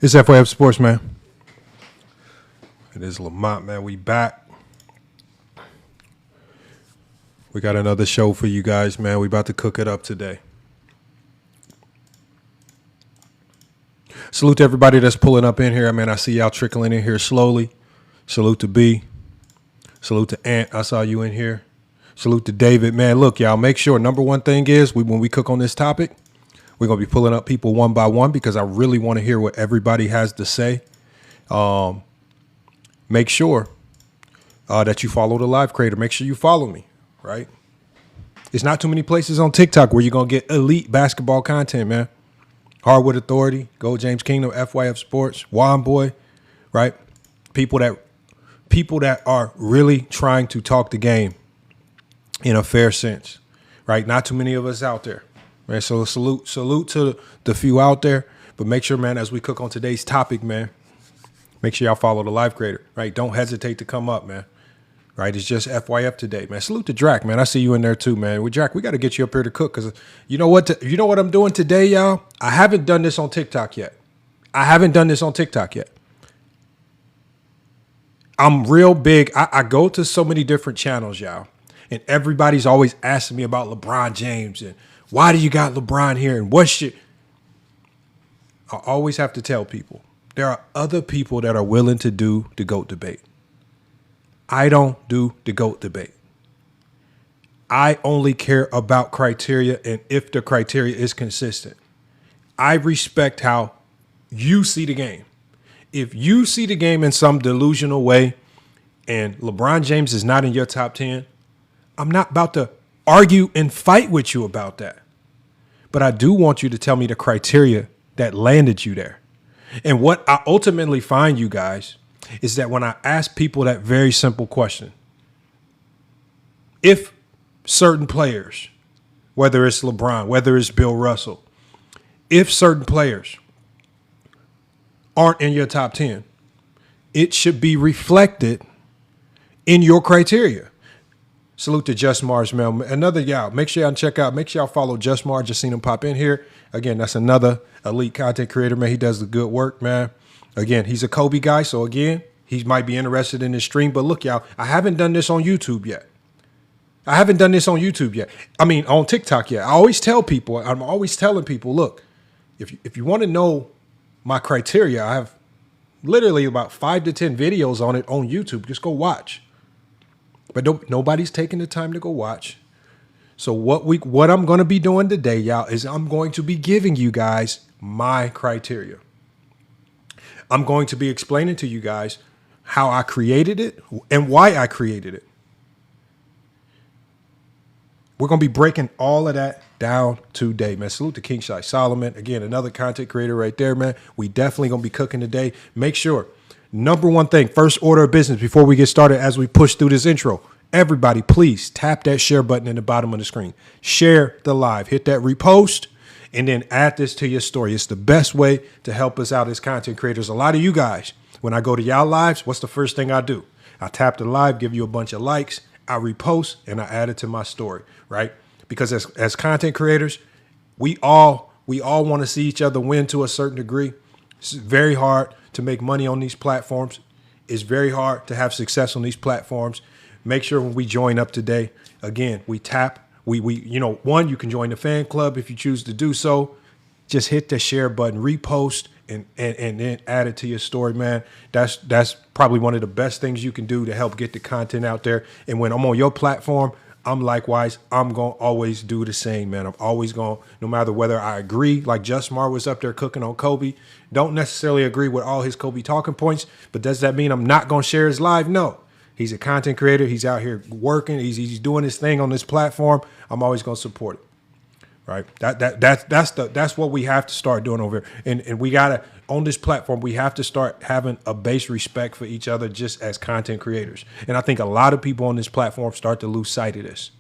It's FYF Sports, man. It is Lamont, man. We back. We got another show for you guys, man. We about to cook it up today. Salute to everybody that's pulling up in here. Man, I see y'all trickling in here slowly. Salute to B. Salute to Ant. I saw you in here. Salute to David. Man, look, y'all, make sure number one thing is when we cook on this topic, we're going to be pulling up people one by one because I really want to hear what everybody has to say. Make sure that you follow the live creator. Make sure you follow me, right? There's not too many places on TikTok where you're going to get elite basketball content, man. Hardwood Authority, Go James Kingdom, FYF Sports, Juan Boy, right? People that are really trying to talk the game in a fair sense, right? Not too many of us out there. Man, so salute to the few out there, but make sure, man, as we cook on today's topic, man, make sure y'all follow the live creator, right? Don't hesitate to come up, man, right? It's just FYF today, man. Salute to Drac, man. I see you in there too, man. With Drac, we got to get you up here to cook because you know what I'm doing today, y'all? I haven't done this on TikTok yet. I'm real big. I go to so many different channels, y'all, and everybody's always asking me about LeBron James and why do you got LeBron here and what shit? I always have to tell people there are other people that are willing to do the GOAT debate. I don't do the GOAT debate. I only care about criteria and if the criteria is consistent. I respect how you see the game. If you see the game in some delusional way and LeBron James is not in your top 10, I'm not about to argue and fight with you about that. But I do want you to tell me the criteria that landed you there. And what I ultimately find, you guys, is that when I ask people that very simple question, if certain players, whether it's LeBron, whether it's Bill Russell, if certain players aren't in your top 10, it should be reflected in your criteria. Salute to Just Mars, man. Another y'all. Make sure y'all follow Just Mars. Just seen him pop in here. Again, that's another elite content creator, man. He does the good work, man. Again, he's a Kobe guy. So again, he might be interested in this stream. But look, y'all, I haven't done this on YouTube yet. I mean, on TikTok yet. I'm always telling people, look, if you want to know my criteria, I have literally about 5 to 10 videos on it on YouTube. Just go watch. But nobody's taking the time to go watch. So what I'm going to be doing today, y'all, is I'm going to be giving you guys my criteria. I'm going to be explaining to you guys how I created it and why I created it. We're going to be breaking all of that down today, man. Salute to King Shai Solomon. Again, another content creator right there, man. We definitely going to be cooking today. Make sure, number one thing, first order of business before we get started as we push through this intro, everybody, please tap that share button in the bottom of the screen. Share the live. Hit that repost and then add this to your story. It's the best way to help us out as content creators. A lot of you guys, when I go to y'all lives, what's the first thing I do? I tap the live, give you a bunch of likes, I repost, and I add it to my story, right? Because as content creators, we all want to see each other win to a certain degree. It's very hard to make money on these platforms. It's very hard to have success on these platforms. Make sure when we join up today, again, we tap, one, you can join the fan club if you choose to do so. Just hit the share button, repost, and then add it to your story, man. That's probably one of the best things you can do to help get the content out there. And when I'm on your platform, I'm going to always do the same, man. I'm always going, no matter whether I agree, like Just Mar was up there cooking on Kobe, don't necessarily agree with all his Kobe talking points, but does that mean I'm not going to share his live? No. He's a content creator. He's out here working. He's doing his thing on this platform. I'm always going to support it. Right. That's what we have to start doing over here. And we gotta, on this platform, we have to start having a base respect for each other just as content creators. And I think a lot of people on this platform start to lose sight of this.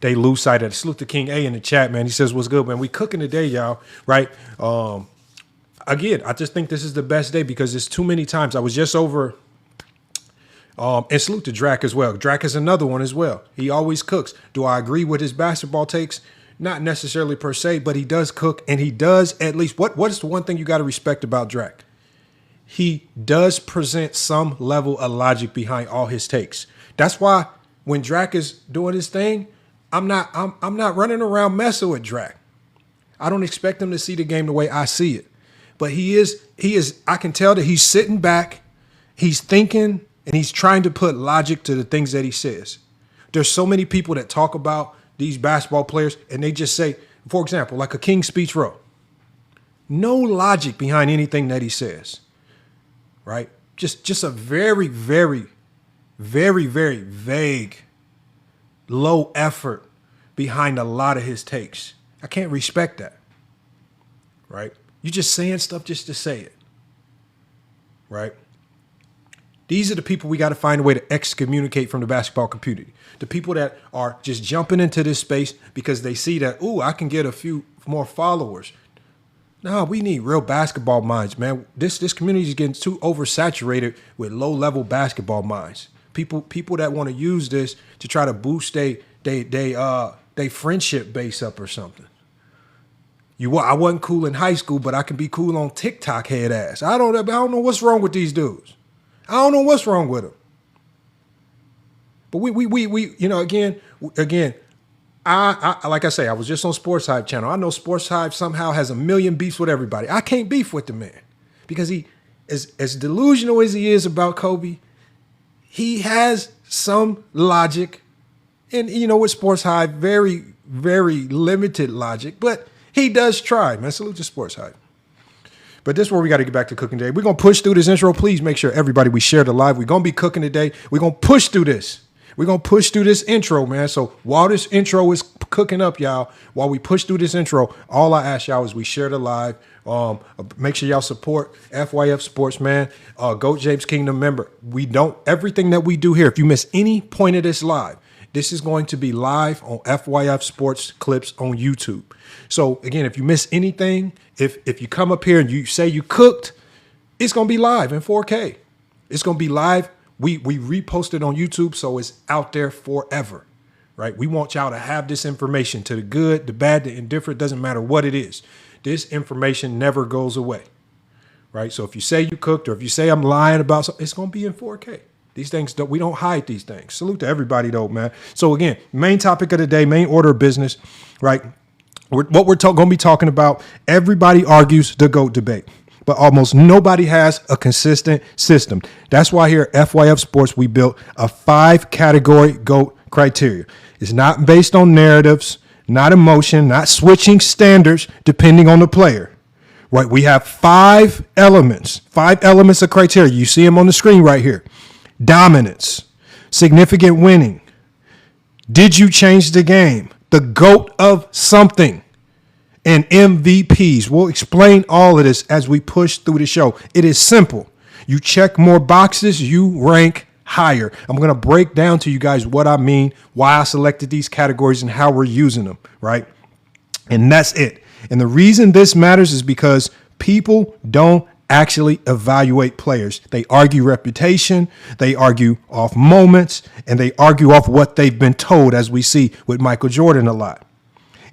They lose sight of it. Salute to King A in the chat, man. He says, what's good, man? We cooking today, y'all. Right. Again, I just think this is the best day because there's too many times. I was just over. And salute to Drac as well. Drac is another one as well. He always cooks. Do I agree with his basketball takes? Not necessarily per se, but he does cook, and he does at least what is the one thing you got to respect about Drac? He does present some level of logic behind all his takes. That's why when Drac is doing his thing, I'm not running around messing with Drac. I don't expect him to see the game the way I see it. But he is, I can tell that he's sitting back, he's thinking, and he's trying to put logic to the things that he says. There's so many people that talk about these basketball players, and they just say, for example, like a King's Speech Row. No logic behind anything that he says, right? Just a very, very, very, very vague, low effort behind a lot of his takes. I can't respect that, right? You're just saying stuff just to say it, right? These are the people we got to find a way to excommunicate from the basketball community. The people that are just jumping into this space because they see that, ooh, I can get a few more followers. No, we need real basketball minds, man. This community is getting too oversaturated with low-level basketball minds. People that want to use this to try to boost they friendship base up or something. I wasn't cool in high school, but I can be cool on TikTok head ass. I don't know what's wrong with these dudes. I don't know what's wrong with them. But we again, I like I say, I was just on Sports Hype channel. I know Sports Hype somehow has a million beefs with everybody. I can't beef with the man because he, as delusional as he is about Kobe, he has some logic. And, with Sports Hype, very, very limited logic. But he does try, man. Salute to Sports Hype. But this is where we got to get back to cooking today. We're going to push through this intro. Please make sure everybody, we share the live. We're going to be cooking today. We're going to push through this. We're going to push through this intro, man. So while this intro is cooking up, y'all, while we push through this intro, all I ask y'all is we share the live. Make sure y'all support FYF Sports, man. Goat James Kingdom member. Everything that we do here, if you miss any point of this live, this is going to be live on FYF Sports clips on YouTube. So again, if you miss anything, if you come up here and you say you cooked, it's going to be live in 4K. It's going to be live. We repost it on YouTube, so it's out there forever, right? We want y'all to have this information, to the good, the bad, the indifferent, doesn't matter what it is. This information never goes away, right? So if you say you cooked or if you say I'm lying about something, it's going to be in 4K. These things, we don't hide these things. Salute to everybody, though, man. So again, main topic of the day, main order of business, right? What we're going to be talking about, everybody argues the GOAT debate, but almost nobody has a consistent system. That's why here at FYF Sports, we built a 5-category GOAT criteria. It's not based on narratives, not emotion, not switching standards depending on the player, right? We have 5 elements of criteria. You see them on the screen right here. Dominance, significant winning. Did you change the game? The GOAT of something, and MVPs. We'll explain all of this as we push through the show. It is simple. You check more boxes, you rank higher. I'm going to break down to you guys what I mean, why I selected these categories and how we're using them, right? And that's it. And the reason this matters is because people don't actually evaluate players. They argue reputation, they argue off moments, and they argue off what they've been told, as we see with Michael Jordan a lot.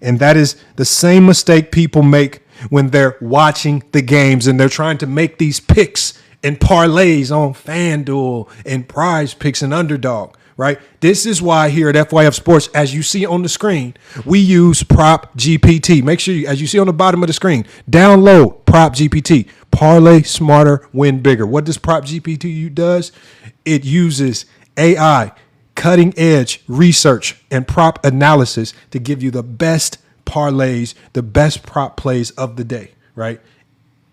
And that is the same mistake people make when they're watching the games and they're trying to make these picks and parlays on FanDuel and Prize Picks and Underdog, right? This is why here at FYF Sports, as you see on the screen, we use Prop GPT. Make sure, as you see on the bottom of the screen, download Prop GPT. Parlay smarter, win bigger. What does Prop GPT does? It uses AI, cutting edge research and prop analysis to give you the best parlays, the best prop plays of the day, right?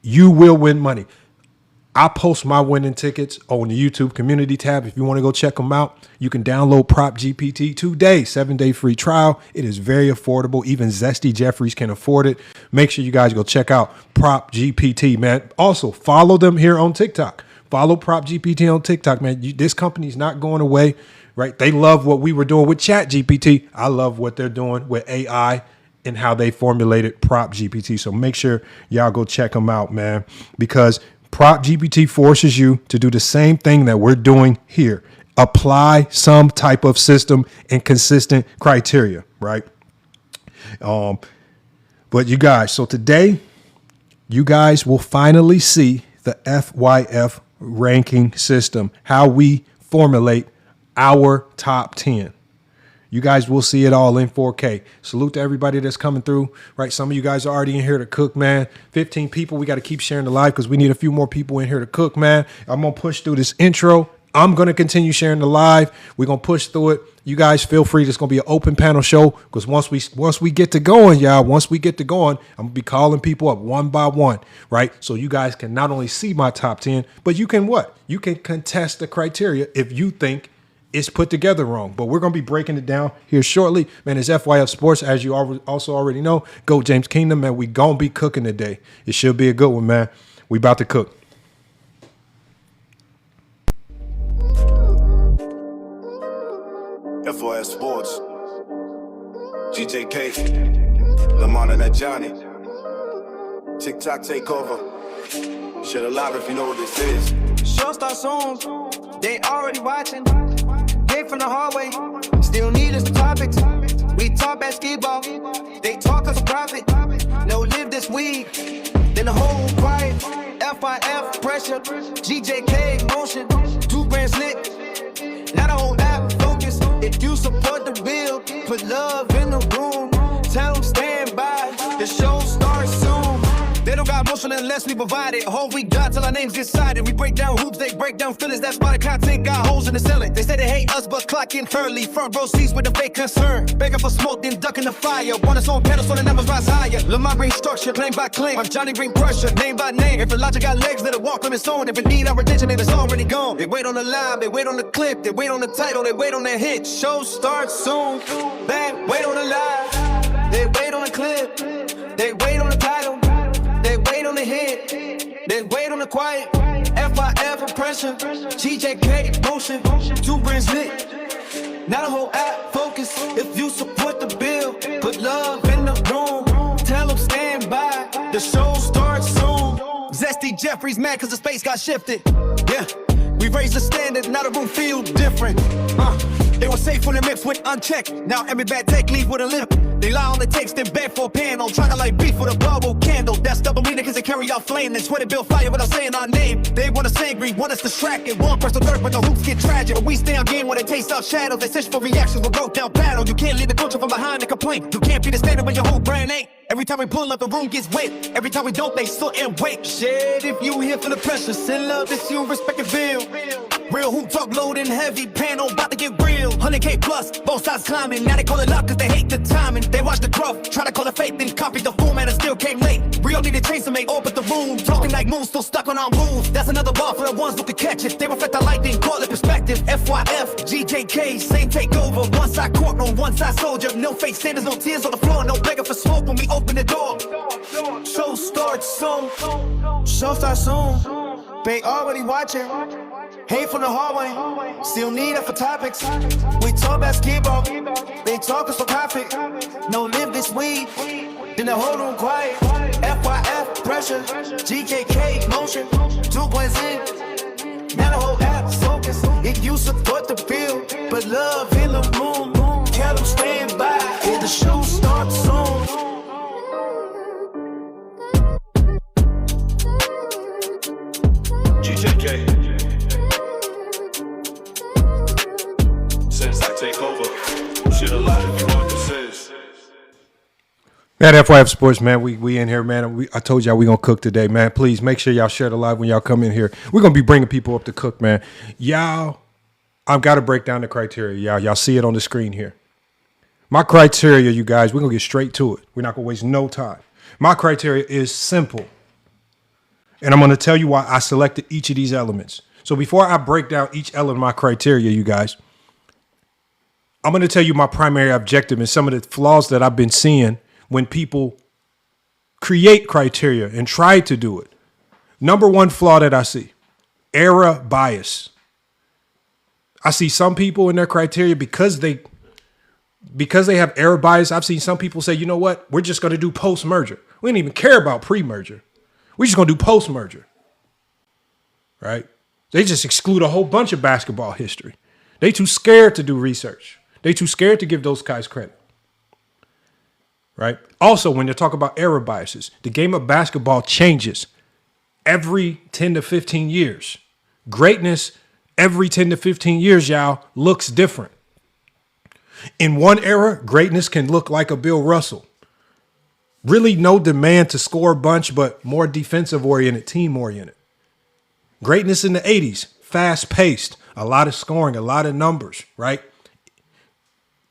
You will win money. I post my winning tickets on the YouTube community tab. If you want to go check them out, you can download Prop GPT today, 7-day free trial. It is very affordable. Even Zesty Jeffries can afford it. Make sure you guys go check out Prop GPT, man. Also, follow them here on TikTok. Follow Prop GPT on TikTok, man. This company's not going away, right? They love what we were doing with Chat GPT. I love what they're doing with AI and how they formulated Prop GPT. So make sure y'all go check them out, man, because Prop GPT forces you to do the same thing that we're doing here. Apply some type of system and consistent criteria, right? But you guys, so today, you guys will finally see the FYF ranking system, how we formulate our top 10. You guys will see it all in 4K. Salute to everybody that's coming through, right? Some of you guys are already in here to cook, man. 15 people. We got to keep sharing the live because we need a few more people in here to cook, man. I'm going to push through this intro. I'm going to continue sharing the live. We're going to push through it. You guys feel free. It's going to be an open panel show because once we get to going, y'all, I'm going to be calling people up one by one, right? So you guys can not only see my top 10, but you can what? You can contest the criteria if you think it's put together wrong. But we're going to be breaking it down here shortly. Man, it's FYF Sports, as you also already know. Go James Kingdom, man. We going to be cooking today. It should be a good one, man. We about to cook. FYF Sports, GJK, LeBron and that Johnny, TikTok takeover. Shit alive if you know what this is. Show starts soon, they already watching. Came from the hallway, still need us the topics. We talk basketball, they talk us a profit. No live this week, then the whole quiet. FIF pressure, GJK motion, 2 brands lit. Not a whole app focus. If you support the bill, put love in the room. Tell them stand by. The show starts soon. They don't got motion unless we provide it. A whole week job till our names get cited. We break down hoops, they break down feelings. That's why the content got holes in the ceiling. They say they hate us, but clock in early. Front row seats with a fake concern. Begging for smoke, then ducking the fire. Want us on pedals so the numbers rise higher. Lamar bring structure, claim by claim. I'm Johnny bring pressure, name by name. If the logic got legs, let it walk on its own. If it need our attention, then it's already gone. They wait on the line, they wait on the clip, they wait on the title, they wait on the hit. Show starts soon. Bang, wait on the line. They wait on the clip, they wait on the title. They wait on the hit, they wait on the quiet. FIF impression, GJK motion, 2 brands lit. Not a whole app focus. If you support the bill, put love in the room. Tell them stand by. The show starts soon. Zesty Jeffries mad cause the space got shifted. Yeah, we raised the standard, now the room feel different. They were safe when they mixed with unchecked. Now every bad take leave with a limp. They lie on the takes, then beg for a panel. Trying to light beef with a bubble candle. That's double meaning cause they carry out flame. They swear to build fire without saying our name. They want us angry, want us distracted. One press the third when the hoops get tragic. But we stay on game when they taste out shadows. They search for reactions with broke down battle. You can't leave the culture from behind and complain. You can't be the standard when your whole brand ain't. Every time we pull up, the room gets wet. Every time we don't, they sit and wait. Shit, if you here for the pressure, send love this you respect and feel. Real hoop talk load and heavy, panel about to get real. 100K plus, both sides climbing. Now they call it luck cause they hate the timing. They watch the growth, try to call it faith, then copy the format and still came late. Real need to change to make orbit the room. Talking like moons, still stuck on our moves. That's another bar for the ones who can catch it. They reflect the light, then call it perspective. FYF, GJK, same takeover. One side courtroom, one side soldier. No fake standards, no tears on the floor. No begging for smoke when we open the door. Show starts soon. Show starts soon. They already watching. Hate from the hallway, still need it for topics. We talk basketball, they talk us for profit. No live this week, then the whole room quiet. FYF pressure, GKK motion, 2 points in. Now the whole app focus. If you support the bill, but love in the room. Tell them stand by, if the show starts soon. GJK. Since I take over, shit alive if you know what this is. Man, FYF Sports, man, we in here, man. I told y'all we gonna cook today, man. Please make sure y'all share the live when y'all come in here. We're gonna be bringing people up to cook, man. Y'all, I've got to break down the criteria. Y'all see it on the screen here. My criteria, you guys, we're gonna get straight to it. We're not gonna waste no time. My criteria is simple. And I'm gonna tell you why I selected each of these elements. So before I break down each element of my criteria, you guys, I'm going to tell you my primary objective and some of the flaws that I've been seeing when people create criteria and try to do it. Number one flaw that I see, era bias. I see some people in their criteria because they have era bias. I've seen some people say, you know what? We're just going to do post-merger. We don't even care about pre-merger. We're just going to do post-merger. Right? They just exclude a whole bunch of basketball history. They too scared to do research. They too scared to give those guys credit. right? Also, when you talk about era biases, the game of basketball changes every 10 to 15 years. Greatness every 10 to 15 years, y'all, looks different. In one era, greatness can look like a Bill Russell. Really no demand to score a bunch, but more defensive-oriented, team-oriented. Greatness in the 80s, fast-paced, a lot of scoring, a lot of numbers, right?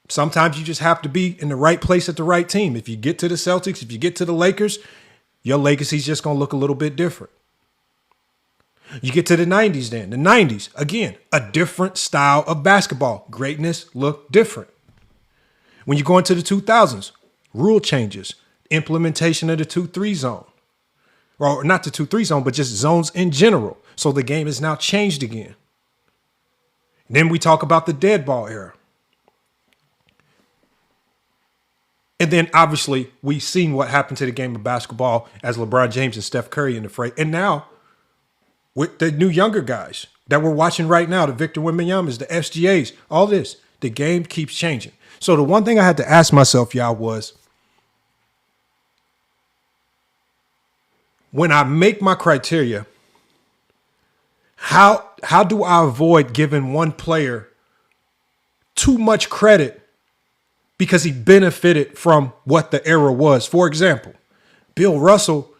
Sometimes you just have to be in the right place at the right team. If you get to the Celtics, if you get to the Lakers, your legacy's just going to look a little bit different. You get to the 90s then. The 90s, again, a different style of basketball. Greatness looked different. When you go into the 2000s, rule changes, implementation of the 2-3 zone. Or not the 2-3 zone, but just zones in general. So the game is now changed again. Then we talk about the dead ball era. And then obviously we've seen what happened to the game of basketball as LeBron James and Steph Curry in the fray. And now with the new younger guys that we're watching right now, the Victor Wembanyama's, the SGAs, all this, the game keeps changing. So the one thing I had to ask myself, y'all, was when I make my criteria, how do I avoid giving one player too much credit because he benefited from what the era was? For example, Bill Russell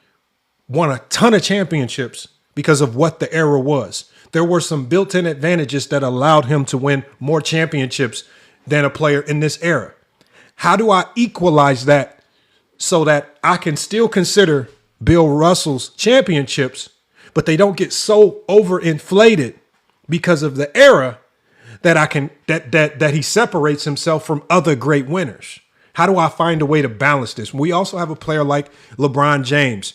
won a ton of championships because of what the era was. There were some built-in advantages that allowed him to win more championships than a player in this era. How do I equalize that so that I can still consider Bill Russell's championships, but they don't get so overinflated because of the era that I can that he separates himself from other great winners? How do I find a way to balance this? We also have a player like LeBron James,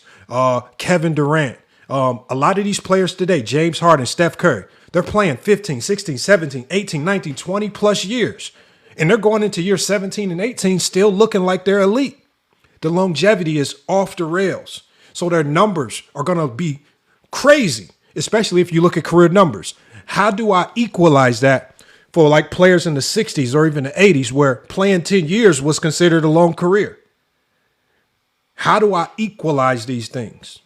Kevin Durant. A lot of these players today, James Harden, Steph Curry, they're playing 15, 16, 17, 18, 19, 20 plus years. And they're going into year 17 and 18 still looking like they're elite. The longevity is off the rails. So their numbers are going to be crazy, especially if you look at career numbers. How do I equalize that for like players in the 60s or even the 80s where playing 10 years was considered a long career? How do I equalize these things?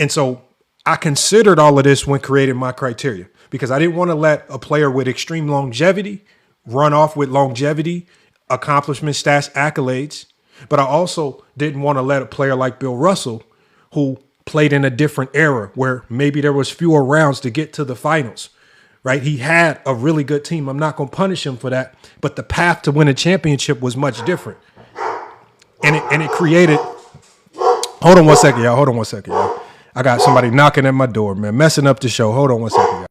And so I considered all of this when creating my criteria because I didn't want to let a player with extreme longevity run off with longevity, accomplishment, stats, accolades. But I also didn't want to let a player like Bill Russell, who played in a different era where maybe there was fewer rounds to get to the finals, right? He had a really good team. I'm not going to punish him for that. But the path to win a championship was much different. And it created. Hold on one second, y'all. I got somebody knocking at my door, man, messing up the show. Hold on one second, y'all.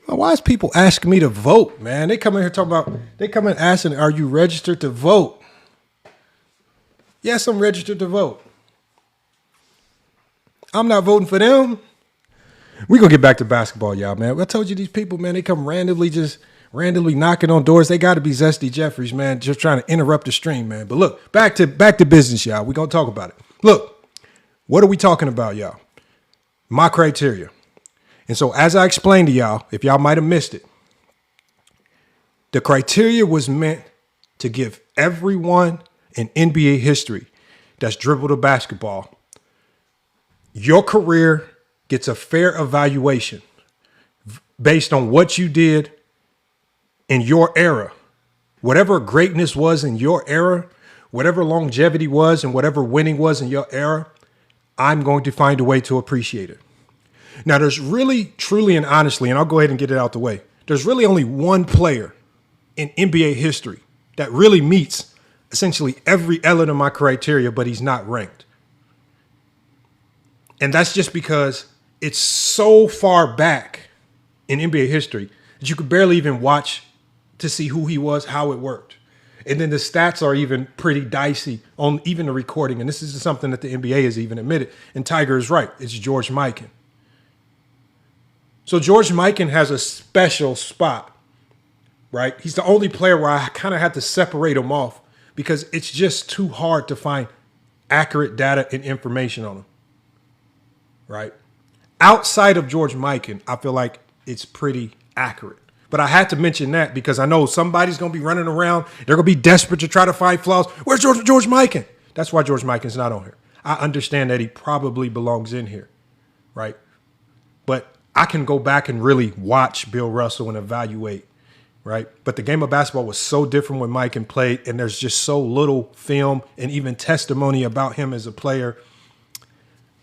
Why is people asking me to vote, man? They come in here they come in asking, are you registered to vote? Yes, I'm registered to vote. I'm not voting for them. We're going to get back to basketball, y'all, man. I told you these people, man, they come randomly knocking on doors. They got to be Zesty Jeffries, man, just trying to interrupt the stream, man. But look, back to business, y'all. We're going to talk about it. Look, what are we talking about, y'all? My criteria. And so as I explained to y'all, if y'all might have missed it, the criteria was meant to give everyone in NBA history that's dribbled a basketball, your career gets a fair evaluation based on what you did in your era. Whatever greatness was in your era, whatever longevity was and whatever winning was in your era, I'm going to find a way to appreciate it. Now, there's really, truly, and honestly, and I'll go ahead and get it out the way, there's really only one player in NBA history that really meets essentially every element of my criteria, but he's not ranked. And that's just because it's so far back in NBA history that you could barely even watch to see who he was, how it worked. And then the stats are even pretty dicey on even the recording. And this is something that the NBA has even admitted. And Tiger is right. It's George Mikan. So George Mikan has a special spot, right? He's the only player where I kind of had to separate him off because it's just too hard to find accurate data and information on him, right? Outside of George Mikan, I feel like it's pretty accurate. But I had to mention that because I know somebody's going to be running around. They're going to be desperate to try to find flaws. Where's George Mikan? That's why George Mikan's not on here. I understand that he probably belongs in here, right? But I can go back and really watch Bill Russell and evaluate, right? But the game of basketball was so different when Mikan played, and there's just so little film and even testimony about him as a player.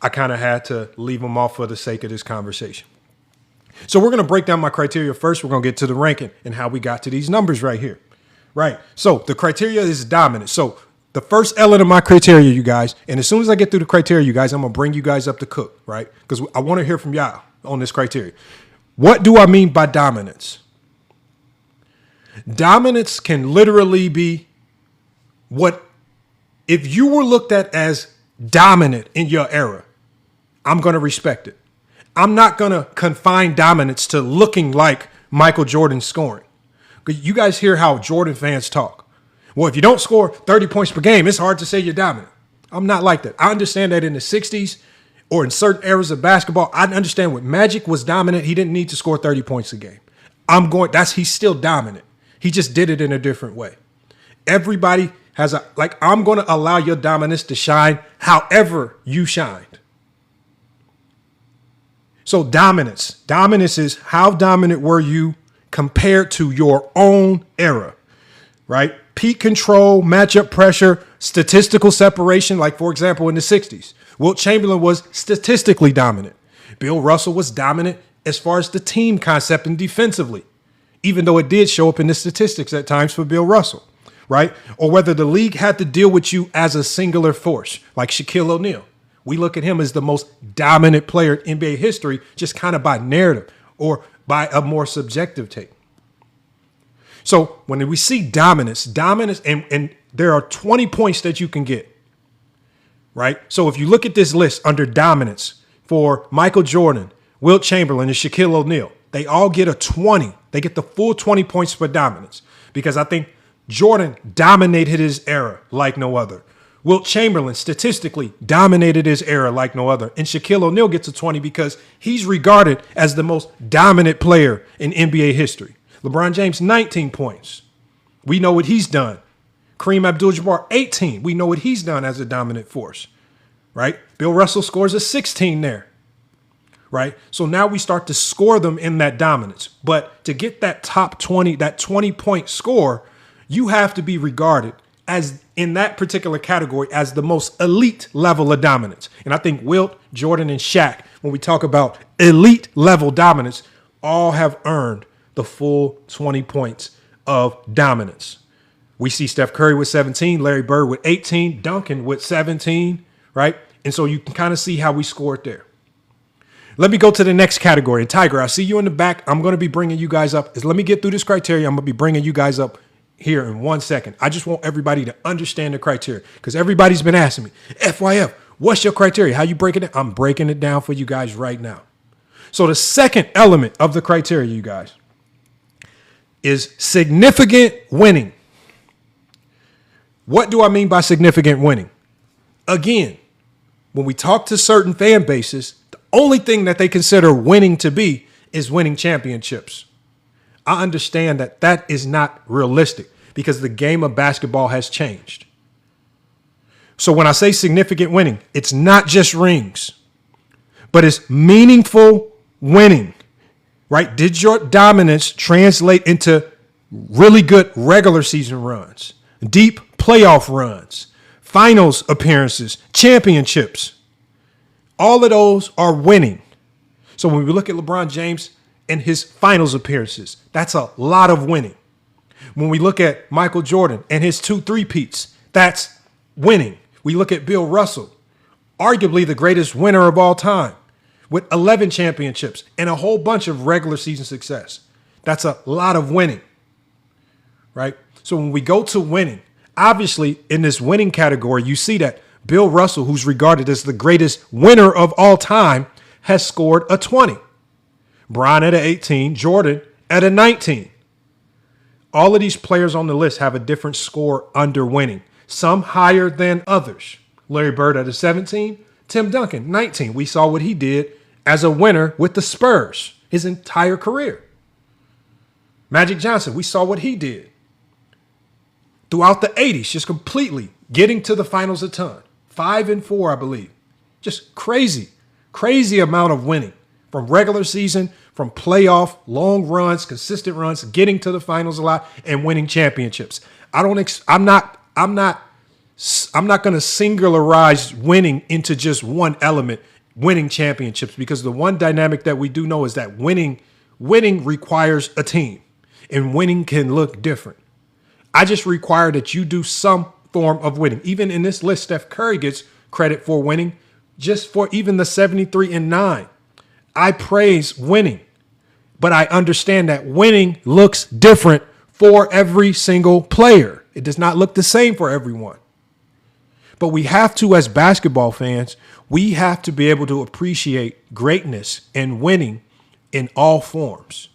I kind of had to leave him off for the sake of this conversation. So we're going to break down my criteria first. We're going to get to the ranking and how we got to these numbers right here. Right. So the criteria is dominant. So the first element of my criteria, you guys, and as soon as I get through the criteria, you guys, I'm going to bring you guys up to cook, right? Because I want to hear from y'all on this criteria. What do I mean by dominance? Dominance can literally be what, if you were looked at as dominant in your era, I'm going to respect it. I'm not going to confine dominance to looking like Michael Jordan's scoring. You guys hear how Jordan fans talk. Well, if you don't score 30 points per game, it's hard to say you're dominant. I'm not like that. I understand that in the 60s or in certain eras of basketball, I understand when Magic was dominant, he didn't need to score 30 points a game. He's still dominant. He just did it in a different way. Everybody has I'm going to allow your dominance to shine however you shined. So dominance is how dominant were you compared to your own era, right? Peak control, matchup pressure, statistical separation. Like, for example, in the 60s, Wilt Chamberlain was statistically dominant. Bill Russell was dominant as far as the team concept and defensively, even though it did show up in the statistics at times for Bill Russell, right? Or whether the league had to deal with you as a singular force, like Shaquille O'Neal. We look at him as the most dominant player in NBA history, just kind of by narrative or by a more subjective take. So when we see dominance, and there are 20 points that you can get, right? So if you look at this list under dominance for Michael Jordan, Wilt Chamberlain, and Shaquille O'Neal, they all get a 20. They get the full 20 points for dominance because I think Jordan dominated his era like no other. Wilt Chamberlain statistically dominated his era like no other. And Shaquille O'Neal gets a 20 because he's regarded as the most dominant player in NBA history. LeBron James, 19 points. We know what he's done. Kareem Abdul-Jabbar, 18. We know what he's done as a dominant force, right? Bill Russell scores a 16 there, right? So now we start to score them in that dominance. But to get that top 20, that 20-point score, you have to be regarded as in that particular category as the most elite level of dominance. And I think Wilt, Jordan, and Shaq, when we talk about elite level dominance, all have earned the full 20 points of dominance. We see Steph Curry with 17, Larry Bird with 18, Duncan with 17, right? And so you can kind of see how we scored there. Let me go to the next category. And Tiger, I see you in the back. I'm going to be bringing you guys up. Let me get through this criteria. I'm going to be bringing you guys up here in 1 second. I just want everybody to understand the criteria because everybody's been asking me, FYF, what's your criteria? How you breaking it? I'm breaking it down for you guys right now. So the second element of the criteria, you guys, is significant winning. What do I mean by significant winning? Again, when we talk to certain fan bases, the only thing that they consider winning to be is winning championships. I understand that that is not realistic because the game of basketball has changed. So when I say significant winning, it's not just rings, but it's meaningful winning, right? Did your dominance translate into really good regular season runs, deep playoff runs, finals appearances, championships? All of those are winning. So when we look at LeBron James and his finals appearances, that's a lot of winning. When we look at Michael Jordan and his 2 3-peats, that's winning. We look at Bill Russell, arguably the greatest winner of all time, with 11 championships and a whole bunch of regular season success. That's a lot of winning, right? So when we go to winning, obviously in this winning category, you see that Bill Russell, who's regarded as the greatest winner of all time, has scored a 20. Bron at an 18, Jordan at a 19. All of these players on the list have a different score under winning, some higher than others. Larry Bird at a 17, Tim Duncan, 19. We saw what he did as a winner with the Spurs his entire career. Magic Johnson, we saw what he did throughout the 80s, just completely getting to the finals a ton. 5-4, I believe. Just crazy amount of winning from regular season, from playoff, long runs, consistent runs, getting to the finals a lot, and winning championships. I'm not going to singularize winning into just one element, winning championships, because the one dynamic that we do know is that winning requires a team, and winning can look different. I just require that you do some form of winning. Even in this list, Steph Curry gets credit for winning, just for even the 73-9. I praise winning, but I understand that winning looks different for every single player. It does not look the same for everyone. But we have to, as basketball fans, we have to be able to appreciate greatness and winning in all forms.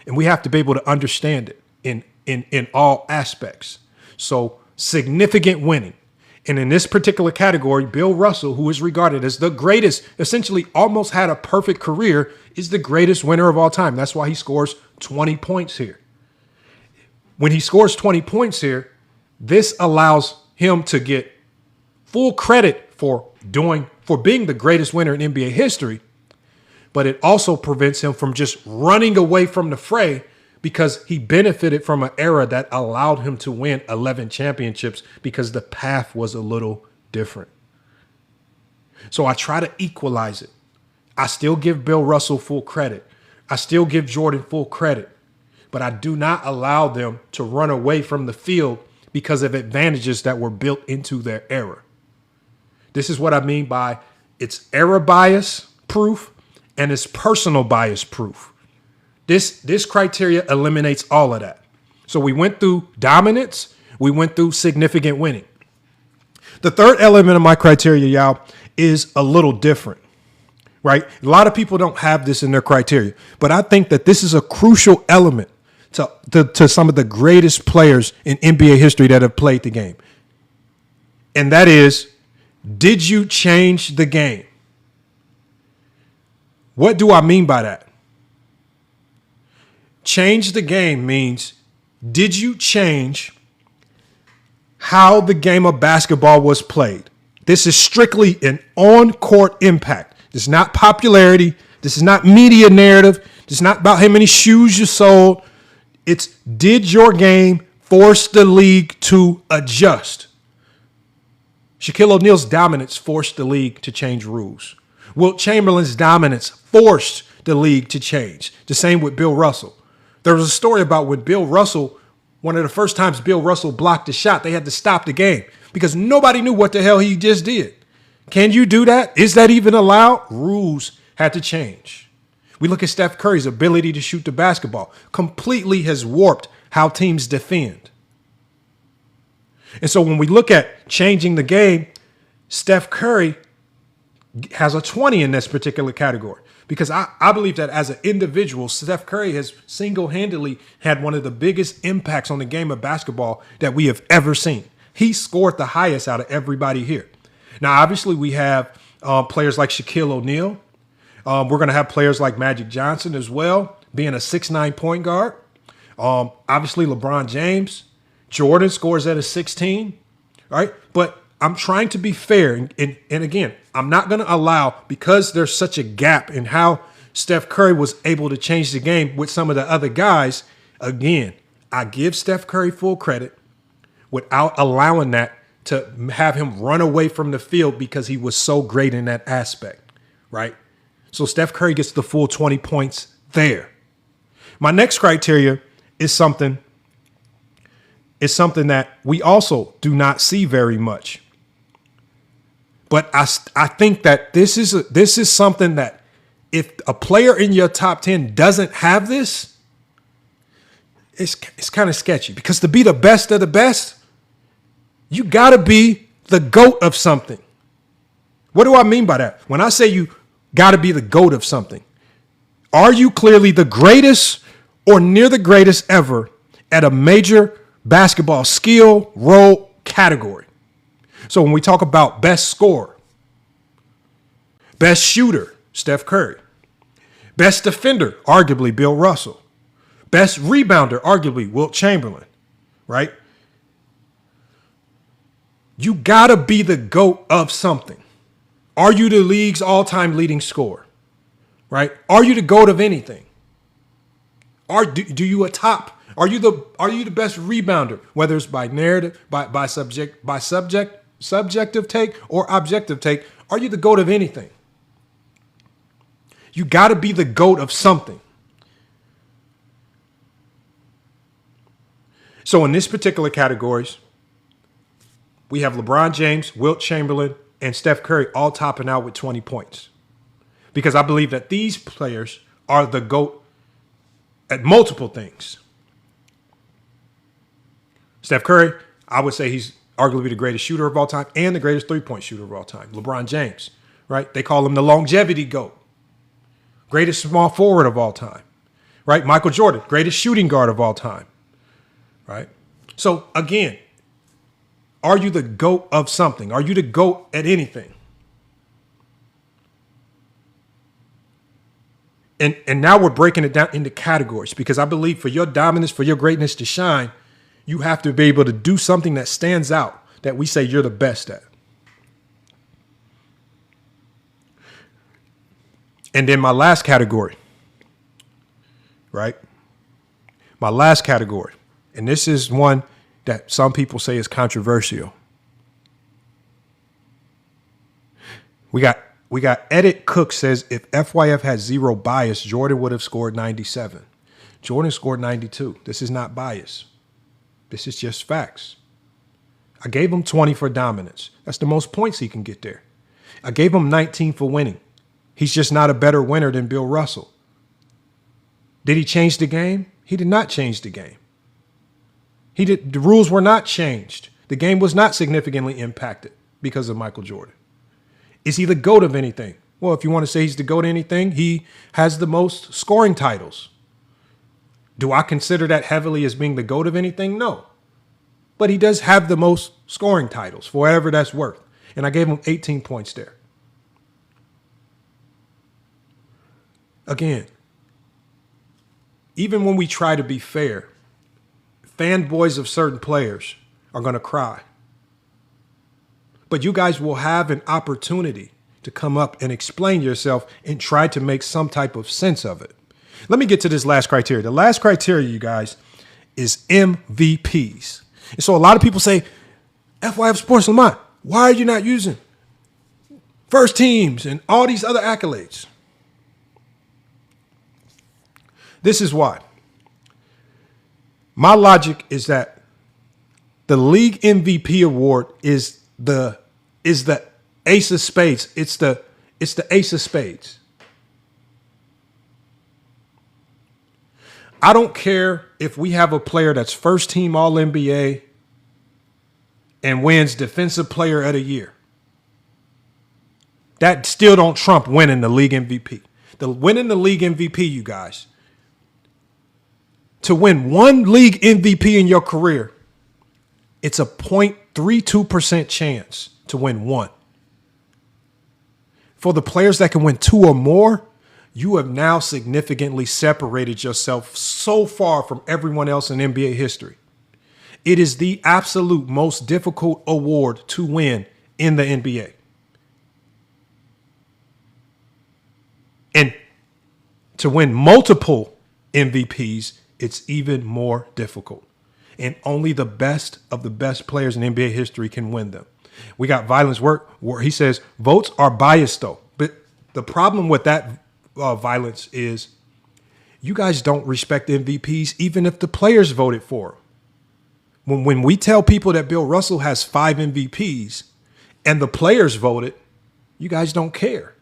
And we have to be able to understand it in all aspects. So significant winning. And in this particular category, Bill Russell, who is regarded as the greatest, essentially almost had a perfect career, is the greatest winner of all time. That's why he scores 20 points here. When he scores 20 points here, this allows him to get full credit for being the greatest winner in NBA history, but it also prevents him from just running away from the fray, because he benefited from an era that allowed him to win 11 championships because the path was a little different. So I try to equalize it. I still give Bill Russell full credit. I still give Jordan full credit, but I do not allow them to run away from the field because of advantages that were built into their era. This is what I mean by it's era bias proof and it's personal bias proof. This criteria eliminates all of that. So we went through dominance. We went through significant winning. The third element of my criteria, y'all, is a little different, right? A lot of people don't have this in their criteria, but I think that this is a crucial element to some of the greatest players in NBA history that have played the game. And that is, did you change the game? What do I mean by that? Change the game means, did you change how the game of basketball was played? This is strictly an on-court impact. This is not popularity. This is not media narrative. This is not about how many shoes you sold. It's, did your game force the league to adjust? Shaquille O'Neal's dominance forced the league to change rules. Wilt Chamberlain's dominance forced the league to change. The same with Bill Russell. There was a story about when Bill Russell, one of the first times Bill Russell blocked a shot, they had to stop the game because nobody knew what the hell he just did. Can you do that? Is that even allowed? Rules had to change. We look at Steph Curry's ability to shoot the basketball. Completely has warped how teams defend. And so when we look at changing the game, Steph Curry has a 20 in this particular category. Because I believe that as an individual, Steph Curry has single-handedly had one of the biggest impacts on the game of basketball that we have ever seen. He scored the highest out of everybody here. Now, obviously, we have players like Shaquille O'Neal. We're going to have players like Magic Johnson as well, being a 6'9" point guard. Obviously, LeBron James. Jordan scores at a 16, right? But I'm trying to be fair. And again, I'm not going to allow, because there's such a gap in how Steph Curry was able to change the game with some of the other guys. Again, I give Steph Curry full credit without allowing that to have him run away from the field because he was so great in that aspect, right? So Steph Curry gets the full 20 points there. My next criteria is something that we also do not see very much. But I think that this is something that if a player in your top 10 doesn't have this, it's kind of sketchy, because to be the best of the best, you got to be the GOAT of something. What do I mean by that? When I say you got to be the GOAT of something, are you clearly the greatest or near the greatest ever at a major basketball skill, role, category? So when we talk about best scorer, best shooter, Steph Curry, best defender, arguably Bill Russell, best rebounder, arguably Wilt Chamberlain, right? You got to be the GOAT of something. Are you the league's all-time leading scorer, right? Are you the GOAT of anything? Do you a top? Are you the best rebounder, whether it's by narrative, by subjective take or objective take? Are you the GOAT of anything? You got to be the GOAT of something. So in this particular categories, we have LeBron James, Wilt Chamberlain, and Steph Curry all topping out with 20 points. Because I believe that these players are the GOAT at multiple things. Steph Curry, I would say he's arguably the greatest shooter of all time and the greatest three-point shooter of all time. LeBron James, right? They call him the longevity GOAT. Greatest small forward of all time, right? Michael Jordan, greatest shooting guard of all time, right? So again, are you the GOAT of something? Are you the GOAT at anything? And now we're breaking it down into categories, because I believe for your dominance, for your greatness to shine, you have to be able to do something that stands out, that we say you're the best at. And then my last category, right? My last category, and this is one that some people say is controversial. We got Edit Cook says if FYF had zero bias, Jordan would have scored 97. Jordan scored 92. This is not bias. This is just facts. I gave him 20 for dominance. That's the most points he can get there. I gave him 19 for winning. He's just not a better winner than Bill Russell. Did he change the game? He did not change the game. The rules were not changed. The game was not significantly impacted because of Michael Jordan. Is he the GOAT of anything? Well, if you want to say he's the GOAT of anything, he has the most scoring titles. Do I consider that heavily as being the GOAT of anything? No. But he does have the most scoring titles, for whatever that's worth. And I gave him 18 points there. Again, even when we try to be fair, fanboys of certain players are going to cry. But you guys will have an opportunity to come up and explain yourself and try to make some type of sense of it. Let me get to this last criteria. The last criteria, you guys, is MVPs. And so a lot of people say, FYF Sports Lamont, why are you not using first teams and all these other accolades? This is why. My logic is that the league MVP award is the ace of spades. It's the ace of spades. I don't care if we have a player that's first team All NBA and wins Defensive Player of the Year. That still don't trump winning the league MVP. Winning the league MVP, you guys. To win one league MVP in your career, it's a 0.32% chance to win one. For the players that can win two or more, you have now significantly separated yourself so far from everyone else in NBA history. It is the absolute most difficult award to win in the NBA. And to win multiple MVPs, it's even more difficult. And only the best of the best players in NBA history can win them. We got Violence Work where he says votes are biased though. But the problem with that Violence is you guys don't respect MVPs even if the players voted for them. When we tell people that Bill Russell has 5 MVPs and the players voted, you guys don't care.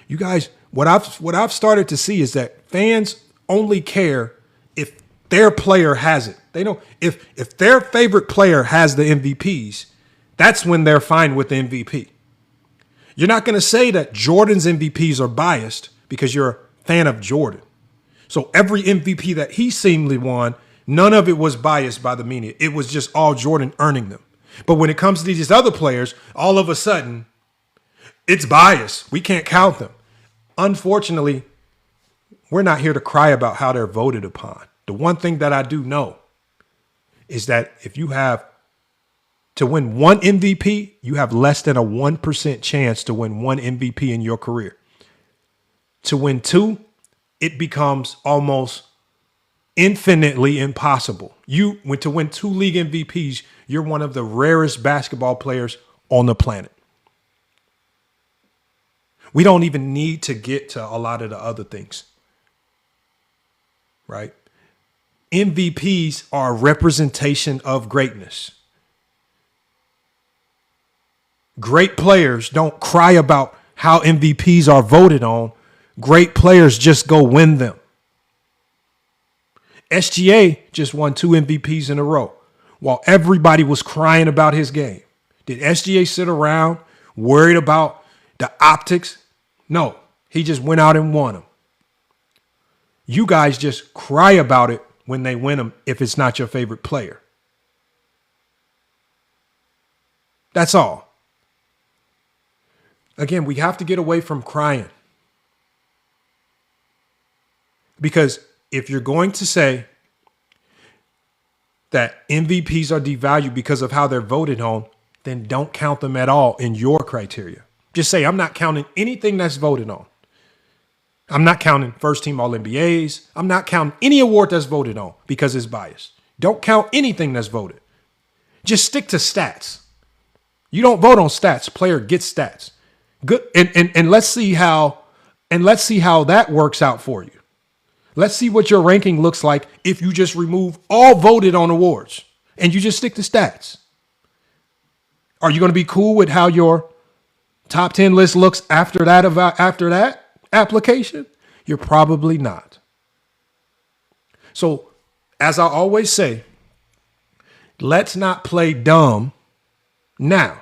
You guys, what I've started to see is that fans only care if their player has it. They don't if their favorite player has the MVPs, that's when they're fine with the MVP. You're not going to say that Jordan's MVPs are biased because you're a fan of Jordan. So every MVP that he seemingly won, none of it was biased by the media. It was just all Jordan earning them. But when it comes to these other players, all of a sudden, it's biased. We can't count them. Unfortunately, we're not here to cry about how they're voted upon. The one thing that I do know is that if you have to win one MVP, you have less than a 1% chance to win one MVP in your career. To win 2, it becomes almost infinitely impossible. To win 2 league MVPs, you're one of the rarest basketball players on the planet. We don't even need to get to a lot of the other things, right? MVPs are a representation of greatness. Great players don't cry about how MVPs are voted on. Great players just go win them. SGA just won 2 MVPs in a row while everybody was crying about his game. Did SGA sit around worried about the optics? No, he just went out and won them. You guys just cry about it when they win them if it's not your favorite player. That's all. Again, we have to get away from crying. Because if you're going to say that MVPs are devalued because of how they're voted on, then don't count them at all in your criteria. Just say, I'm not counting anything that's voted on. I'm not counting first team All-NBAs. I'm not counting any award that's voted on because it's biased. Don't count anything that's voted. Just stick to stats. You don't vote on stats. Player gets stats. Good. And let's see how that works out for you. Let's see what your ranking looks like if you just remove all voted on awards and you just stick to stats. Are you going to be cool with how your top 10 list looks after that application? You're probably not. So, as I always say, let's not play dumb now.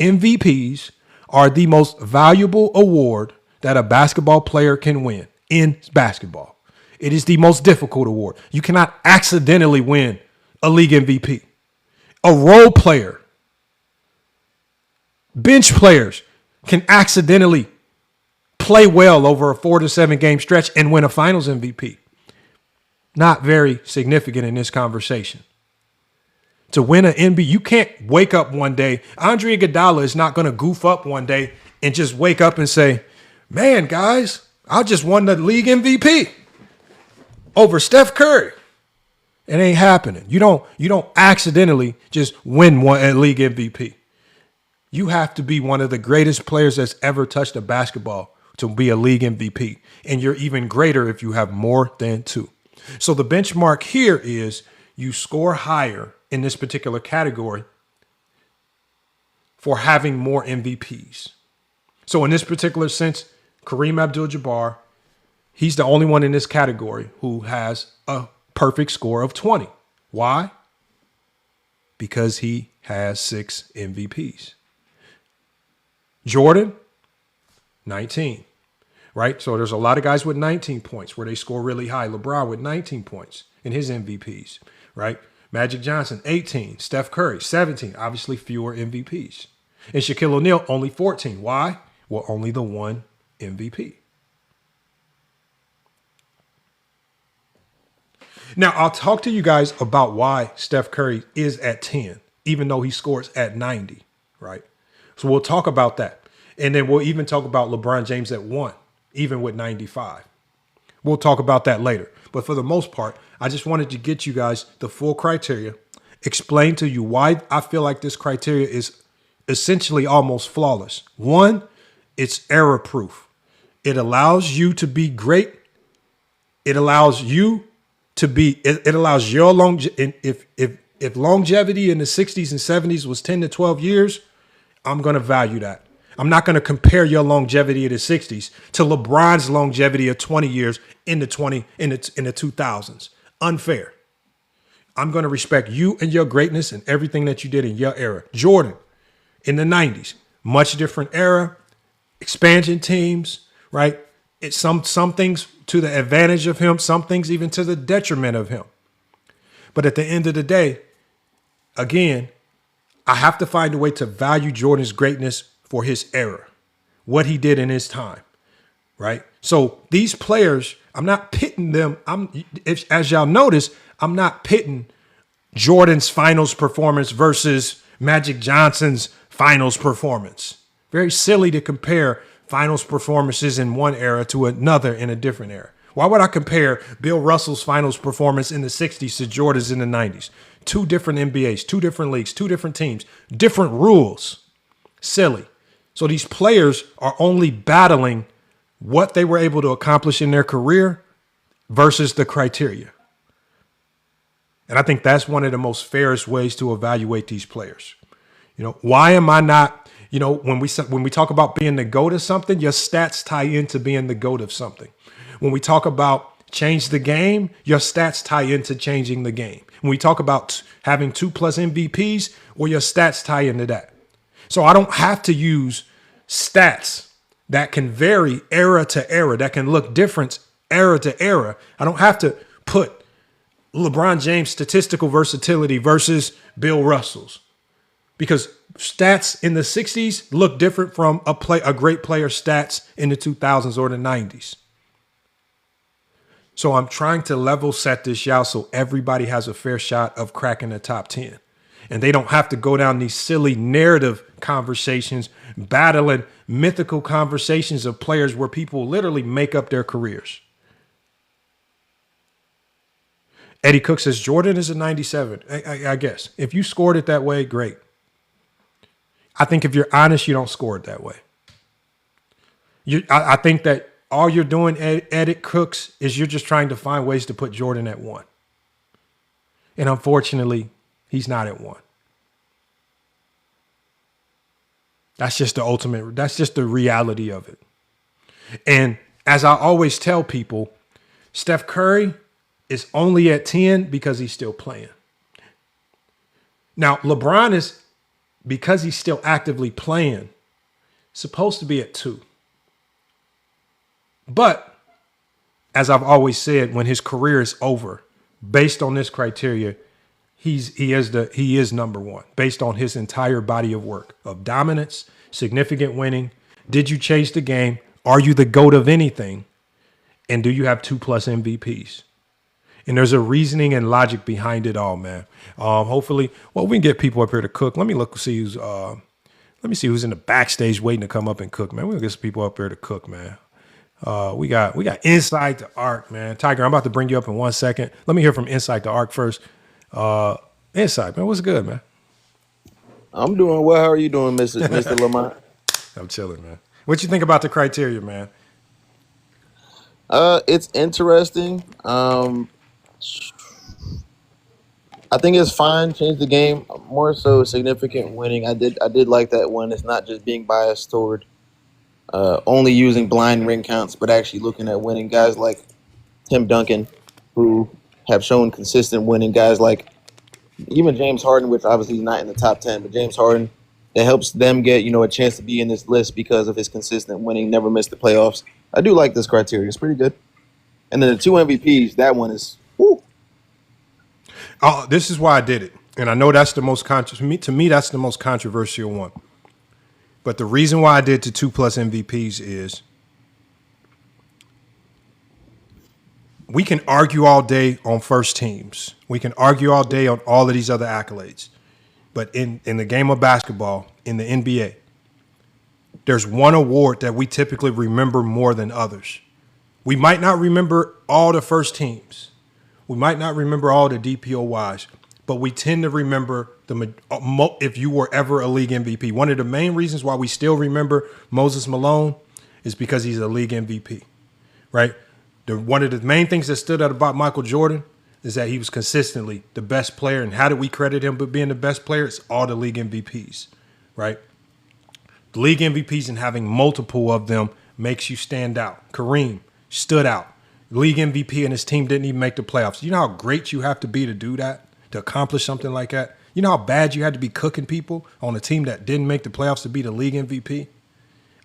MVPs are the most valuable award that a basketball player can win in basketball. It is the most difficult award. You cannot accidentally win a league MVP. A role player, bench players can accidentally play well over a 4 to 7 game stretch and win a finals MVP. Not very significant in this conversation. To win an NBA, you can't wake up one day. Andre Iguodala is not going to goof up one day and just wake up and say, man, guys, I just won the league MVP over Steph Curry. It ain't happening. You don't accidentally just win a league MVP. You have to be one of the greatest players that's ever touched a basketball to be a league MVP. And you're even greater if you have more than 2. So the benchmark here is you score higher in this particular category for having more MVPs. So in this particular sense, Kareem Abdul-Jabbar, he's the only one in this category who has a perfect score of 20. Why? Because he has 6 MVPs. Jordan, 19, right? So there's a lot of guys with 19 points where they score really high. LeBron with 19 points in his MVPs, right? Magic Johnson, 18. Steph Curry, 17. Obviously fewer MVPs. And Shaquille O'Neal, only 14. Why? Well, only the one MVP. Now, I'll talk to you guys about why Steph Curry is at 10, even though he scores at 90, right? So we'll talk about that. And then we'll even talk about LeBron James at 1, even with 95. We'll talk about that later. But for the most part, I just wanted to get you guys the full criteria, explain to you why I feel like this criteria is essentially almost flawless. One, it's error proof. It allows you to be great. It allows you to be, it allows your if longevity in the 60s and 70s was 10 to 12 years, I'm going to value that. I'm not going to compare your longevity of the 60s to LeBron's longevity of 20 years in the 2000s. Unfair. I'm going to respect you and your greatness and everything that you did in your era. Jordan in the 90s, much different era, expansion teams, right? It's some things to the advantage of him, some things even to the detriment of him. But at the end of the day, again, I have to find a way to value Jordan's greatness for his era, what he did in his time, right? So these players, I'm not pitting them. As y'all notice, I'm not pitting Jordan's finals performance versus Magic Johnson's finals performance. Very silly to compare finals performances in one era to another in a different era. Why would I compare Bill Russell's finals performance in the 60s to Jordan's in the 90s? Two different NBAs, two different leagues, two different teams, different rules. Silly. So these players are only battling what they were able to accomplish in their career versus the criteria. And I think that's one of the most fairest ways to evaluate these players. Why am I not, when we talk about being the GOAT of something, your stats tie into being the GOAT of something. When we talk about change the game, your stats tie into changing the game. When we talk about having 2+ MVPs, well, your stats tie into that. So I don't have to use stats that can vary era to era, that can look different era to era. I don't have to put LeBron James' statistical versatility versus Bill Russell's, because stats in the 60s look different from a great player's stats in the 2000s or the 90s. So I'm trying to level set this out so everybody has a fair shot of cracking the top 10. And they don't have to go down these silly narrative conversations, battling mythical conversations of players where people literally make up their careers. Eddie Cook says Jordan is a 97. I guess. If you scored it that way, great. I think if you're honest, you don't score it that way. I think that all you're doing, Eddie Cooks, is you're just trying to find ways to put Jordan at 1. And unfortunately, he's not at 1. That's just the reality of it. And as I always tell people, Steph Curry is only at 10 because he's still playing. Now, LeBron is, because he's still actively playing, supposed to be at 2. But as I've always said, when his career is over, based on this criteria, he is number 1 based on his entire body of work of dominance, significant winning. Did you change the game? Are you the GOAT of anything? And do you have 2+ MVPs? And there's a reasoning and logic behind it all, man. Hopefully, we can get people up here to cook. Let me see who's in the backstage waiting to come up and cook, man. We'll get some people up here to cook, man. We got Inside the Arc, man. Tiger, I'm about to bring you up in 1 second. Let me hear from Inside the Arc first. Inside, man, what's good, man? I'm doing well. How are you doing, Mr. Lamont? I'm chilling, man. What you think about the criteria, man? It's interesting. I think it's fine. Change the game. More so, significant winning. I did like that one. It's not just being biased toward only using blind ring counts, but actually looking at winning. Guys like Tim Duncan, who have shown consistent winning. Guys like even James Harden, which obviously is not in the top 10, but James Harden, that helps them get a chance to be in this list because of his consistent winning. Never missed the playoffs. I do like this criteria. It's pretty good. And then the 2 MVPs, that one is woo. Oh, this is why I did it. And I know that's the most to me, that's the most controversial one. But the reason why I did the 2+ MVPs is we can argue all day on first teams. We can argue all day on all of these other accolades. But in the game of basketball, in the NBA, there's one award that we typically remember more than others. We might not remember all the first teams. We might not remember all the DPOYs, but we tend to remember if you were ever a league MVP. One of the main reasons why we still remember Moses Malone is because he's a league MVP, right? One of the main things that stood out about Michael Jordan is that he was consistently the best player. And how do we credit him for being the best player? It's all the league MVPs, right? The league MVPs and having multiple of them makes you stand out. Kareem stood out. League MVP and his team didn't even make the playoffs. You know how great you have to be to do that, to accomplish something like that? You know how bad you had to be cooking people on a team that didn't make the playoffs to be the league MVP?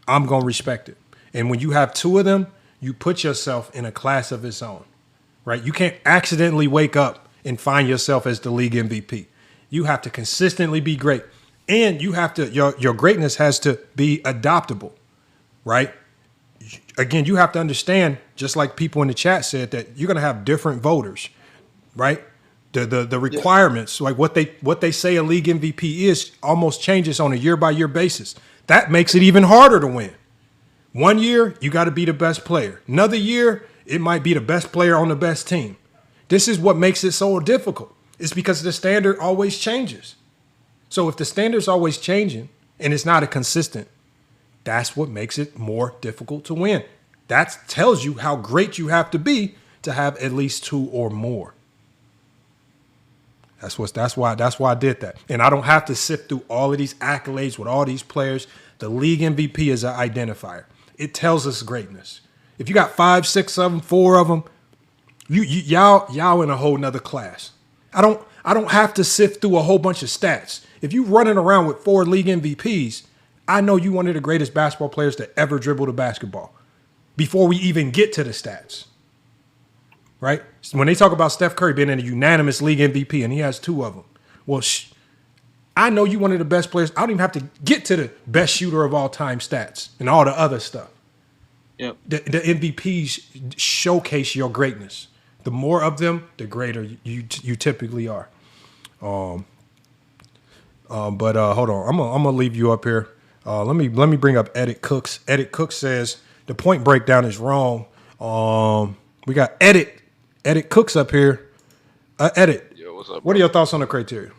I'm going to respect it. And when you have two of them, you put yourself in a class of its own, right? You can't accidentally wake up and find yourself as the league MVP. You have to consistently be great. And you have to, your greatness has to be adoptable, right? Again, you have to understand, just like people in the chat said, that you're going to have different voters, right? The requirements, like what they say a league MVP is, almost changes on a year-by-year basis. That makes it even harder to win. One year, you got to be the best player. Another year, it might be the best player on the best team. This is what makes it so difficult. It's because the standard always changes. So if the standard's always changing and it's not a consistent, that's what makes it more difficult to win. That tells you how great you have to be to have at least two or more. That's why I did that. And I don't have to sift through all of these accolades with all these players. The league MVP is an identifier. It tells us greatness. If you got 5, 6 of them, 4 of them, y'all in a whole nother class. I don't have to sift through a whole bunch of stats. If you running around with 4 league MVPs, I know you one of the greatest basketball players to ever dribble the basketball before we even get to the stats, right? When they talk about Steph Curry being in a unanimous league MVP and he has 2 of them, well, I know you one of the best players. I don't even have to get to the best shooter of all time stats and all the other stuff. Yep. The MVPs showcase your greatness. The more of them, the greater you typically are. But hold on, I'm gonna leave you up here. Let me bring up Edit Cooks. Edit Cooks says the point breakdown is wrong. We got Edit Cooks up here. Edit. Yo, what's up? What are your thoughts on the criteria?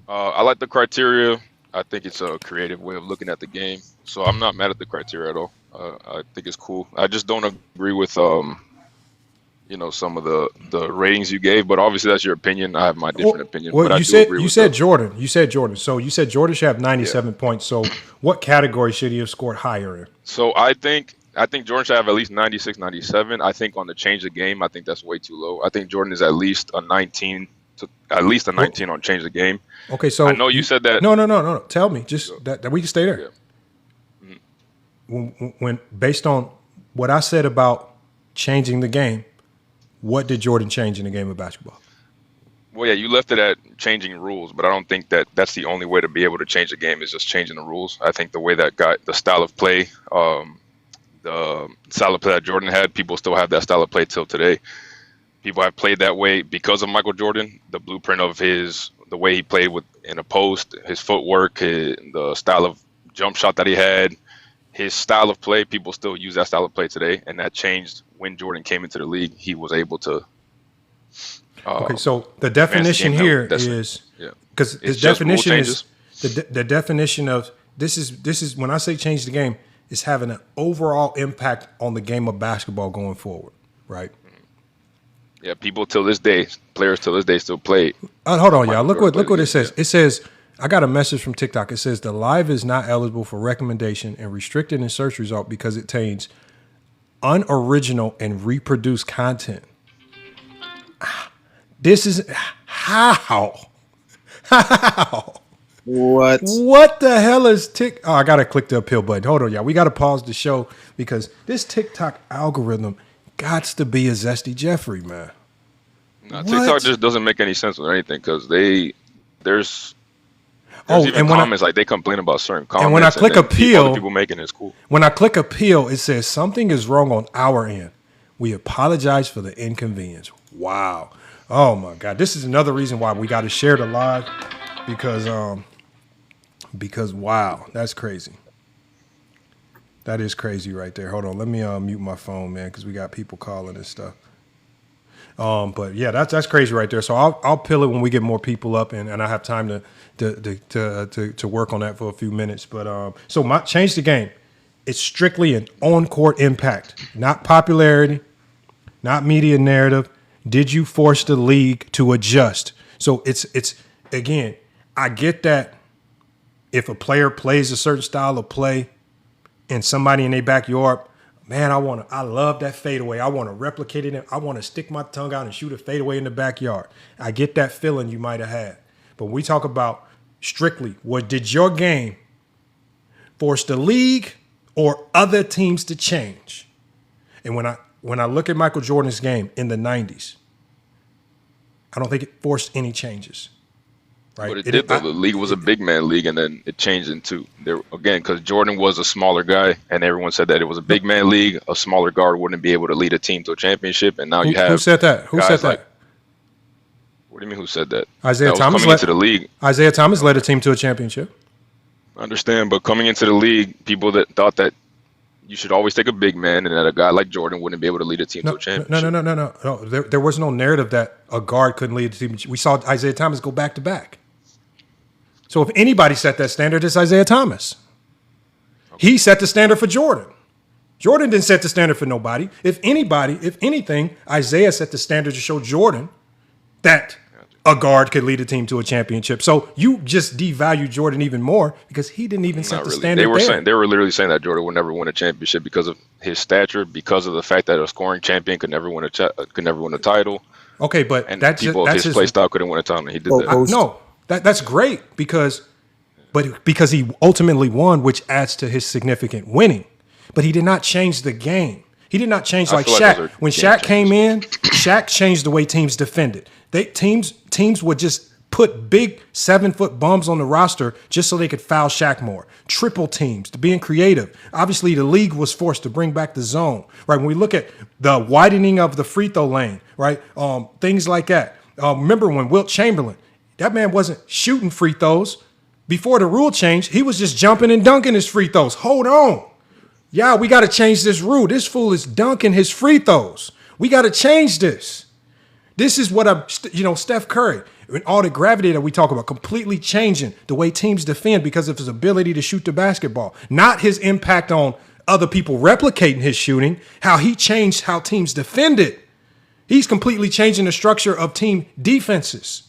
I like the criteria. I think it's a creative way of looking at the game. So I'm not mad at the criteria at all. I think it's cool. I just don't agree with some of the ratings you gave, but obviously that's your opinion. I have my different opinion. Well, but you said Jordan. You said Jordan. So you said Jordan should have 97 points. So what category should he have scored higher in? So I think Jordan should have at least 96, 97. I think on the change the game, I think that's way too low. I think Jordan is at least a 19 on change the game. Okay, so I know you said that. No. Tell me, just that we can stay there. Yeah. When based on what I said about changing the game, what did Jordan change in the game of basketball? Well, yeah, you left it at changing rules, but I don't think that that's the only way to be able to change the game is just changing the rules. I think the way that the style of play, the style of play that Jordan had, people still have that style of play till today. People have played that way because of Michael Jordan. The blueprint of the way he played in a post, his footwork, the style of jump shot that he had, his style of play, people still use that style of play today, and that changed when Jordan came into the league. He was able to. Okay, so the definition here is because the definition is the definition of this is when I say change the game, it's having an overall impact on the game of basketball going forward, right? Yeah, people till this day, players till this day still play. Hold on, y'all. Look what it says. It says, I got a message from TikTok. It says the live is not eligible for recommendation and restricted in search result because it contains unoriginal and reproduced content. This is how? What the hell is TikTok? Oh, I got to click the appeal button. Hold on, y'all. We got to pause the show because this TikTok algorithm gots to be a Zesty Jeffrey, man. No, TikTok just doesn't make any sense with anything because there's and even comments like they complain about certain comments. And when I click appeal, people making it's cool. When I click appeal, it says something is wrong on our end. We apologize for the inconvenience. Wow. Oh my God. This is another reason why we got to share the live because wow, that's crazy. That is crazy right there. Hold on. Let me mute my phone, man, because we got people calling and stuff. But yeah, that's crazy right there. So I'll peel it when we get more people up and I have time to work on that for a few minutes. But so my change the game. It's strictly an on-court impact, not popularity, not media narrative. Did you force the league to adjust? So it's again, I get that if a player plays a certain style of play and somebody in their backyard, man, I love that fadeaway. I want to replicate it. I want to stick my tongue out and shoot a fadeaway in the backyard. I get that feeling you might have had. But when we talk about strictly, did your game force the league or other teams to change? And when I look at Michael Jordan's game in the 90s, I don't think it forced any changes. Right? But it did, though. The league was a big man league, and then it changed into there again because Jordan was a smaller guy, and everyone said that it was a big man league. A smaller guard wouldn't be able to lead a team to a championship, and now you have who said that? Who said that? Like, what do you mean? Who said that? Isaiah Thomas coming into the league. Isaiah Thomas led a team to a championship. I understand, but coming into the league, people that thought that you should always take a big man, and that a guy like Jordan wouldn't be able to lead a team to a championship. No. There was no narrative that a guard couldn't lead a team. We saw Isaiah Thomas go back to back. So if anybody set that standard, it's Isaiah Thomas. Okay. He set the standard for Jordan. Jordan didn't set the standard for nobody. If anything, Isaiah set the standard to show Jordan that a guard could lead a team to a championship. So you just devalue Jordan even more because he didn't even set the standard. They were literally saying that Jordan would never win a championship because of his stature, because of the fact that a scoring champion could never win a title. Okay, but that's his play style couldn't win a title. He did that. No. That's great because he ultimately won, which adds to his significant winning. But he did not change the game. He did not change like Shaq. When Shaq came in, Shaq changed the way teams defended. Teams would just put big 7-foot bums on the roster just so they could foul Shaq more. Triple teams, to being creative. Obviously, the league was forced to bring back the zone. Right? When we look at the widening of the free throw lane, right? Things like that. Remember when Wilt Chamberlain, that man wasn't shooting free throws. Before the rule change, he was just jumping and dunking his free throws. Hold on. Yeah, we got to change this rule. This fool is dunking his free throws. We got to change this. This is what Steph Curry, and all the gravity that we talk about, completely changing the way teams defend because of his ability to shoot the basketball. Not his impact on other people replicating his shooting, how he changed how teams defended. He's completely changing the structure of team defenses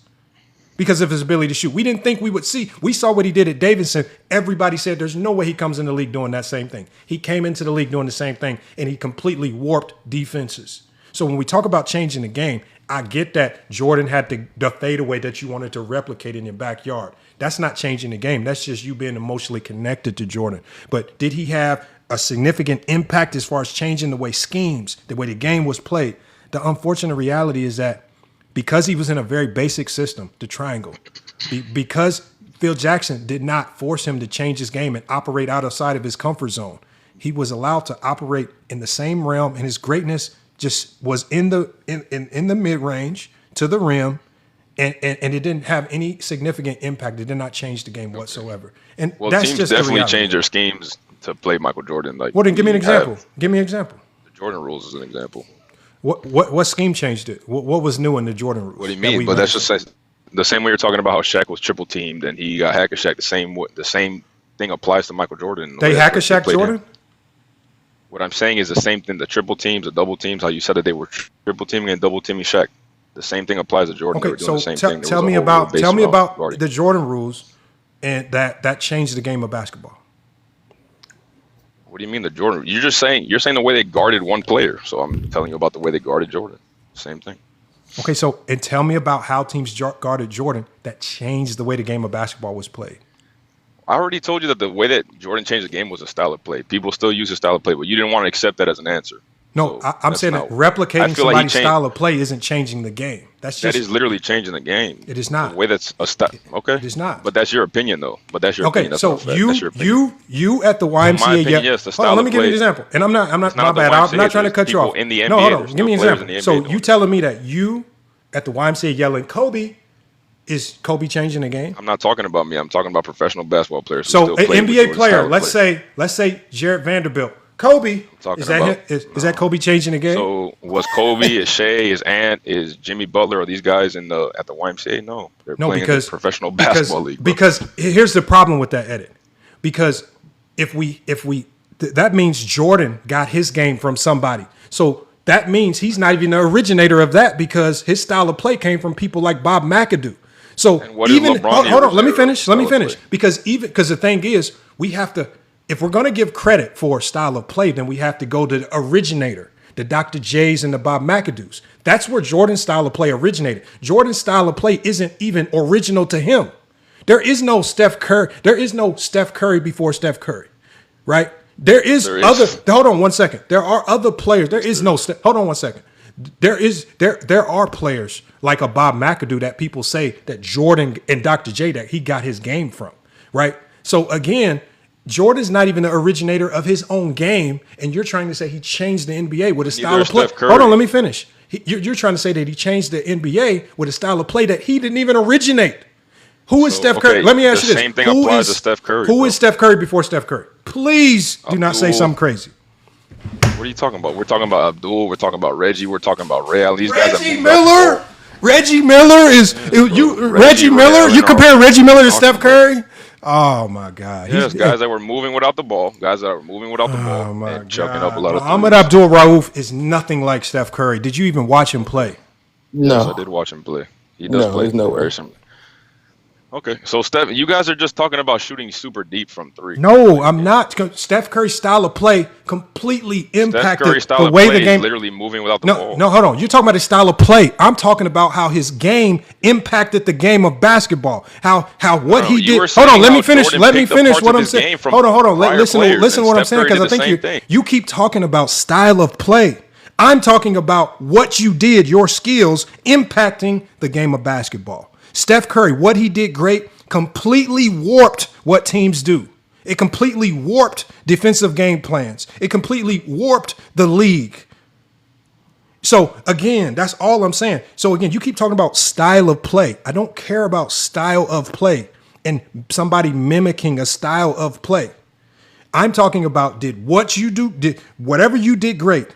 because of his ability to shoot. We didn't think we would see. We saw what he did at Davidson. Everybody said there's no way he comes in the league doing that same thing. He came into the league doing the same thing, and he completely warped defenses. So when we talk about changing the game, I get that Jordan had the fadeaway that you wanted to replicate in your backyard. That's not changing the game. That's just you being emotionally connected to Jordan. But did he have a significant impact as far as changing the way schemes, the way the game was played? The unfortunate reality is that because he was in a very basic system, the triangle, because Phil Jackson did not force him to change his game and operate outside of his comfort zone, he was allowed to operate in the same realm, and his greatness just was in the mid-range to the rim, and it didn't have any significant impact. It did not change the game whatsoever. And that's teams just definitely change their schemes to play Michael Jordan. Like, well, then give me an example. Give me an example. The Jordan rules is an example. What scheme changed it? What was new in the Jordan rules? What do you mean? But that's just the same way you're talking about how Shaq was triple teamed and he got hack-a-Shaq. The same thing applies to Michael Jordan. They hack-a-Shaq Jordan? What I'm saying is the same thing. The triple teams, the double teams, how you said that they were triple teaming and double teaming Shaq. The same thing applies to Jordan. Okay, so tell me about the Jordan rules and that changed the game of basketball. What do you mean the Jordan? You're saying the way they guarded one player. So I'm telling you about the way they guarded Jordan. Same thing. Okay, so and tell me about how teams guarded Jordan that changed the way the game of basketball was played. I already told you that the way that Jordan changed the game was a style of play. People still use a style of play, but you didn't want to accept that as an answer. No, So I'm that's saying that not- I replicating feel like he somebody's changed- style of play isn't changing the game. That's That just is literally changing the game. It is not. The way that's a style. Okay. It is not. But that's your opinion, though. But that's your okay. opinion. That's So not a fact. That's your opinion. you at the my YMCA. opinion, yes, the Hold on, style let of me give you an play- example. And I'm not. not My the bad. I'm YMCA, not trying to there's cut you people off. in the No, NBA, hold on. there's Give me an still players example. in the So NBA you doing telling me that you at the YMCA yelling Kobe, is Kobe changing the game? I'm not talking about me. I'm talking about professional basketball players. Who So still an play with NBA Jordan's player, style of play. let's say Jared Vanderbilt, Kobe, talking is that about- him? Is that Kobe changing the game? So was Kobe, is Shea, is Ant, is Jimmy Butler, are these guys at the YMCA? No, they're No, playing because in the professional basketball league. Bro. Because here's the problem with that edit. Because if that means Jordan got his game from somebody. So that means he's not even the originator of that because his style of play came from people like Bob McAdoo. So And what is even LeBron the hold on, let me originator finish. of Let me style of finish. play? Because the thing is, we have to, if we're going to give credit for style of play, then we have to go to the originator, the Dr. J's and the Bob McAdoo's. That's where Jordan's style of play originated. Jordan's style of play isn't even original to him. There is no Steph Curry. There is no Steph Curry before Steph Curry, right? There is other. Hold on one second. There are other players. There is no. Hold on one second. There are players like a Bob McAdoo that people say that Jordan and Dr. J that he got his game from, right? So again, Jordan's not even the originator of his own game, and you're trying to say he changed the NBA with a style of play. Hold on, let me finish. You're trying to say that he changed the NBA with a style of play that he didn't even originate. Who is Steph Curry? okay, Let me ask the you this. same thing Who applies is- to Steph Curry, Who bro. is Steph Curry before Steph Curry? Please do not say Abdul. something crazy. What are you talking about? We're talking about Abdul. We're talking about Reggie. We're talking about Ray Allen. These guys have Reggie moved up. Miller. Reggie Miller is you. Reggie Ray Miller. Allen You are compare Reggie Miller to talking Steph about- Curry? Oh my God. Yes, guys that were moving without the ball. Guys that were moving without the Oh ball my and chucking God. up a lot of Muhammad threes. Abdul Rauf is nothing like Steph Curry. Did you even watch him play? No. Yes, I did watch him play. He does No, play there's no way. very similar. Okay, so Steph, you guys are just talking about shooting super deep from three. No, I'm not. Steph Curry's style of play completely Steph impacted Curry's style the of way play the game. is literally moving without the No, ball. no, hold on. You're talking about his style of play. I'm talking about how his game impacted the game of basketball. How what No, he you did. were Hold on, saying let me how finish. Jordan Let me picked up finish parts what of I'm his saying. game from Hold on. prior Listen players, to and what I'm Steph saying Curry because I did the think same thing. you keep talking about style of play. I'm talking about what you did, your skills impacting the game of basketball. Steph Curry, what he did great, completely warped what teams do. It completely warped defensive game plans. It completely warped the league. So again, that's all I'm saying. So again, you keep talking about style of play. I don't care about style of play and somebody mimicking a style of play. I'm talking about did whatever you did great,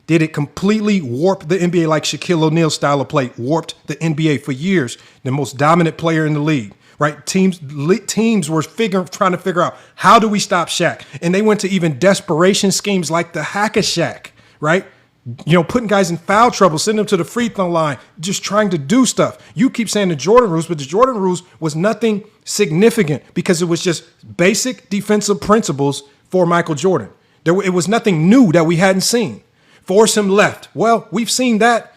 did it completely warp the NBA like Shaquille O'Neal's style of play warped the NBA for years, the most dominant player in the league, right? Teams were trying to figure out how do we stop Shaq? And they went to even desperation schemes like the Hack-a-Shaq, right? You know, putting guys in foul trouble, sending them to the free throw line, just trying to do stuff. You keep saying the Jordan rules, but the Jordan rules was nothing significant because it was just basic defensive principles for Michael Jordan. It was nothing new that we hadn't seen. Force him left. Well, we've seen that.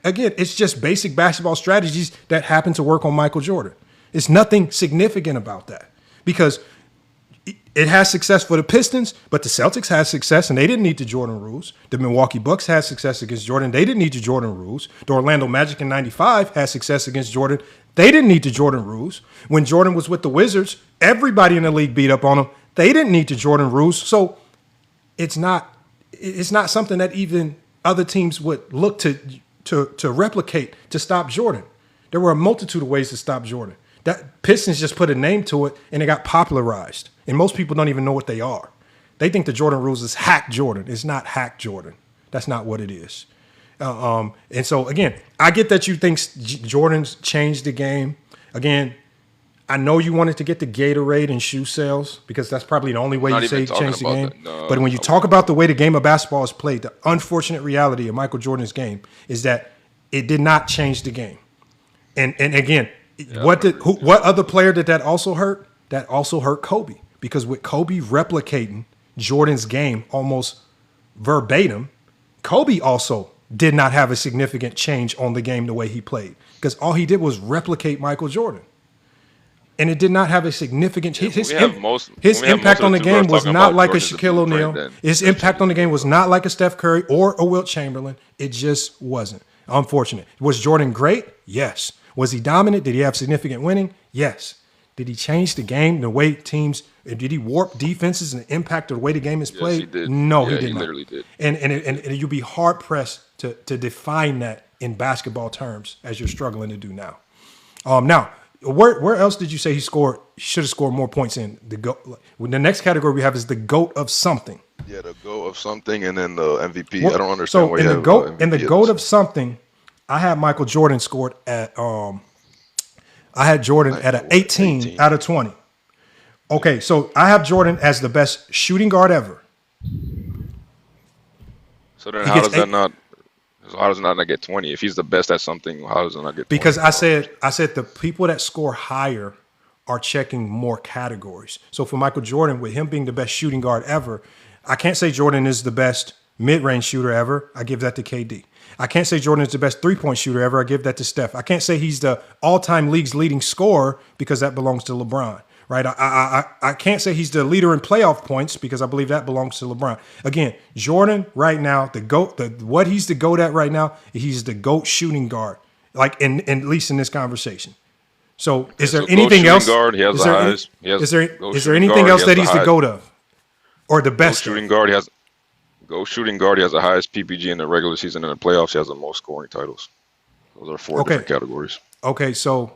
Again, it's just basic basketball strategies that happen to work on Michael Jordan. It's nothing significant about that because it has success for the Pistons, but the Celtics had success and they didn't need the Jordan rules. The Milwaukee Bucks had success against Jordan. They didn't need the Jordan rules. The Orlando Magic in '95 had success against Jordan. They didn't need the Jordan rules. When Jordan was with the Wizards, everybody in the league beat up on him. They didn't need the Jordan rules. So it's not something that even other teams would look to replicate to stop Jordan. There were a multitude of ways to stop Jordan. That Pistons just put a name to it and it got popularized. And most people don't even know what they are. They think the Jordan rules is hack Jordan. It's not hack Jordan. That's not what it is. And so again, I get that you think Jordan's changed the game. Again, I know you wanted to get the Gatorade and shoe sales because that's probably the only way Not you say even he talking changed the about game. that. No, But when you I talk about the way the game of basketball is played, the unfortunate reality of Michael Jordan's game is that it did not change the game. And again, what other player did that also hurt? That also hurt Kobe because with Kobe replicating Jordan's game almost verbatim, Kobe also did not have a significant change on the game the way he played because all he did was replicate Michael Jordan. and it did not have a significant. His when we have most impact of on the the two, we're game was talking not about like a Jordan as the Shaquille blueprint, O'Neal. then His that's impact on the changing. game was not like a Steph Curry or a Wilt Chamberlain. It just wasn't. Unfortunate. Was Jordan great? Yes. Was he dominant? Did he have significant winning? Yes. Did he change the game, the way teams? Did he warp defenses and impact the way the game is played? Yes, he did. No, Yeah, he did he not. literally did. And you'll be hard pressed to define that in basketball terms as you're struggling to do now. Now, where else did you say he scored? Should have scored more points in the GOAT? The next category we have is the GOAT of something. Yeah, the GOAT of something, and then the MVP. What- I don't understand So why in you the have GOAT, MVP in the as GOAT this. of something, I had Michael Jordan scored at I had Jordan at an 18 out of 20. Okay, so I have Jordan as the best shooting guard ever. So then He how gets does that eight- not? How does it not get 20? If he's the best at something, how does it not get 20? Because I said the people that score higher are checking more categories. So for Michael Jordan, with him being the best shooting guard ever, I can't say Jordan is the best mid-range shooter ever. I give that to KD. I can't say Jordan is the best three-point shooter ever. I give that to Steph. I can't say he's the all-time league's leading scorer because that belongs to LeBron. Right? I can't say he's the leader in playoff points because I believe that belongs to LeBron. Again, Jordan right now, the GOAT, what he's the GOAT at right now, he's the GOAT shooting guard. Like at least in this conversation. So is there so GOAT anything shooting else? guard, he has is the there, highest- he has is there, GOAT is there shooting anything guard, else he that has he's the the GOAT of? Or the best? Shooting guard, he has shooting guard. He has the highest PPG in the regular season. In the playoffs, he has the most scoring titles. Those are four different categories. Okay, so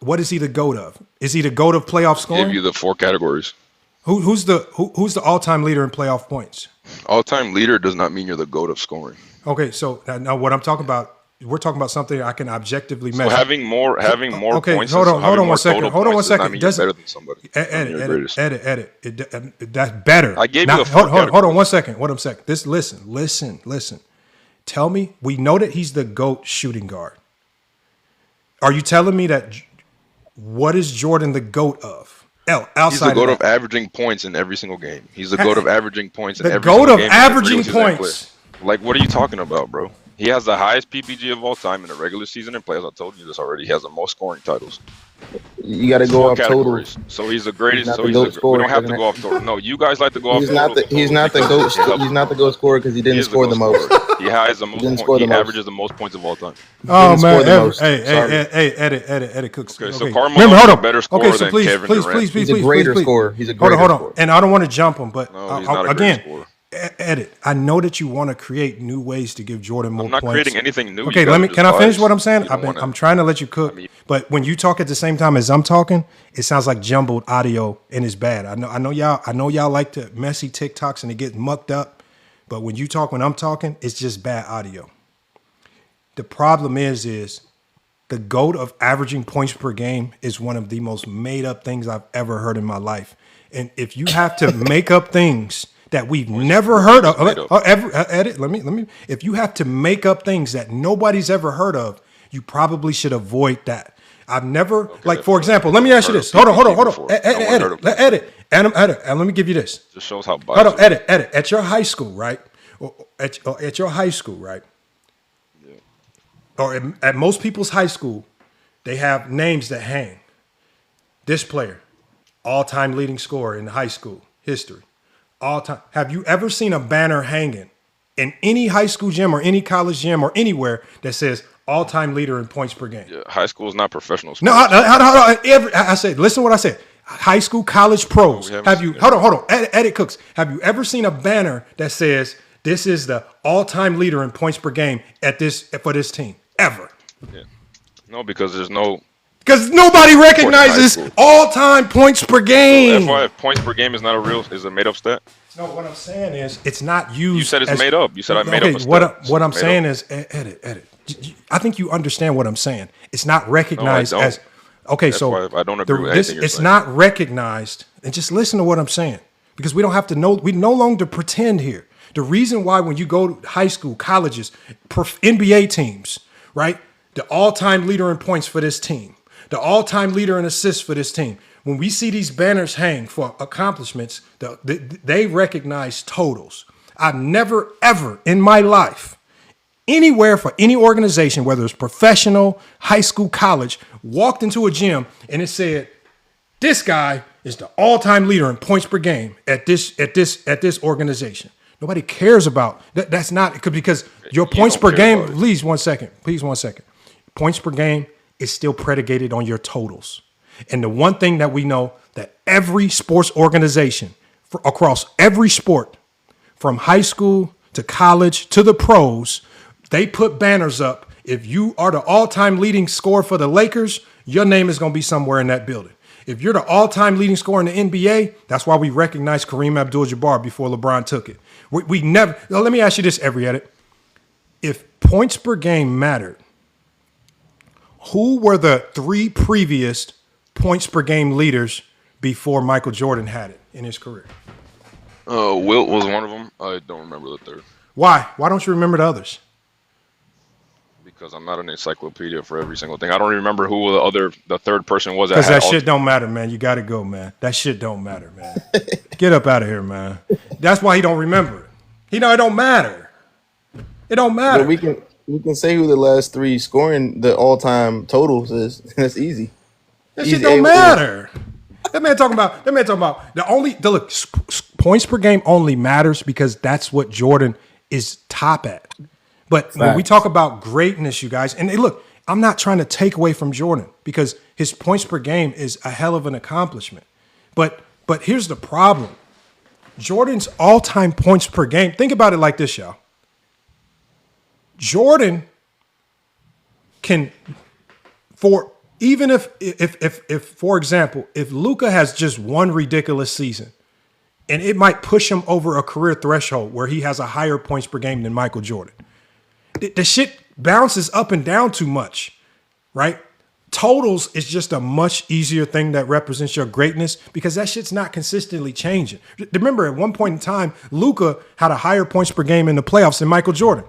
what is he the GOAT of? Is he the GOAT of playoff scoring? Give you the four categories. Who's the all-time leader in playoff points? All-time leader does not mean you're the GOAT of scoring. Okay, so now what I'm talking about, we're talking about something I can objectively So measure. having more Okay, points. hold on having one more second. total Hold on one points does not second. mean you're Doesn't- better than somebody. You're the greatest. Edit. That's better. I gave you Now, the four hold on categories. one second. Hold on a second. Listen. Tell me, we know that he's the GOAT shooting guard. Are you telling me that what is Jordan the GOAT of? Outside He's the GOAT of of averaging points in every single game. He's the GOAT of averaging points in The every GOAT single of game. averaging points. Like, what are you talking about, bro? He has the highest PPG of all time in the regular season and playoffs. I told you this already. He has the most scoring titles. You got to go Four off total. categories. So he's the greatest. not So the he's GOAT the, scorer, we don't have to isn't go off total. No, you guys like to go off He's total. not the he's not the goat. He's not the goat scorer because he didn't score the most. He has the most didn't points. score the He most. averages the most points of all time. Oh Didn't score man, the most. hey, Sorry. edit, Cooks. Okay, so Okay. Karl Remember, Malone's hold a on. better scorer Okay, so than please, Kevin please, Durant. please, He's a greater scorer. He's a greater hold on. scorer. And I don't want to jump him, but No, he's not a great again, scorer. edit. I know that you want to create new ways to give Jordan more I'm not points. creating anything new. Okay, You guys are can I just finish what I'm biased. saying? You don't wanna- I'm trying to let you cook, but when you talk at the same time as I'm talking, it sounds like jumbled audio and it's bad. I know y'all like to messy TikToks and it gets mucked up, but when I'm talking, it's just bad audio. The problem is the GOAT of averaging points per game is one of the most made up things I've ever heard in my life. And if you have to make up things that we've never heard of, edit, let me. If you have to make up things that nobody's ever heard of, you probably should avoid that. I've never, for example, let me ask you this. Hold on. Edit. And let me give you this. Just shows how biased. Hold on, edit. At your high school, right? At your high school, right? Yeah. Or at most people's high school, they have names that hang. This player, all-time leading scorer in high school history. All time. Have you ever seen a banner hanging in any high school gym or any college gym or anywhere that says all-time leader in points per game? Yeah, high school is not professional No, sports. I said, listen to what I said. High school, college, pros. haven't Have you, seen hold on. Edit Cooks. Have you ever seen a banner that says this is the all-time leader in points per game for this team? Ever. Yeah. No, because there's no. Because nobody recognizes school. all-time points per game. FYI, points per game is not is a made up stat. No, what I'm saying is it's not used. You said it's as- made up. You said I made up a stat. What I'm It's made saying up. is edit. I think you understand what I'm saying. It's not recognized don't. as. Okay, That's so why I don't agree with anything you're it's saying. not recognized. And just listen to what I'm saying, because we don't have to know. We no longer pretend here. The reason why when you go to high school, colleges, NBA teams, right? The all-time leader in points for this team, the all-time leader in assists for this team. When we see these banners hang for accomplishments, they recognize totals. I've never, ever in my life, anywhere for any organization, whether it's professional, high school, college, walked into a gym and it said, this guy is the all-time leader in points per game at this organization. Nobody cares about that. That's not because your points per game. Please 1 second. Please 1 second. Points per game is still predicated on your totals. And the one thing that we know that every sports organization across every sport, from high school to college to the pros, they put banners up. If you are the all-time leading scorer for the Lakers, your name is going to be somewhere in that building. If you're the all-time leading scorer in the NBA, that's why we recognize Kareem Abdul-Jabbar before LeBron took it. We never. Let me ask you this, every edit. If points per game mattered, who were the 3 previous points per game leaders before Michael Jordan had it in his career? Wilt was one of them. I don't remember the third. Why? Why don't you remember the others? Because I'm not an encyclopedia for every single thing. I don't remember who the third person was. Because that shit don't matter, man. You got to go, man. That shit don't matter, man. Get up out of here, man. That's why he don't remember it. It don't matter. It don't matter. But we can say who the last 3 scoring the all-time totals is. That's easy. That shit don't matter. That man talking about look, points per game only matters because that's what Jordan is top at. But when we talk about greatness, you guys, and look, I'm not trying to take away from Jordan because his points per game is a hell of an accomplishment. But here's the problem. Jordan's all-time points per game, think about it like this, y'all. Jordan can, even if for example, if Luka has just one ridiculous season, and it might push him over a career threshold where he has a higher points per game than Michael Jordan. The shit bounces up and down too much, right? Totals is just a much easier thing that represents your greatness because that shit's not consistently changing. Remember, at one point in time, Luka had a higher points per game in the playoffs than Michael Jordan.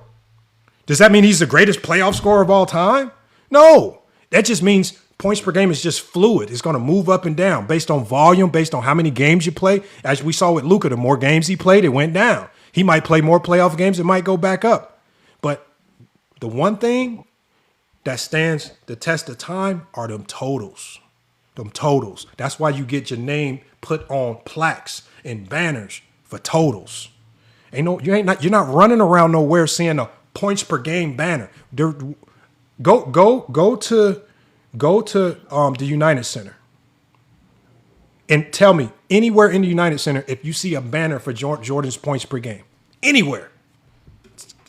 Does that mean he's the greatest playoff scorer of all time? No. That just means points per game is just fluid. It's going to move up and down based on volume, based on how many games you play. As we saw with Luka, the more games he played, it went down. He might play more playoff games, it might go back up. But the one thing that stands the test of time are them totals. Them totals. That's why you get your name put on plaques and banners for totals. You're not running around nowhere seeing a points per game banner. Go to the United Center and tell me anywhere in the United Center if you see a banner for Jordan's points per game. Anywhere.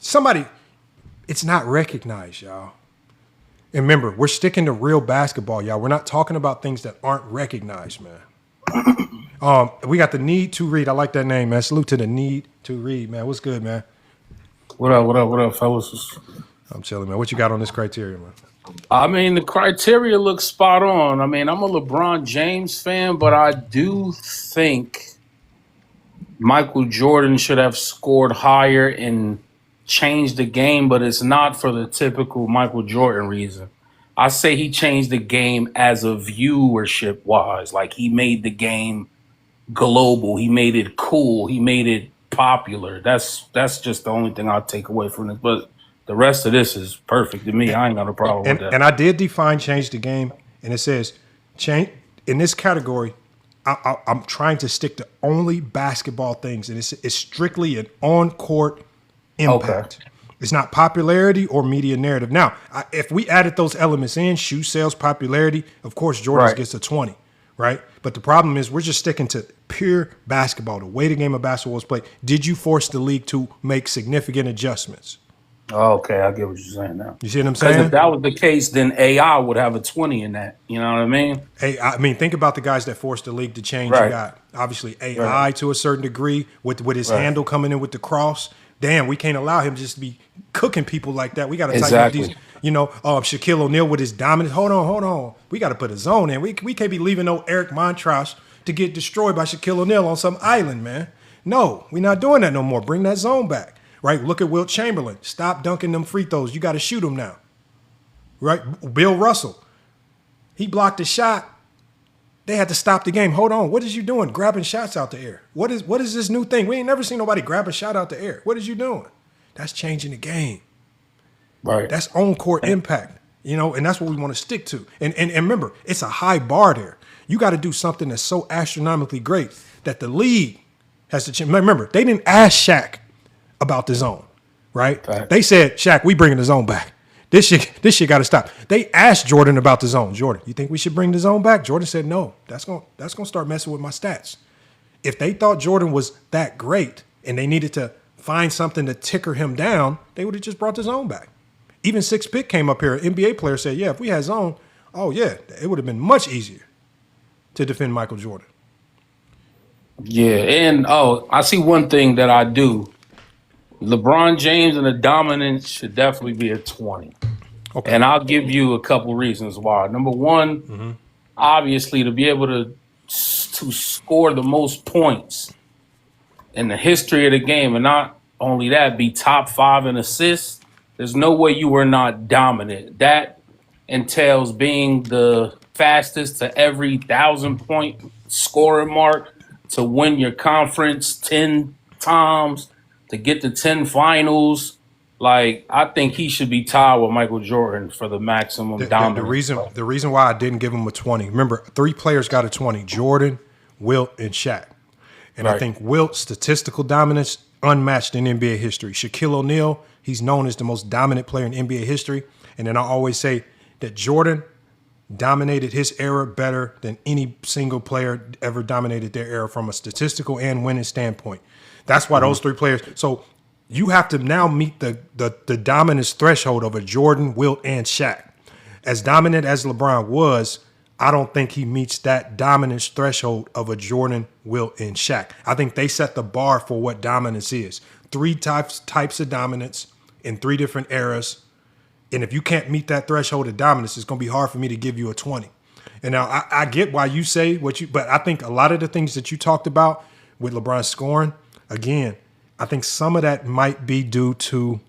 Somebody, it's not recognized, y'all. And remember, we're sticking to real basketball, y'all. We're not talking about things that aren't recognized, man. We got the Need to Read. I like that name, man. Salute to the Need to Read, man. What's good, man? What up, fellas? I'm chilling, man. What you got on this criteria, man? I mean, the criteria looks spot on. I mean, I'm a LeBron James fan, but I do think Michael Jordan should have scored higher and changed the game, but it's not for the typical Michael Jordan reason. I say he changed the game as a viewership wise. Like, he made the game global. He made it cool. He made it popular. That's just the only thing I'll take away from it. But the rest of this is perfect to me. I ain't got a problem with that. And I did define change the game, and it says change in this category. I'm trying to stick to only basketball things, and it's strictly an on-court impact. Okay. It's not popularity or media narrative. Now, if we added those elements in, shoe sales, popularity, of course, Jordan gets a 20, right? But the problem is we're just sticking to pure basketball, the way the game of basketball is played. Did you force the league to make significant adjustments? Okay, I get what you're saying now. You see what I'm saying? Because if that was the case, then AI would have a 20 in that. You know what I mean? Hey, I mean, think about the guys that forced the league to change. You got obviously AI to a certain degree with his handle coming in with the cross. Damn, we can't allow him just to be cooking people like that. We got to tighten up these, Shaquille O'Neal with his dominance. Hold on. We got to put a zone in. We can't be leaving no Eric Montross to get destroyed by Shaquille O'Neal on some island, man. No, we're not doing that no more. Bring that zone back. Right? Look at Wilt Chamberlain. Stop dunking them free throws. You got to shoot them now. Right? Bill Russell. He blocked a shot. They had to stop the game. Hold on. What is you doing? Grabbing shots out the air. What is this new thing? We ain't never seen nobody grab a shot out the air. What is you doing? That's changing the game. Right. That's on court impact, and that's what we want to stick to. And remember, it's a high bar there. You got to do something that's so astronomically great that the league has to change. Remember, they didn't ask Shaq about the zone, right? Fact. They said, Shaq, we bringing the zone back. This shit got to stop. They asked Jordan about the zone. Jordan, you think we should bring the zone back? Jordan said, no, that's gonna start messing with my stats. If they thought Jordan was that great and they needed to find something to ticker him down, they would have just brought the zone back. Even Six Pick came up here. An NBA player said, yeah, if we had zone, oh yeah, it would have been much easier to defend Michael Jordan. Yeah, and I see one thing that I do. LeBron James and the dominance should definitely be a 20. Okay. And I'll give you a couple reasons why. Number one, obviously, to be able to score the most points in the history of the game, and not only that, be top 5 in assists, there's no way you were not dominant. That entails being the fastest to every 1,000-point scoring mark, to win your conference 10 times, to get to 10 finals. Like, I think he should be tied with Michael Jordan for the maximum dominance. The reason why I didn't give him a 20, remember, 3 players got a 20, Jordan, Wilt, and Shaq. And I think Wilt's statistical dominance, unmatched in NBA history. Shaquille O'Neal, he's known as the most dominant player in NBA history. And then I always say that Jordan dominated his era better than any single player ever dominated their era from a statistical and winning standpoint. That's why those 3 players. So you have to now meet the dominance threshold of a Jordan, Wilt, and Shaq. As dominant as LeBron was, I don't think he meets that dominance threshold of a Jordan, Wilt, and Shaq. I think they set the bar for what dominance is. 3 types of dominance in 3 different eras. And if you can't meet that threshold of dominance, it's going to be hard for me to give you a 20. And now I get why you say but I think a lot of the things that you talked about with LeBron scoring, again, I think some of that might be due to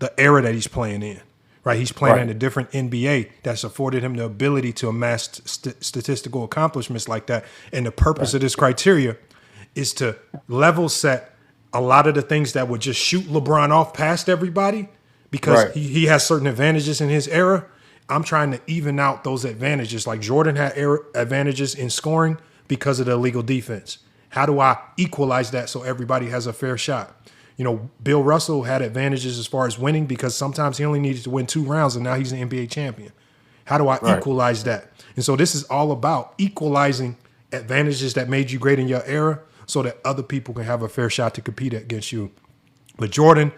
the era that he's playing in, right? He's playing in a different NBA that's afforded him the ability to amass statistical accomplishments like that. And the purpose of this criteria is to level set a lot of the things that would just shoot LeBron off past everybody because he has certain advantages in his era. I'm trying to even out those advantages. Like Jordan had advantages in scoring because of the illegal defense. How do I equalize that so everybody has a fair shot? Bill Russell had advantages as far as winning because sometimes he only needed to win 2 rounds and now he's an NBA champion. How do I equalize that? And so this is all about equalizing advantages that made you great in your era so that other people can have a fair shot to compete against you. But Jordan,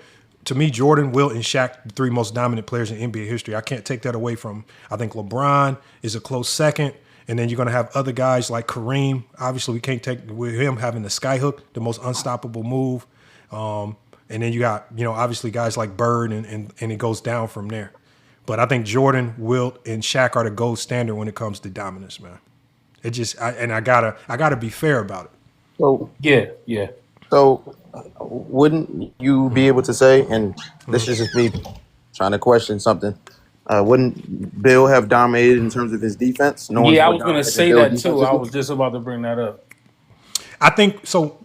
to me, Jordan, Wilt, and Shaq, the 3 most dominant players in NBA history. I can't take that away from him. I think LeBron is a close second. And then you're going to have other guys like Kareem. Obviously, we can't take with him having the skyhook, the most unstoppable move. And then you got, obviously guys like Bird, and it goes down from there. But I think Jordan, Wilt, and Shaq are the gold standard when it comes to dominance, man. I gotta be fair about it. So Yeah. So wouldn't you be able to say, and this is just me trying to question something, wouldn't Bill have dominated in terms of his defense? I was going to say that too. I was just about to bring that up. I think so.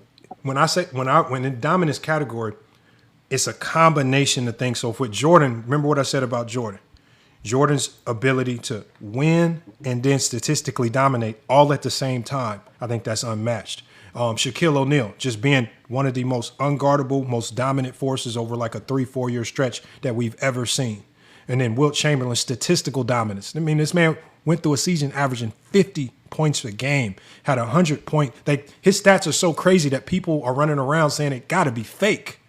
When in dominance category, it's a combination of things. So with Jordan, remember what I said about Jordan. Jordan's ability to win and then statistically dominate all at the same time. I think that's unmatched. Shaquille O'Neal just being one of the most unguardable, most dominant forces over like a 3-4 year stretch that we've ever seen. And then Wilt Chamberlain's statistical dominance. I mean, this man went through a season averaging 50 points a game, had 100 point. His stats are so crazy that people are running around saying it got to be fake.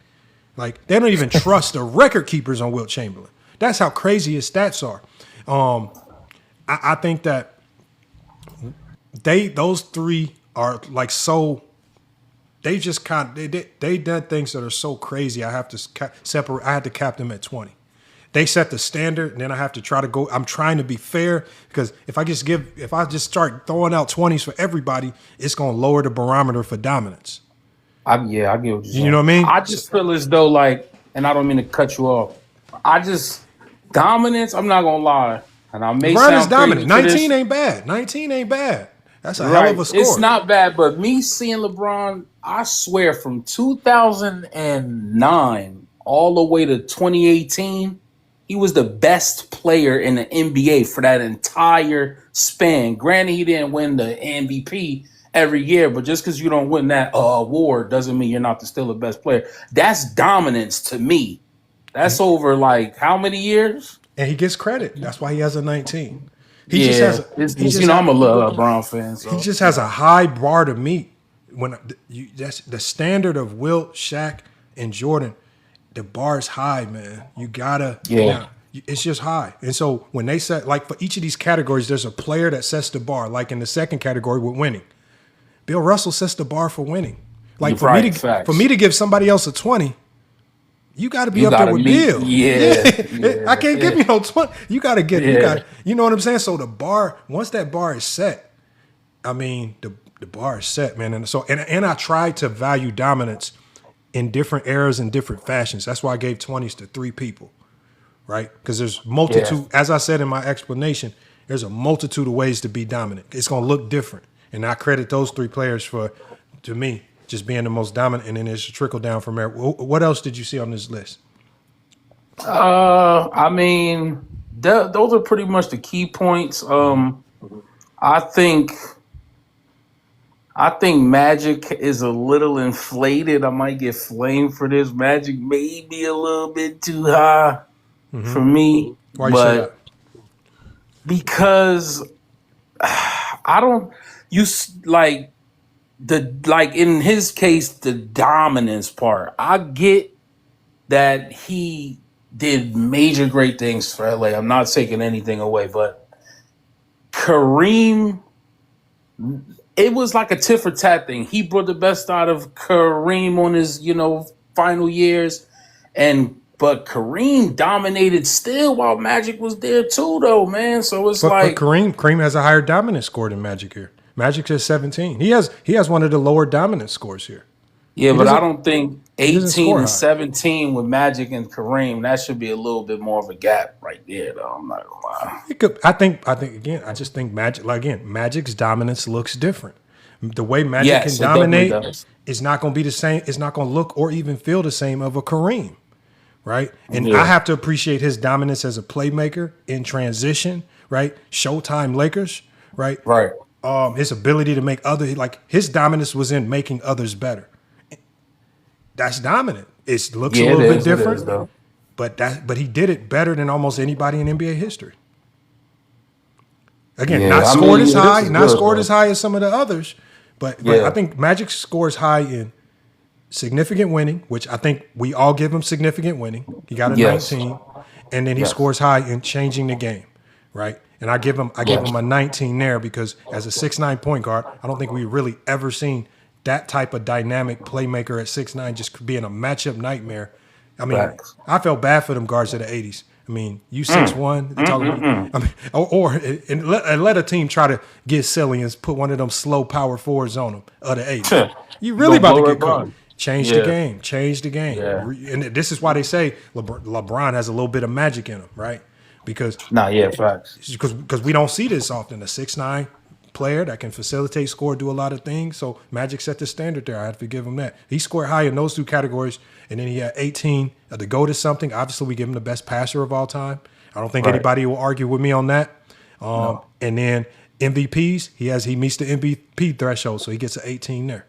Like, they don't even trust the record keepers on Wilt Chamberlain. That's how crazy his stats are. I think that those 3 are like so. They just they done things that are so crazy. I have to separate. I had to cap them at 20. They set the standard, and then I have to try to go. I'm trying to be fair because if I just start throwing out 20s for everybody, it's going to lower the barometer for dominance. I get what you're saying. You know what I mean? I just feel as though and I don't mean to cut you off. Dominance, I'm not going to lie. And I may LeBron is sound dominant. crazy 19 ain't bad. 19 ain't bad. That's a hell of a score. It's not bad, but me seeing LeBron, I swear from 2009 all the way to 2018, He was the best player in the NBA for that entire span. Granted, he didn't win the MVP every year, but just because you don't win that award doesn't mean you're not still the best player. That's dominance to me. That's over like how many years? And he gets credit. That's why he has a 19. He just has. I'm a LeBron fan. So. He just has a high bar to meet. When that's the standard of Wilt, Shaq, and Jordan. The bar is high, man. You gotta. Yeah. It's just high. And so when they set, like for each of these categories, there's a player that sets the bar. Like in the second category with winning, Bill Russell sets the bar for winning. Like for me to give somebody else a 20, you got to be up there with Bill. Yeah. I can't give you no 20. You got to get. You know what I'm saying? So the bar, once that bar is set, I mean the bar is set, man. And so and I try to value dominance in different eras and different fashions. That's why I gave 20s to 3 people. Right? Because there's multitude, as I said in my explanation, there's a multitude of ways to be dominant. It's going to look different. And I credit those 3 players for, to me, just being the most dominant, and then it's a trickle down from there. What else did you see on this list? I mean, those are pretty much the key points. I think Magic is a little inflated. I might get flamed for this. Magic may be a little bit too high. For me, why you say that? Because I don't in his case the dominance part. I get that he did major great things for LA. I'm not taking anything away, but Kareem, it was like a tit for tat thing. He brought the best out of Kareem on his final years, but Kareem dominated still while Magic was there too, though, man. So it's but Kareem has a higher dominance score than Magic here. Magic has 17. He has one of the lower dominance scores here. Yeah, but I don't think 18 and 17 with Magic and Kareem, that should be a little bit more of a gap right there, though. I'm not gonna lie. I think again, I just think Magic's dominance looks different. The way Magic can dominate is not going to be the same. It's not going to look or even feel the same of a Kareem. Right. And I have to appreciate his dominance as a playmaker in transition. Right. Showtime Lakers. Right. Right. His ability to make his dominance was in making others better. That's dominant. It looks a little bit different. But he did it better than almost anybody in NBA history. Again, not scored as high as some of the others. But I think Magic scores high in significant winning, which I think we all give him significant winning. He got a 19, and then he scores high in changing the game, right? And I give him a 19 there because as a 6'9" point guard, I don't think we really ever seen that type of dynamic playmaker at 6'9" just being a matchup nightmare. I mean, I felt bad for them guards of the 80s. I mean, you 6'1", let a team try to get silly and put one of them slow power forwards on them of the 80s. You really about to get cooked. Change the game. Yeah. And this is why they say LeBron has a little bit of magic in him, right? Because facts. Because we don't see this often. A 6'9" player that can facilitate, score, do a lot of things. So Magic set the standard there. I have to give him that. He scored high in those 2 categories, and then he had 18 to go to something. Obviously, we give him the best passer of all time. I don't think anybody will argue with me on that. No. And then MVPs, he meets the MVP threshold, so he gets an 18 there.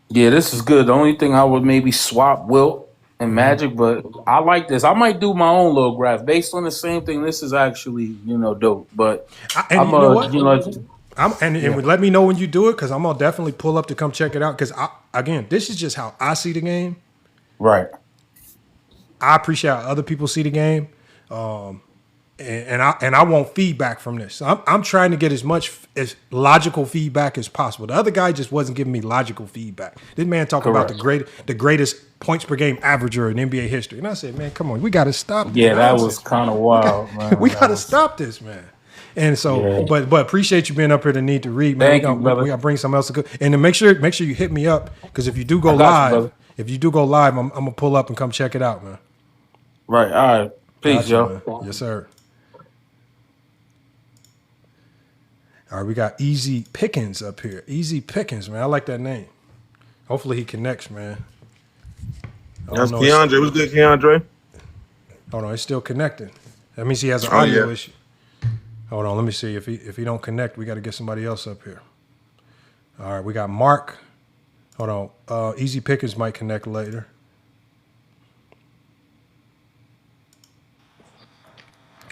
Yeah, this is good. The only thing I would maybe swap Wilt and Magic, but I like this. I might do my own little graph based on the same thing. This is actually, dope. But let me know when you do it, because I'm gonna definitely pull up to come check it out. Because this is just how I see the game. Right. I appreciate how other people see the game, and I want feedback from this. I'm trying to get as much as logical feedback as possible. The other guy just wasn't giving me logical feedback. This man talking about the greatest points per game averager in NBA history, and I said, man, come on, we got to stop. Yeah, that was kind of wild. We got to stop this, man. And so, but appreciate you being up here to Need to Read, man. Thank you, brother. We got to bring something else to go. And then make sure you hit me up, because if you do go live, I'm gonna pull up and come check it out, man. Right. All right. Peace, Joe. Man. Yes, sir. All right, we got Easy Pickens up here. Easy Pickens, man. I like that name. Hopefully he connects, man. That's Keandre. What's good, Keandre? Hold on, it's still connecting. That means he has an Oh, audio yeah. issue. Hold on, let me see. If he don't connect, we got to get somebody else up here. All right, we got Mark. Hold on. Easy Pickers might connect later.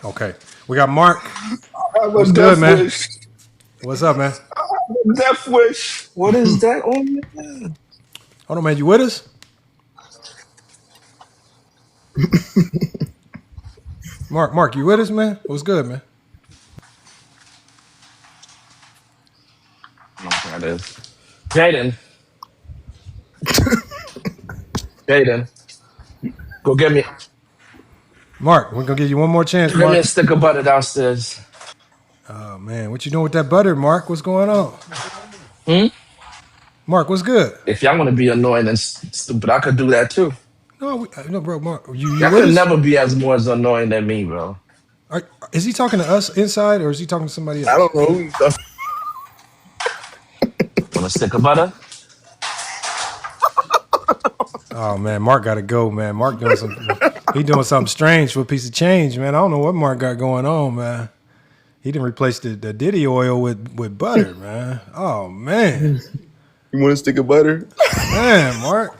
Okay, we got Mark. I have a What's good, death man? wish. What's up, man? Death wish. What is that on there? Hold on, man. You with us? Mark, you with us, man? What's good, man? That is. Jaden. Jaden. Go get me Mark, we're gonna give you one more chance, a Mark. stick of butter downstairs. Oh man, what you doing with that butter, Mark? What's going on? Mark, what's good? If y'all want to be annoying and stupid, I could do that too. No, bro, Mark, you Y'all with could us? never be as more as annoying than me, bro. Is he talking to us inside, or is he talking to somebody else? I don't know. Want a stick of butter? Oh man, Mark got to go, man. Mark doing something strange for a piece of change, man. I don't know what Mark got going on, man. He didn't replace the Diddy oil with butter, man. Oh man, You want a stick of butter? man, Mark,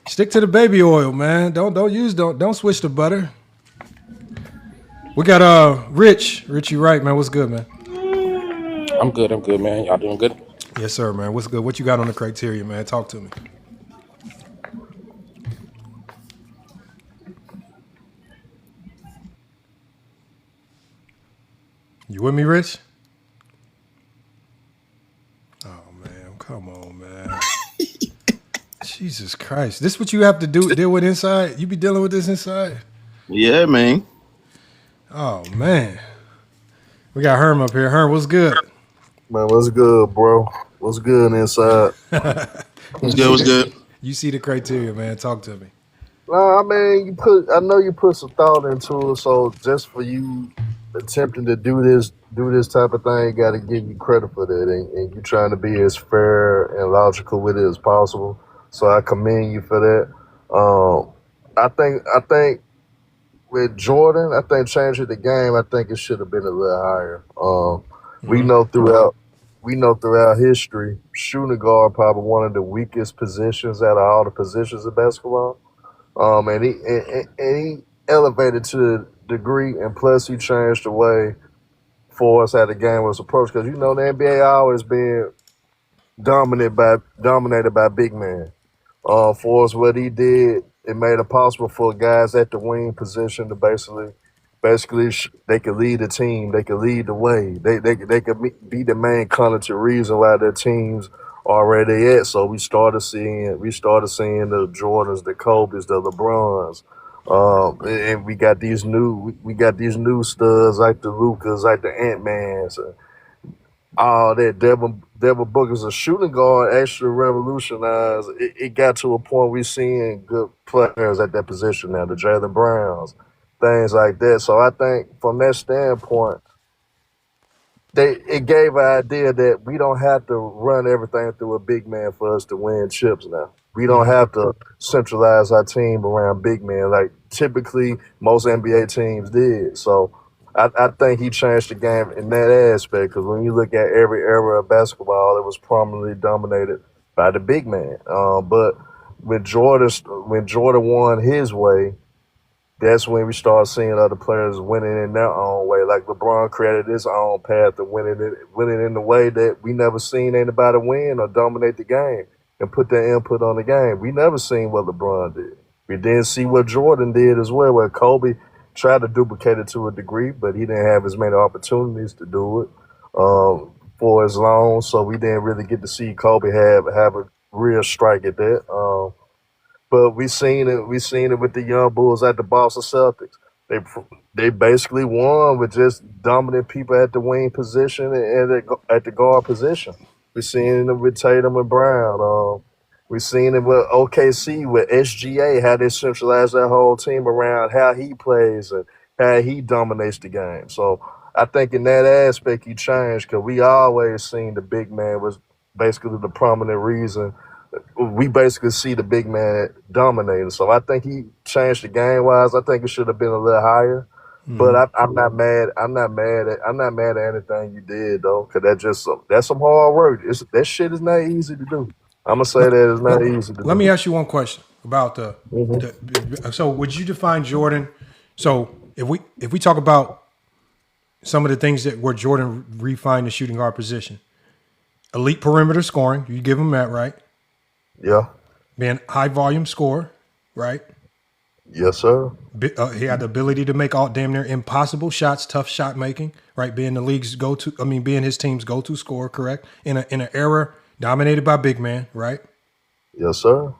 stick to the baby oil, man. Don't switch to butter. We got Rich, you right, man. What's good, man? I'm good, man. Y'all doing good? Yes, sir, man. What's good? What you got on the criteria, man? Talk to me. You with me, Rich? Oh man, come on, man. Jesus Christ. This what you have to deal with inside? You be dealing with this inside? Yeah, man. Oh man. We got Herm up here. Herm, what's good? Man, what's good, bro? What's good inside? What's good? What's good? You see the criteria, man. Talk to me. Nah, I mean, I know you put some thought into it. So just for you attempting to do this type of thing, got to give you credit for that, and you trying to be as fair and logical with it as possible. So I commend you for that. I think with Jordan, I think changing the game, I think it should have been a little higher. We know throughout history, shooting guard probably one of the weakest positions out of all the positions in basketball. And he elevated to the degree, and plus he changed the way for us how the game was approached. Because the NBA always been dominated by big men. For us, what he did, it made it possible for guys at the wing position to basically they could lead the team, they could lead the way, they could be the main cognitive reason why their teams are where they at. So we started seeing the Jordans, the Kobe's, the LeBrons, and we got these new studs like the Lucas, like the Ant-Mans. That Devin Booker's a shooting guard actually revolutionized. It got to a point we seeing good players at that position now, the Jaylen Browns, things like that. So I think from that standpoint, it gave an idea that we don't have to run everything through a big man for us to win chips now. We don't have to centralize our team around big men like typically most NBA teams did. So I think he changed the game in that aspect because when you look at every era of basketball, it was prominently dominated by the big man. But when Jordan won his way, that's when we start seeing other players winning in their own way. Like LeBron created his own path of winning in the way that we never seen anybody win or dominate the game and put their input on the game. We never seen what LeBron did. We didn't see what Jordan did as well, where Kobe tried to duplicate it to a degree, but he didn't have as many opportunities to do it for as long. So we didn't really get to see Kobe have a real strike at that. But we seen it with the young bulls at the Boston Celtics. They basically won with just dominant people at the wing position and at the guard position. We seen it with Tatum and Brown. We seen it with OKC with SGA, how they centralize that whole team around how he plays and how he dominates the game. So I think in that aspect he changed because we always seen the big man was basically the prominent reason. We basically see the big man dominating. So I think he changed the game wise. I think it should have been a little higher. But I'm not mad. I'm not mad at anything you did though, because that's some hard work. That shit is not easy to do. I'm gonna say that it's not easy to Let me do. ask you one question about so would you define Jordan? So if we talk about some of the things that where Jordan refined the shooting guard position, elite perimeter scoring, you give him that, right? Yeah. Being high volume scorer, right? Yes, sir. He had the ability to make all damn near impossible shots, tough shot making, right? Being the league's being his team's go-to scorer, correct? In an era dominated by big man, right? Yes, sir.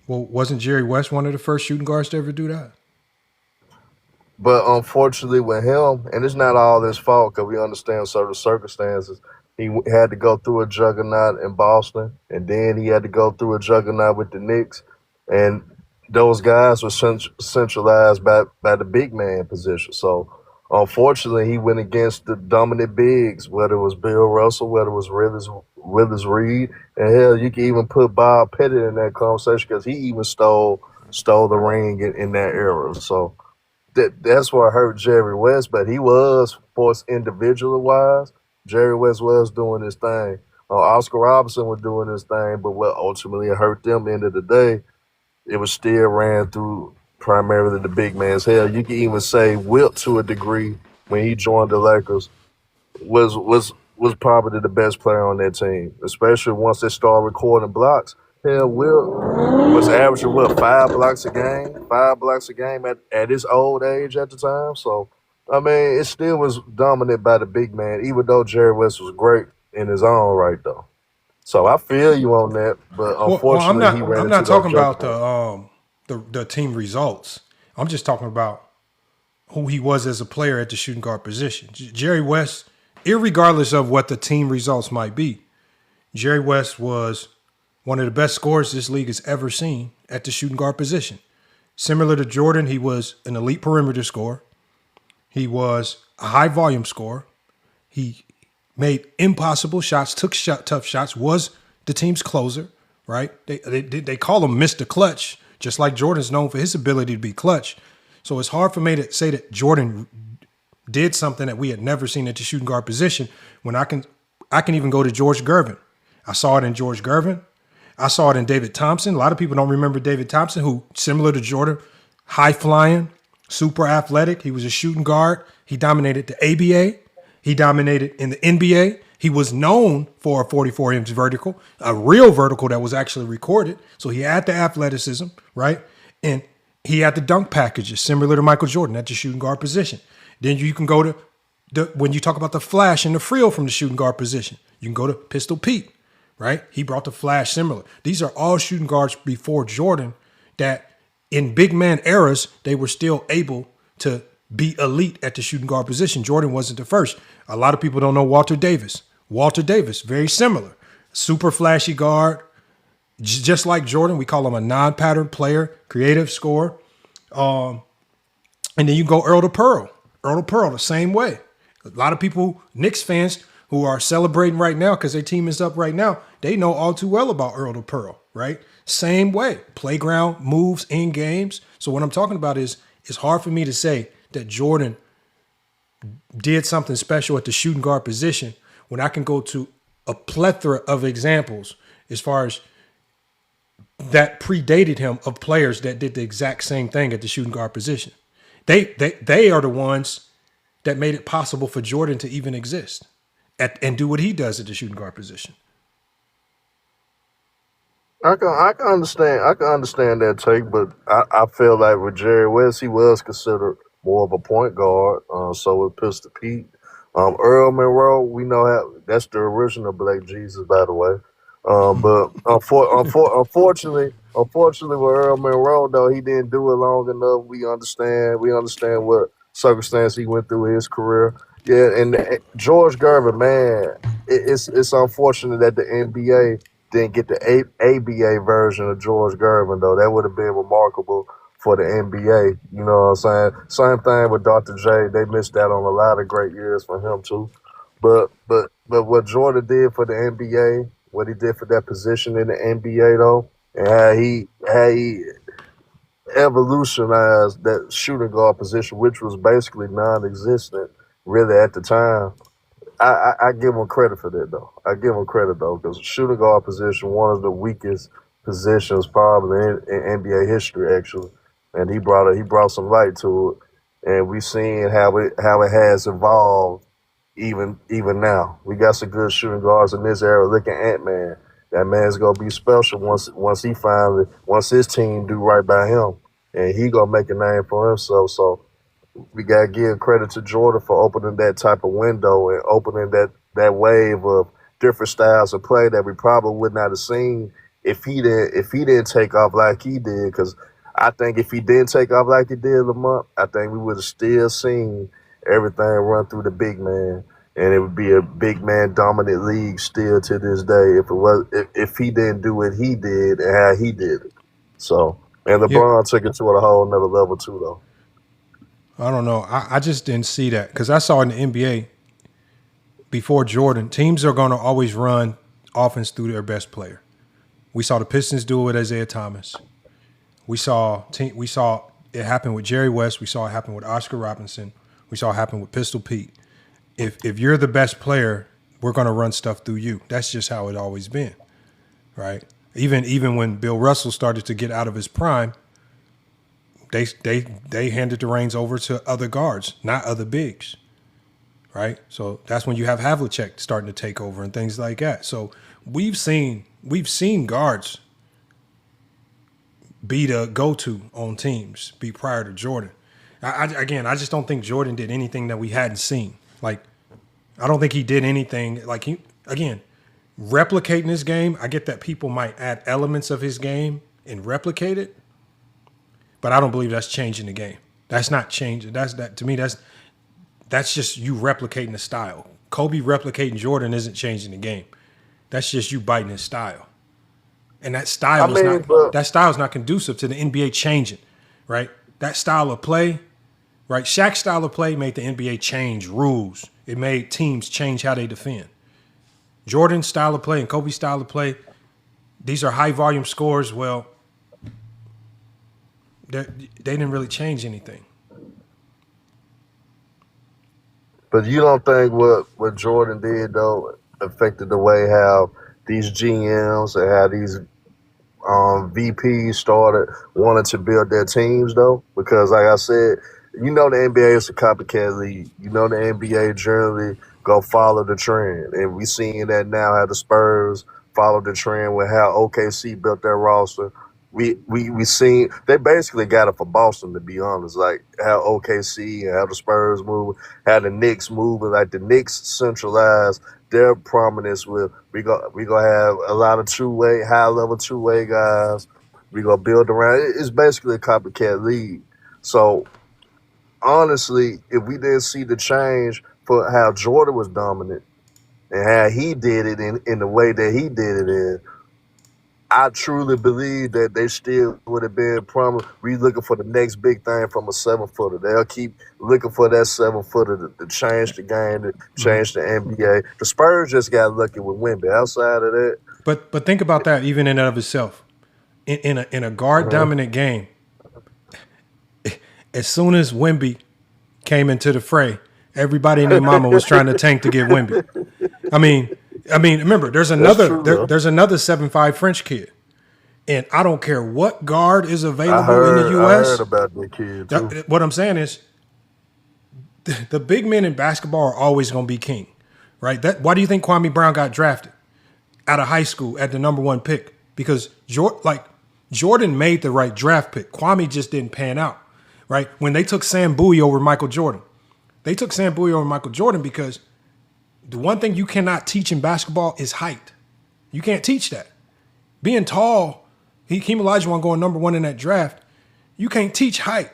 Well, wasn't Jerry West one of the first shooting guards to ever do that? But unfortunately, with him, and it's not all his fault because we understand certain circumstances. He had to go through a juggernaut in Boston, and then he had to go through a juggernaut with the Knicks, and those guys were centralized by the big man position. So, unfortunately, he went against the dominant bigs, whether it was Bill Russell, whether it was Willis Reed, and hell, you can even put Bob Pettit in that conversation because he even stole the ring in that era. So that's what hurt Jerry West, but he was forced individual wise. Jerry West was doing his thing. Oscar Robertson was doing his thing, but what ultimately hurt them end of the day, it was still ran through primarily the big man's. Hell, you can even say Wilt to a degree when he joined the Lakers was probably the best player on that team, especially once they started recording blocks. Hell, Wilt was averaging 5 blocks a game at his old age at the time. So I mean, it still was dominated by the big man, even though Jerry West was great in his own right though. So I feel you on that, but unfortunately he ran I'm into not those talking about juggernaut. the team results. I'm just talking about who he was as a player at the shooting guard position. Jerry West, irregardless of what the team results might be, Jerry West was one of the best scorers this league has ever seen at the shooting guard position. Similar to Jordan, he was an elite perimeter scorer. He was a high volume scorer. He made impossible shots, took tough shots, was the team's closer, right? They call him Mr. Clutch, just like Jordan's known for his ability to be clutch. So it's hard for me to say that Jordan did something that we had never seen at the shooting guard position when I can even go to George Gervin. I saw it in George Gervin. I saw it in David Thompson. A lot of people don't remember David Thompson, who, similar to Jordan, high flying, super athletic. He was a shooting guard. He dominated the ABA. He dominated in the NBA. He was known for a 44-inch vertical, a real vertical that was actually recorded. So he had the athleticism, right? And he had the dunk packages, similar to Michael Jordan at the shooting guard position. Then you can go to when you talk about the flash and the frill from the shooting guard position, you can go to Pistol Pete, right? He brought the flash similar. These are all shooting guards before Jordan that in big man eras, they were still able to be elite at the shooting guard position. Jordan wasn't the first. A lot of people don't know Walter Davis. Walter Davis, very similar. Super flashy guard. Just like Jordan, we call him a non-pattern player, creative scorer. And then you go Earl to Pearl. Earl to Pearl, the same way. A lot of people, Knicks fans, who are celebrating right now because their team is up right now, they know all too well about Earl to Pearl, right? Same way. Playground moves in games. So what I'm talking about is it's hard for me to say that Jordan did something special at the shooting guard position when I can go to a plethora of examples as far as that predated him of players that did the exact same thing at the shooting guard position. They are the ones that made it possible for Jordan to even exist and do what he does at the shooting guard position. I can understand that take, but I feel like with Jerry West, he was considered more of a point guard. So with Pistol Pete, Earl Monroe, we know that's the original Black Jesus, by the way. But unfortunately, with Earl Monroe, though, he didn't do it long enough. We understand what circumstance he went through his career. Yeah, and George Gervin, man, it's unfortunate that the NBA didn't get the ABA version of George Gervin, though. That would have been remarkable for the NBA. You know what I'm saying? Same thing with Dr. J. They missed out on a lot of great years for him too. But what Jordan did for the NBA, what he did for that position in the NBA though, and how he evolutionized that shooting guard position, which was basically non-existent really at the time. I give him credit for that though. I give him credit though because shooting guard position one of the weakest positions probably in NBA history actually, and he brought some light to it, and we've seen how it has evolved even now. We got some good shooting guards in this era. Look at Ant-Man. That man's gonna be special once his team do right by him, and he gonna make a name for himself. So we gotta give credit to Jordan for opening that type of window and opening that wave of different styles of play that we probably would not have seen if he didn't take off like he did. Because I think if he didn't take off like he did Lamont, I think we would have still seen everything run through the big man, and it would be a big man dominant league still to this day if he didn't do what he did and how he did it. So and Yeah, LeBron took it to a whole nother level too though. I don't know. I just didn't see that because I saw in the NBA before Jordan, teams are going to always run offense through their best player. We saw the Pistons do it with Isaiah Thomas. We saw it happen with Jerry West. We saw it happen with Oscar Robinson. We saw it happen with Pistol Pete. If you're the best player, we're going to run stuff through you. That's just how it always been, right? Even when Bill Russell started to get out of his prime, they handed the reins over to other guards, not other bigs, right? So that's when you have Havlicek starting to take over and things like that. So we've seen guards be the go-to on teams, be prior to Jordan. I just don't think Jordan did anything that we hadn't seen. Like, I don't think he did anything like replicating his game. I get that people might add elements of his game and replicate it, but I don't believe that's changing the game. That's not changing. To me, that's just you replicating the style. Kobe replicating Jordan isn't changing the game. That's just you biting his style. And that I style mean, but is not conducive to the NBA changing, right? That style of play, right? Shaq's style of play made the NBA change rules. It made teams change how they defend. Jordan's style of play and Kobe's style of play, these are high volume scores. Well, they didn't really change anything. But you don't think what Jordan did though affected the way how these GMs and how these VPs started wanting to build their teams though? Because like I said, the NBA is a copycat league. The NBA generally go follow the trend, and we seeing that now how the Spurs follow the trend with how OKC built their roster. We seen they basically got it for Boston, to be honest. Like how OKC and how the Spurs move, how the Knicks move, and like the Knicks centralize their prominence with we gonna have a lot of high level two way guys. We gonna build around. It's basically a copycat league. So honestly, if we didn't see the change for how Jordan was dominant and how he did it in the way that he did it in, I truly believe that they still would have been promised. We looking for the next big thing from a 7-footer. They'll keep looking for that 7-footer to change the game, to change the NBA. The Spurs just got lucky with Wemby. Outside of that, But think about that even in and of itself. In a guard dominant game, as soon as Wemby came into the fray, everybody and their mama was trying to tank to get Wemby. I mean, remember, there's another true, though. there's another 7'5" French kid, and I don't care what guard is I available in the heard, I U.S. heard about that kid too. What I'm saying is, the big men in basketball are always going to be king, right? Why do you think Kwame Brown got drafted out of high school at the number 1 pick? Because Jordan made the right draft pick. Kwame just didn't pan out, right? When they took Sam Bowie over Michael Jordan, because the one thing you cannot teach in basketball is height. You can't teach that. Being tall, Hakeem Olajuwon going number 1 in that draft, you can't teach height,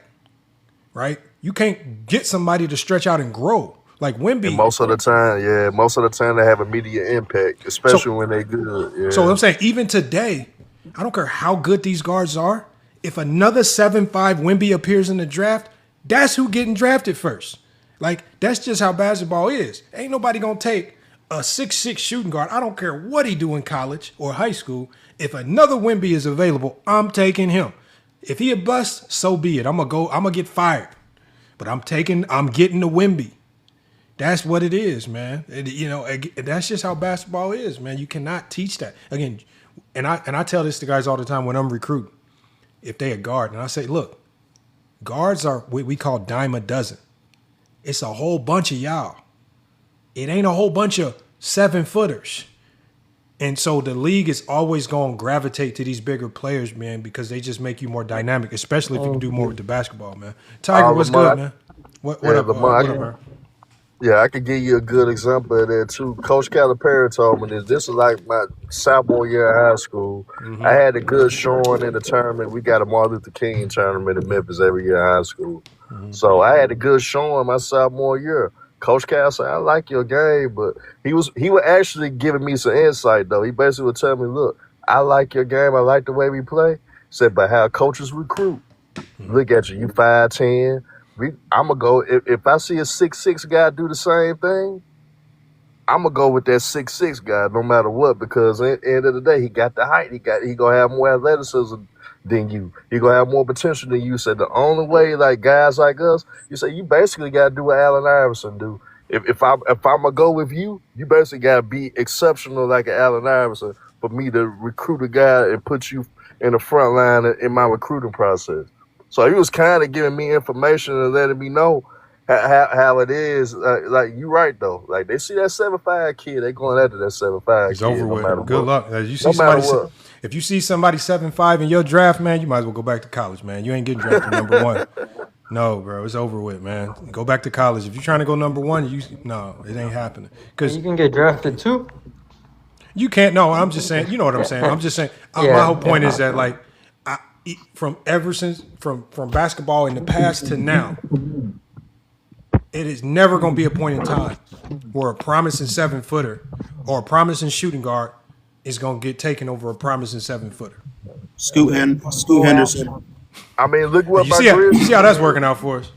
right? You can't get somebody to stretch out and grow. Like Wemby. And most of the time they have immediate impact, especially when they good. Yeah. So what I'm saying, even today, I don't care how good these guards are. If another 7'5" Wemby appears in the draft, that's who getting drafted first. Like, that's just how basketball is. Ain't nobody gonna take a 6'6" shooting guard, I don't care what he do in college or high school. If another Wemby is available, I'm taking him. If he a bust, so be it. I'm gonna get fired. But I'm getting the Wemby. That's what it is, man. That's just how basketball is, man. You cannot teach that. Again, and I tell this to guys all the time when I'm recruiting. If they a guard, and I say, look, guards are what we call dime a dozen. It's a whole bunch of y'all. It ain't a whole bunch of 7-footers. And so the league is always going to gravitate to these bigger players, man, because they just make you more dynamic, especially if you can do more with the basketball, man. Tiger, what's good, man? What up, man? Yeah, I could give you a good example of that too. Coach Calipari told me this. This is like my sophomore year of high school. Mm-hmm. I had a good showing in the tournament. We got a Martin Luther King tournament in Memphis every year in high school. Mm-hmm. So I had a good showing my sophomore year. Coach Cal said, I like your game, but he was actually giving me some insight though. He basically would tell me, look, I like your game. I like the way we play. He said, but how coaches recruit. Mm-hmm. Look at you 5'10". I'm going to go, if I see a 6'6" guy do the same thing, I'm going to go with that 6'6" guy no matter what, because at the end of the day, he got the height. He going to have more athleticism than you. He going to have more potential than you. So the only way, like guys like us, you say you basically got to do what Allen Iverson do. If I'm going to go with you, you basically got to be exceptional like an Allen Iverson for me to recruit a guy and put you in the front line in my recruiting process. So he was kind of giving me information and letting me know how it is. Like you right though. Like they see that 7'5" kid, they going after that 7'5" It's kid. over No with. matter Good what. luck. You see No matter somebody, what. if you see somebody 7'5" in your draft, man, you might as well go back to college, man. You ain't getting drafted number one. No, bro, it's over with, man. Go back to college. If you're trying to go number one, no, it ain't happening. Because you can get drafted too. You can't. No, I'm just saying. You know what I'm saying. I'm just saying. My whole point is that like. From basketball in the past to now, it is never going to be a point in time where a promising 7-footer or a promising shooting guard is going to get taken over a promising 7-footer. Scoot Henderson. I mean, look what you see how that's working out for us.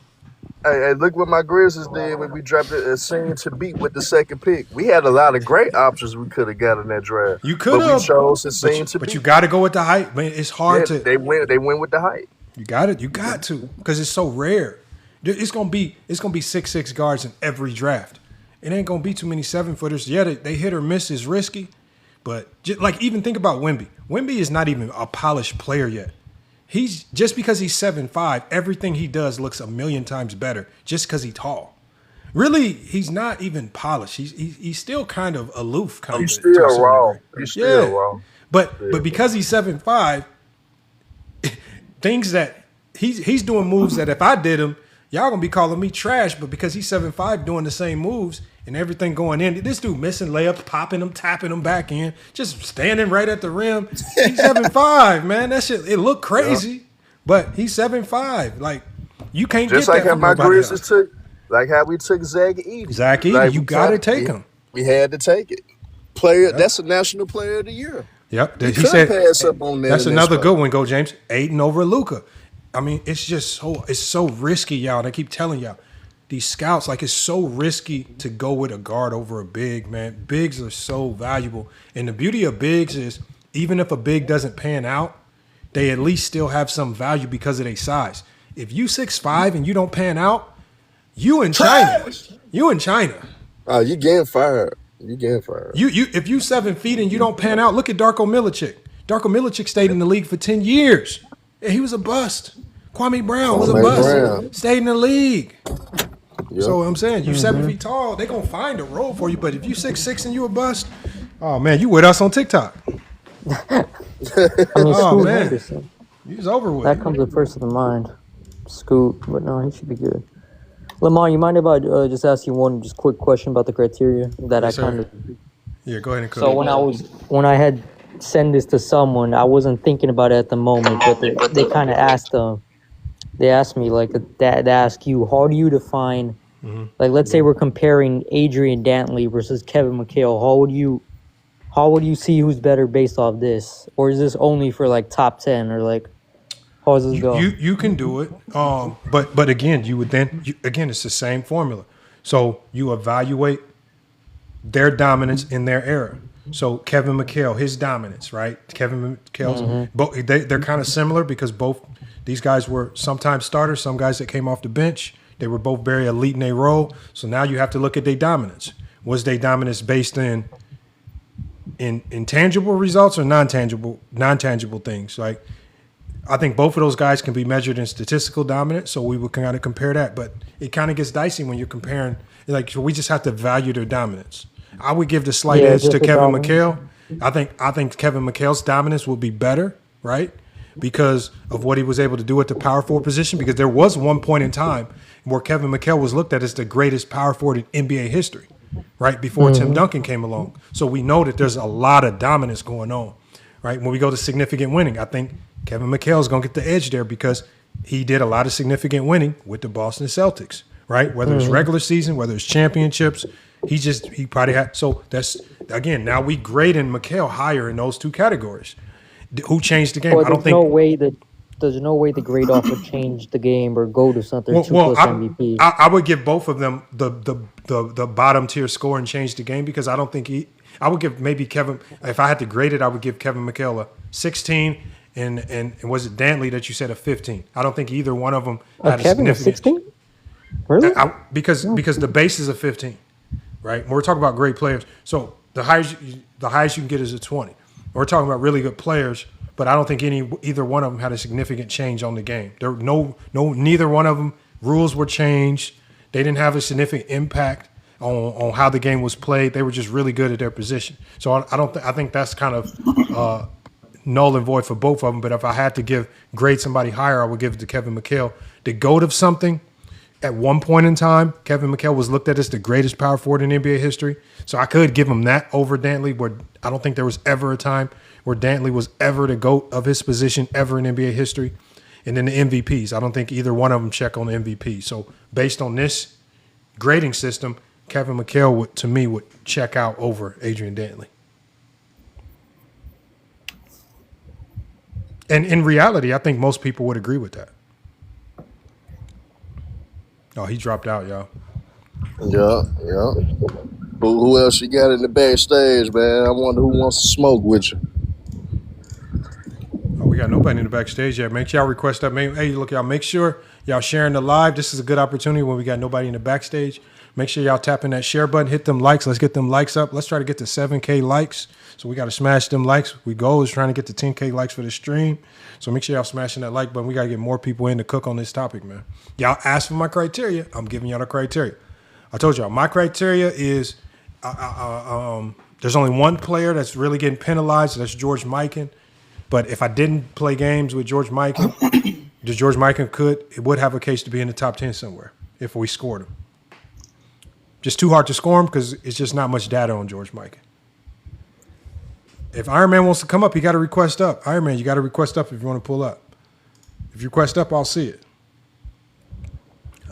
Hey, look what my Grizzlies did when we drafted a scene to beat with the second pick. We had a lot of great options we could have got in that draft. You could have. But we chose a scene to beat. But you got to go with the height. Man, it's hard to. They went with the height. You got it. You got to, because it's so rare. It's gonna be 6'6" guards in every draft. It ain't gonna be too many 7-footers. Yeah, they hit or miss is risky, but even think about Wemby. Wemby is not even a polished player yet. He's just because he's 7'5", everything he does looks a million times better just because he's tall. Really, he's not even polished. He's still kind of aloof. He's still raw. He's still raw. But because he's 7'5", things that he's doing moves that if I did them, y'all gonna be calling me trash. But because he's 7'5", doing the same moves and everything going in, this dude missing layups, popping them, tapping them back in, just standing right at the rim. He's 7'5", man. That shit, it looked crazy, but he's 7'5". Like you can't just get like that how from my nobody Grizzlies else. took, like how we took Zach Edey. Zach Edey, like you got to take him. We had to take it. That's a national player of the year. Yep, he said pass up on that. That's another good one. Go James. Aiden over Luka. I mean, it's just so risky, y'all. And I keep telling y'all, these scouts, like it's so risky to go with a guard over a big, man. Bigs are so valuable. And the beauty of bigs is even if a big doesn't pan out, they at least still have some value because of their size. If you 6'5" and you don't pan out, you in China. You in China. Oh, you getting fired. You getting fired. If you 7 feet and you don't pan out, look at Darko Milicic. Darko Milicic stayed in the league for 10 years. Yeah, he was a bust. Kwame Brown was a bust. Stayed in the league. Yep. So I'm saying, you 7 feet tall, they're going to find a role for you. But if you 6'6" and you a bust, oh, man, you with us on TikTok. Scoot Henderson. He's over with. That comes up first to the mind. Scoot, but no, he should be good. Lamar, you mind if I just ask you one just quick question about the criteria that yes, I kind of... Yeah, go ahead and cook. So when I had sent this to someone, I wasn't thinking about it at the moment, but they kind of asked they asked me like they ask you, how do you define like let's say we're comparing Adrian Dantley versus Kevin McHale, how would you see who's better based off this, or is this only for like top 10 or like how does this go? You can do it, but again, again it's the same formula. So you evaluate their dominance in their era. So Kevin McHale, his dominance, right? Kevin McHale's, both they're kind of similar because both these guys were sometimes starters, some guys that came off the bench. They were both very elite in their role. So now you have to look at their dominance. Was their dominance based in intangible results or non-tangible things? Like, I think both of those guys can be measured in statistical dominance, so we would kind of compare that. But it kind of gets dicey when you're comparing. Like, so we just have to value their dominance. I would give the slight edge to Kevin McHale. I think Kevin McHale's dominance would be better, right? Because of what he was able to do at the power forward position. Because there was one point in time where Kevin McHale was looked at as the greatest power forward in NBA history, right? Before Tim Duncan came along. So we know that there's a lot of dominance going on, right? When we go to significant winning, I think Kevin McHale is going to get the edge there because he did a lot of significant winning with the Boston Celtics, right? Whether it's regular season, whether it's championships, he probably had. So that's, again, now we grading McHale higher in those two categories. Who changed the game? But I don't there's think. there's no way the grade off would change the game or go to something two plus MVP. I would give both of them the bottom tier score and change the game because I don't think I would give maybe Kevin, if I had to grade it, I would give Kevin McHale a 16 and was it Dantley that you said a 15? I don't think either one of them had a Kevin, significant. 16? Really? Because the base is a 15, right? When we're talking about great players, so the highest you can get is a 20. We're talking about really good players, but I don't think either one of them had a significant change on the game. There neither one of them rules were changed. They didn't have a significant impact on how the game was played. They were just really good at their position. So I think that's kind of null and void for both of them. But if I had to grade somebody higher, I would give it to Kevin McHale. The GOAT of something. At one point in time, Kevin McHale was looked at as the greatest power forward in NBA history. So I could give him that over Dantley, where I don't think there was ever a time where Dantley was ever the GOAT of his position ever in NBA history. And then the MVPs, I don't think either one of them check on the MVP. So based on this grading system, Kevin McHale, to me, would check out over Adrian Dantley. And in reality, I think most people would agree with that. Oh, he dropped out, y'all. Yeah. Who else you got in the backstage, man? I wonder who wants to smoke with you. Oh, we got nobody in the backstage yet. Make sure y'all request that. Hey, look, y'all, make sure y'all sharing the live. This is a good opportunity when we got nobody in the backstage. Make sure y'all tapping that share button. Hit them likes. Let's get them likes up. Let's try to get to 7K likes. So we got to smash them likes. We goal is trying to get to 10K likes for the stream. So make sure y'all smashing that like button. We got to get more people in to cook on this topic, man. Y'all asked for my criteria. I'm giving y'all the criteria. I told y'all my criteria is there's only one player that's really getting penalized. That's George Mikan. But if I didn't play games with George Mikan, George Mikan would have a case to be in the top 10 somewhere if we scored him. Just too hard to score him because it's just not much data on George Mikan. If Iron Man wants to come up, he got to request up. Iron Man, you got to request up if you want to pull up. If you request up, I'll see it.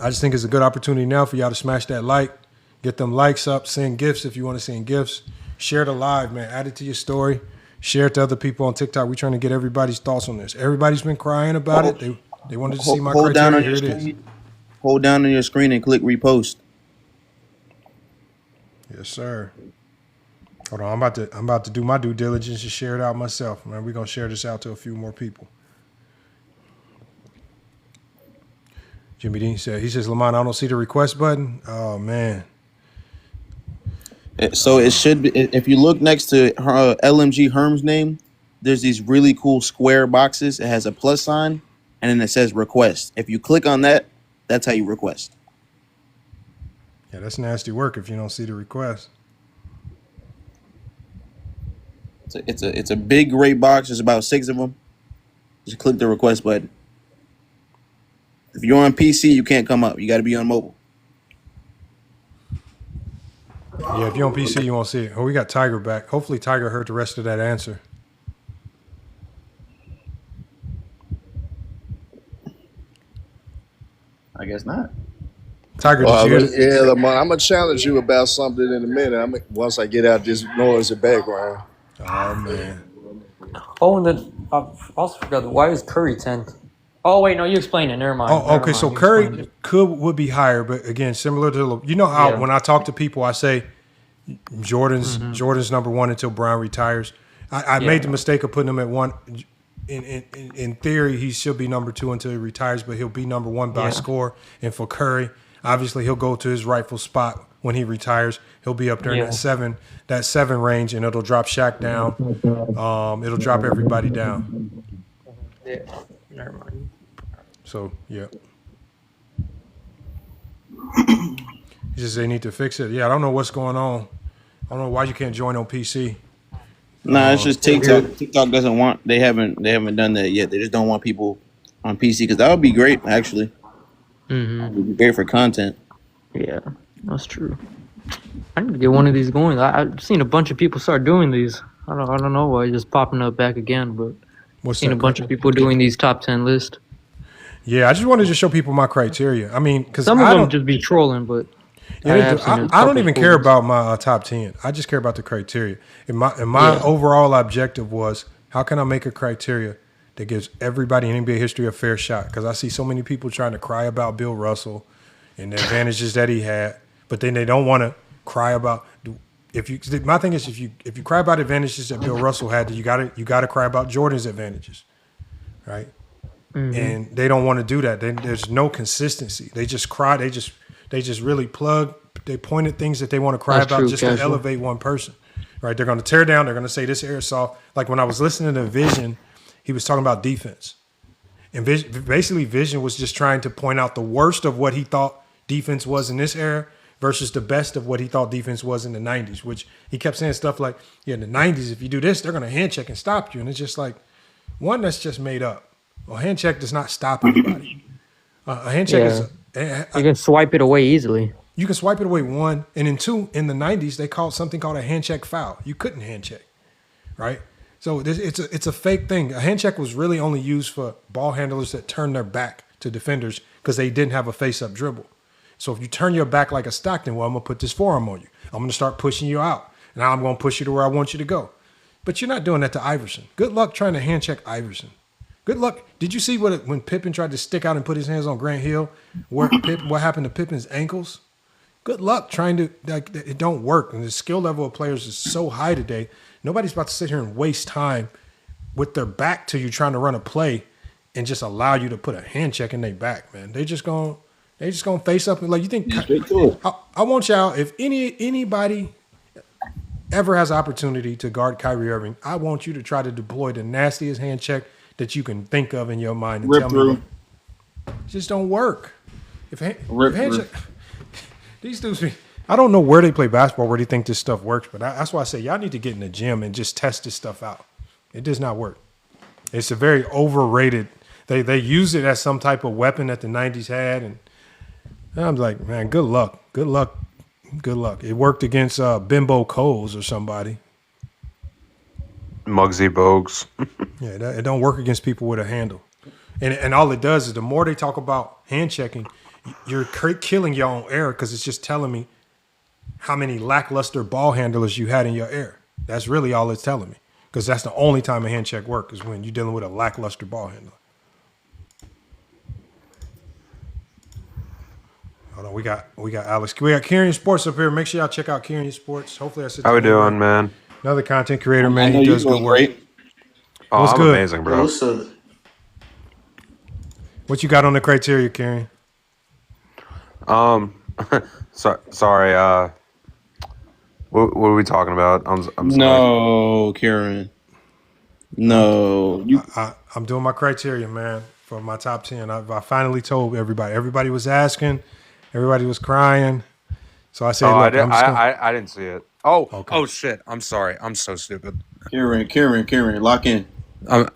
I just think it's a good opportunity now for y'all to smash that like, get them likes up, send gifts if you want to send gifts. Share the live, man. Add it to your story. Share it to other people on TikTok. We're trying to get everybody's thoughts on this. Everybody's been crying about it. They wanted to see my criteria. Here it is. Hold down on your screen and click repost. Yes, sir. Hold on, I'm about to do my due diligence to share it out myself, man. We're gonna share this out to a few more people. Jimmy Dean says, Lamont, I don't see the request button. Oh man. So it should be, if you look next to LMG Herm's name, there's these really cool square boxes. It has a plus sign, and then it says request. If you click on that, that's how you request. Yeah, that's nasty work if you don't see the request. It's a big gray box. There's about 6 of them. Just click the request button. If you're on PC, you can't come up. You got to be on mobile. Yeah, if you're on PC, you won't see it. Oh, we got Tiger back. Hopefully Tiger heard the rest of that answer. I guess not. Tiger, did you hear it? Yeah, Lamont, I'm going to challenge you about something in a minute. Once I get out this noise in the background. Oh, man. Oh, and then I also forgot, why is Curry 10th? Oh, wait, no, you explained it. Never mind. Oh, okay, so Curry would be higher, but again, similar to, you know how when I talk to people, I say, Jordan's number one until Brown retires. I made the mistake of putting him at one. In theory, he should be number two until he retires, but he'll be number one by score. And for Curry, obviously he'll go to his rightful spot when he retires. He'll be up there in that seven range, and it'll drop Shaq down. It'll drop everybody down. Yeah, never mind. So yeah. Just they need to fix it. Yeah, I don't know what's going on. I don't know why you can't join on PC. Nah, it's just TikTok. TikTok doesn't want. They haven't done that yet. They just don't want people on PC because that would be great. Actually, it would be great for content. Yeah, that's true. I need to get one of these going. I've seen a bunch of people start doing these. I don't know why it's just popping up back again, but I've seen a bunch of people doing these top 10 lists. Yeah, I just wanted to show people my criteria. I mean, because some of them just be trolling, but I don't even care about my top 10. I just care about the criteria. And my overall objective was, how can I make a criteria that gives everybody in NBA history a fair shot? Because I see so many people trying to cry about Bill Russell and the advantages that he had, but then they don't want to cry about. My thing is, if you cry about advantages that Bill Russell had, you gotta cry about Jordan's advantages, right? And they don't want to do that. There's no consistency. They just cry. They just really plug. They point at things that they want to cry about just to elevate one person, right? They're going to tear down. They're going to say this air soft. Like when I was listening to Vision, he was talking about defense, and basically Vision was just trying to point out the worst of what he thought defense was in this era versus the best of what he thought defense was in the 90s, which he kept saying stuff like, yeah, in the 90s, if you do this, they're going to hand check and stop you. And it's just like, one, that's just made up. A hand check does not stop anybody. A hand check is... you can swipe it away easily. You can swipe it away, one. And then two, in the 90s, they called something called a hand check foul. You couldn't hand check, right? So it's a fake thing. A hand check was really only used for ball handlers that turned their back to defenders because they didn't have a face-up dribble. So if you turn your back like a Stockton, well, I'm going to put this forearm on you. I'm going to start pushing you out. Now I'm going to push you to where I want you to go. But you're not doing that to Iverson. Good luck trying to hand check Iverson. Good luck. Did you see when Pippen tried to stick out and put his hands on Grant Hill? What happened to Pippen's ankles? Good luck trying to, it don't work. And the skill level of players is so high today. Nobody's about to sit here and waste time with their back to you trying to run a play and just allow you to put a hand check in their back, man. They just gonna face up and like, you think, I want y'all, if anybody ever has opportunity to guard Kyrie Irving, I want you to try to deploy the nastiest hand check that you can think of in your mind and tell me it just don't work. If hand check, these dudes, I don't know where they play basketball, where they think this stuff works, but that's why I say y'all need to get in the gym and just test this stuff out. It does not work. It's a very overrated. They use it as some type of weapon that the 90s had, and I'm like, man, good luck. It worked against Bimbo Coles or somebody. Muggsy Bogues. Yeah, it don't work against people with a handle. And all it does is the more they talk about hand checking, you're killing your own error because it's just telling me how many lackluster ball handlers you had in your air. That's really all it's telling me, because that's the only time a hand check works is when you're dealing with a lackluster ball handler. Hold on, we got Alex. We got Kyrian Sports up here. Make sure y'all check out Kyrian Sports. Hopefully, I said. How we doing, man? Another content creator, man. He does good work. Oh, What's I'm good? amazing, bro. What you got on the criteria, Kyrian? Sorry. What are we talking about? I'm sorry. No, Karen. No. I'm doing my criteria, man, for my top 10. I finally told everybody. Everybody was asking. Everybody was crying. So I said, look, I didn't see it. Oh, okay. Oh shit! I'm sorry. I'm so stupid. Karen, lock in. I'm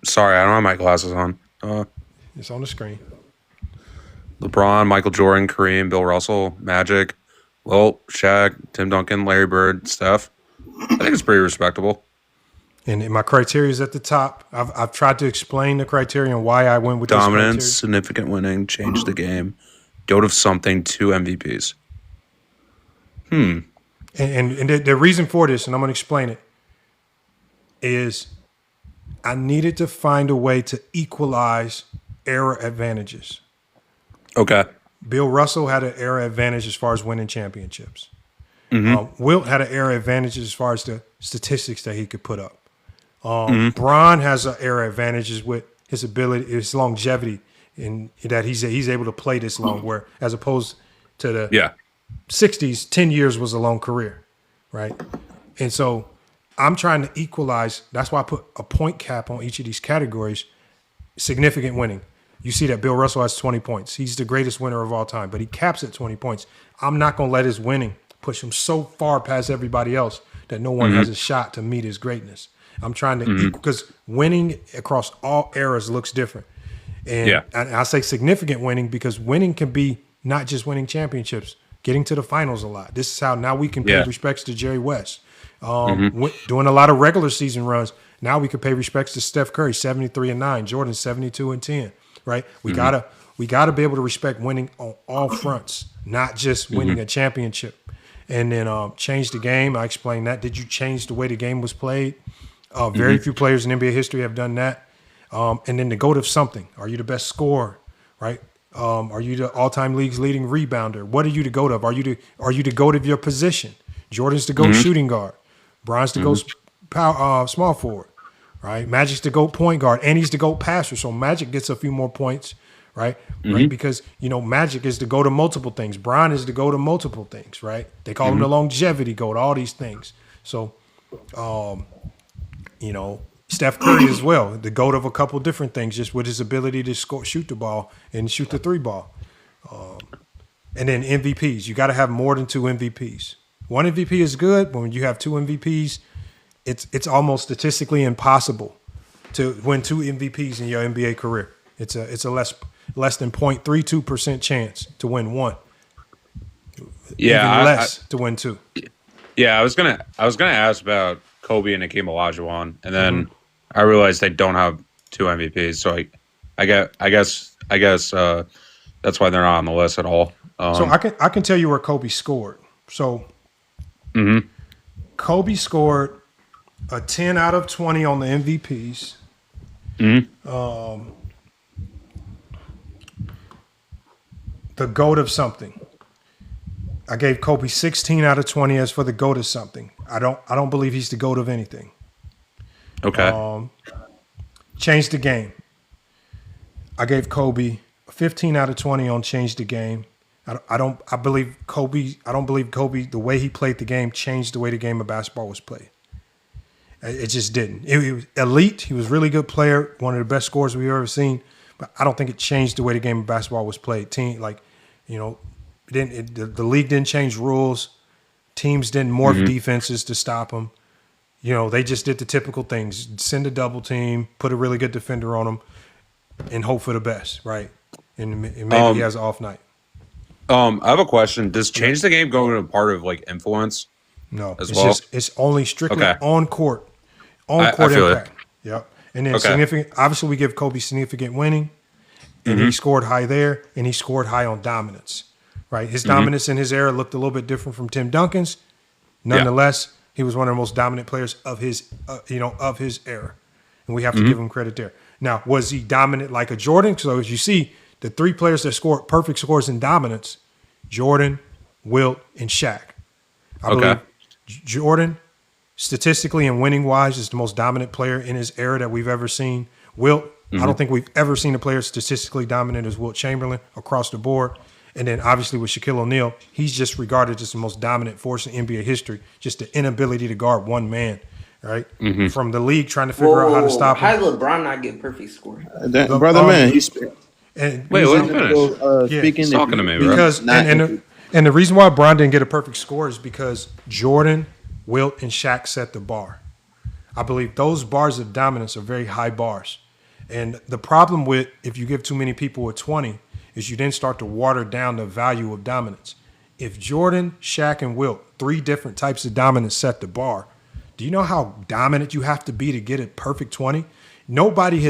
sorry. I don't have my glasses on. It's on the screen. LeBron, Michael Jordan, Kareem, Bill Russell, Magic, Wilt, Shaq, Tim Duncan, Larry Bird, Steph. I think it's pretty respectable. And my criteria is at the top. I've tried to explain the criteria and why I went with dominance, this significant winning, change the game, goat of something, 2 MVPs. And the reason for this, and I'm going to explain it, is I needed to find a way to equalize era advantages. Okay. Bill Russell had an era advantage as far as winning championships. Wilt had an era advantage as far as the statistics that he could put up. Bron has an era advantages with his ability, his longevity, in that he's able to play this long. Where as opposed to the 60s, 10 years was a long career, right? And so I'm trying to equalize. That's why I put a point cap on each of these categories. Significant winning. You see that Bill Russell has 20 points. He's the greatest winner of all time, but he caps at 20 points. I'm not going to let his winning push him so far past everybody else that no one has a shot to meet his greatness. I'm trying to because winning across all eras looks different. And I say significant winning because winning can be not just winning championships, getting to the finals a lot. This is how now we can pay respects to Jerry West. Doing a lot of regular season runs. Now we can pay respects to Steph Curry, 73-9, Jordan 72-10. Right? We gotta be able to respect winning on all fronts, not just winning a championship. And then change the game. I explained that. Did you change the way the game was played? Very few players in NBA history have done that. And then the GOAT of something. Are you the best scorer? Right? Are you the all-time league's leading rebounder? What are you the GOAT of? Are you the GOAT of your position? Jordan's the GOAT shooting guard. Bron's the GOAT small forward. Right? Magic's the GOAT point guard, and he's the GOAT passer. So Magic gets a few more points, right? Right? Because Magic is the GOAT of multiple things. Bron is the GOAT of multiple things, right? They call him the longevity GOAT, all these things. So, Steph Curry as well, the GOAT of a couple different things, just with his ability to shoot the ball and shoot the three ball. And then MVPs, you got to have more than 2 MVPs. One MVP is good, but when you have 2 MVPs, it's almost statistically impossible to win 2 MVPs in your NBA career. It's a less than 0.32% chance to win 1. Yeah, even less to win 2. Yeah, I was gonna ask about Kobe and Hakeem Olajuwon, and then I realized they don't have 2 MVPs. So I guess that's why they're not on the list at all. So I can tell you where Kobe scored. So Kobe scored a 10 out of 20 on the MVPs. The GOAT of something. I gave Kobe 16 out of 20 as for the GOAT of something. I don't believe he's the GOAT of anything. Okay. Change the game. I gave Kobe 15 out of 20 on change the game. I don't believe Kobe, the way he played the game changed the way the game of basketball was played. It just didn't. It was elite. He was a really good player, one of the best scorers we've ever seen. But I don't think it changed the way the game of basketball was played. The league didn't change rules. Teams didn't morph defenses to stop them. They just did the typical things: send a double team, put a really good defender on him, and hope for the best, right? And maybe he has an off night. I have a question. Does change the game go into part of influence? No, well? It's only strictly on court impact. Yep. And then significant. Obviously, we give Kobe significant winning, and he scored high there, and he scored high on dominance. Right, his dominance in his era looked a little bit different from Tim Duncan's. Nonetheless, he was one of the most dominant players of his era, and we have to give him credit there. Now, was he dominant like a Jordan? So as you see, the 3 players that scored perfect scores in dominance: Jordan, Wilt, and Shaq. I believe Jordan, statistically and winning wise, is the most dominant player in his era that we've ever seen. Wilt, I don't think we've ever seen a player statistically dominant as Wilt Chamberlain across the board. And then obviously with Shaquille O'Neal, he's just regarded as the most dominant force in NBA history, just the inability to guard one man, right? From the league trying to figure out how to stop him. How did LeBron not get perfect score? Speaking talking to me, bro. Because, and the reason why Bron didn't get a perfect score is because Jordan, Wilt, and Shaq set the bar. I believe those bars of dominance are very high bars. And the problem with if you give too many people a 20 is you then start to water down the value of dominance. If Jordan, Shaq, and Wilt, 3 different types of dominance set the bar, do you know how dominant you have to be to get a perfect 20? Nobody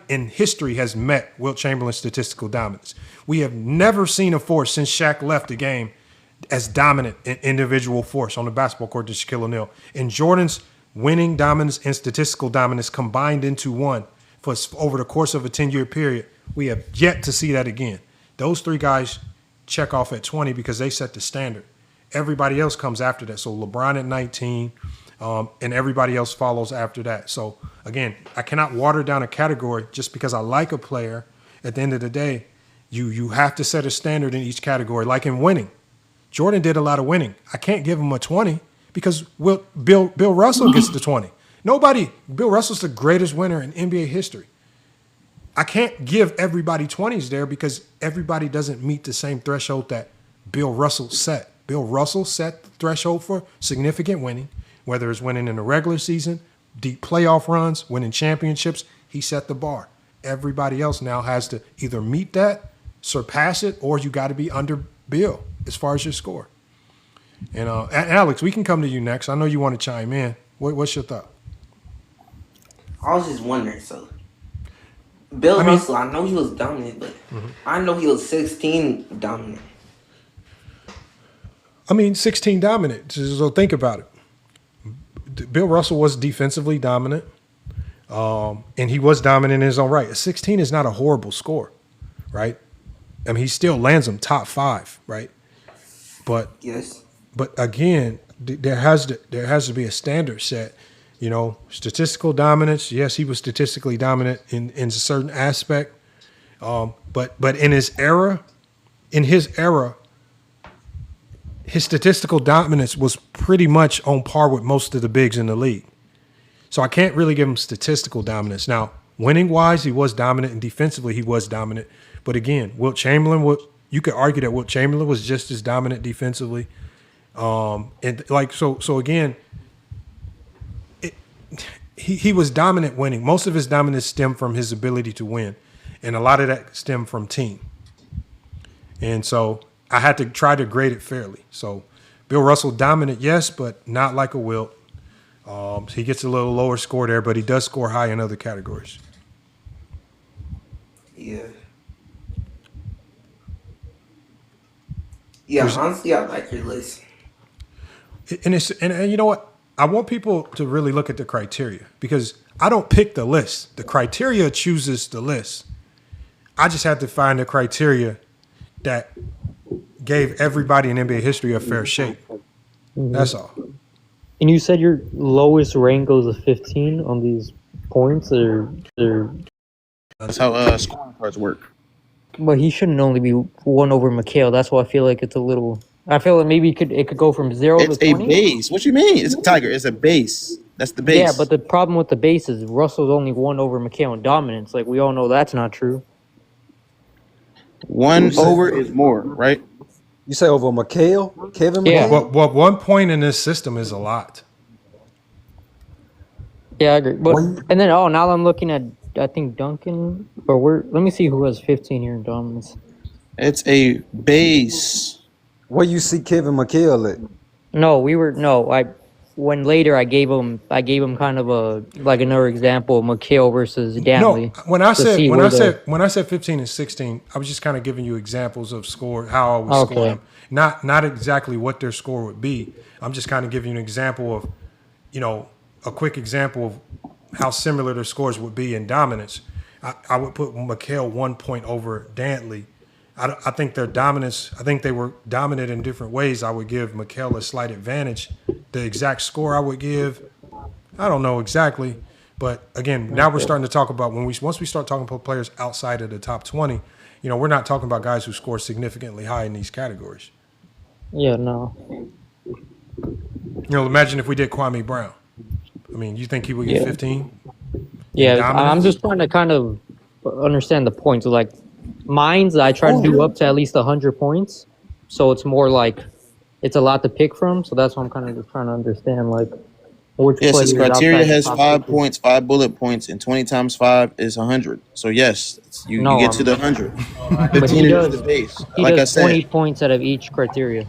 in history has met Wilt Chamberlain's statistical dominance. We have never seen a force since Shaq left the game as dominant in individual force on the basketball court as Shaquille O'Neal. And Jordan's winning dominance and statistical dominance combined into one for over the course of a 10-year period. We have yet to see that again. Those 3 guys check off at 20 because they set the standard. everybody else comes after that. So LeBron at 19, and everybody else follows after that. So again, I cannot water down a category just because I like a player. At the end of the day, you have to set a standard in each category. Like in winning, Jordan did a lot of winning. I can't give him a 20 because Bill Russell gets the 20. Bill Russell's the greatest winner in NBA history. I can't give everybody 20s there because everybody doesn't meet the same threshold that Bill Russell set. Bill Russell set the threshold for significant winning, whether it's winning in the regular season, deep playoff runs, winning championships. He set the bar. Everybody else now has to either meet that, surpass it, or you got to be under Bill as far as your score. And Alex, we can come to you next. I know you want to chime in. What's your thought? I was just wondering, so Bill Russell, I know he was dominant, but I know he was 16 dominant. 16 dominant. So think about it. Bill Russell was defensively dominant, and he was dominant in his own right. A 16 is not a horrible score, right? I mean, he still lands them top 5, right? But yes. But again, there has to be a standard set. You know, statistical dominance. Yes, he was statistically dominant in a certain aspect. But in his era, his statistical dominance was pretty much on par with most of the bigs in the league. So I can't really give him statistical dominance. Now, winning wise, he was dominant, and defensively, he was dominant. But again, Wilt Chamberlain, you could argue that Wilt Chamberlain was just as dominant defensively. So again, he was dominant winning. Most of his dominance stemmed from his ability to win, and a lot of that stemmed from team. And so I had to try to grade it fairly. So Bill Russell dominant, yes, but not like a Wilt. He gets a little lower score there, but he does score high in other categories. Yeah. Yeah, honestly, I like your list. And you know what? I want people to really look at the criteria because I don't pick the list. The criteria chooses the list. I just had to find the criteria that gave everybody in NBA history a fair shake. That's all. And you said your lowest rank goes to 15 on these points, or that's how scoring cards work. But he shouldn't only be 1 over McHale. That's why I feel like it's a little. I feel like maybe it could go from 0 to 20. It's a base. What you mean? It's a Tiger. It's a base. That's the base. Yeah, but the problem with the base is Russell's only 1 over McHale in dominance. Like, we all know that's not true. 1 over is more, right? You say over McHale? Kevin Yeah. McHale? Well, 1 point in this system is a lot. Yeah, I agree. But and then now I'm looking at I think Duncan, let me see who has 15 here in dominance. It's a base. Where you see Kevin McHale at? When later I gave him kind of another example of McHale versus Danley. No, when I said 15 and 16, I was just kind of giving you examples of score, how I would score them. Not exactly what their score would be. I'm just kind of giving you an example of, a quick example of how similar their scores would be in dominance. I would put McHale 1 point over Dantley. I think their dominance, I think they were dominant in different ways. I would give McHale a slight advantage. The exact score I would give, I don't know exactly. But again, now we're starting to talk about once we start talking about players outside of the top 20, we're not talking about guys who score significantly high in these categories. Yeah, no. Imagine if we did Kwame Brown. I mean, you think he would get 15? Yeah, I'm just trying to kind of understand the points. Like, mines, I try to do up to at least 100 points. So it's more like it's a lot to pick from. So that's what I'm kind of just trying to understand. Like, which this criteria has 5 points, 5 bullet points, and 20 times 5 is 100. So yes, you get to the 100. But he does, is the base. He like does I said, 20 points out of each criteria.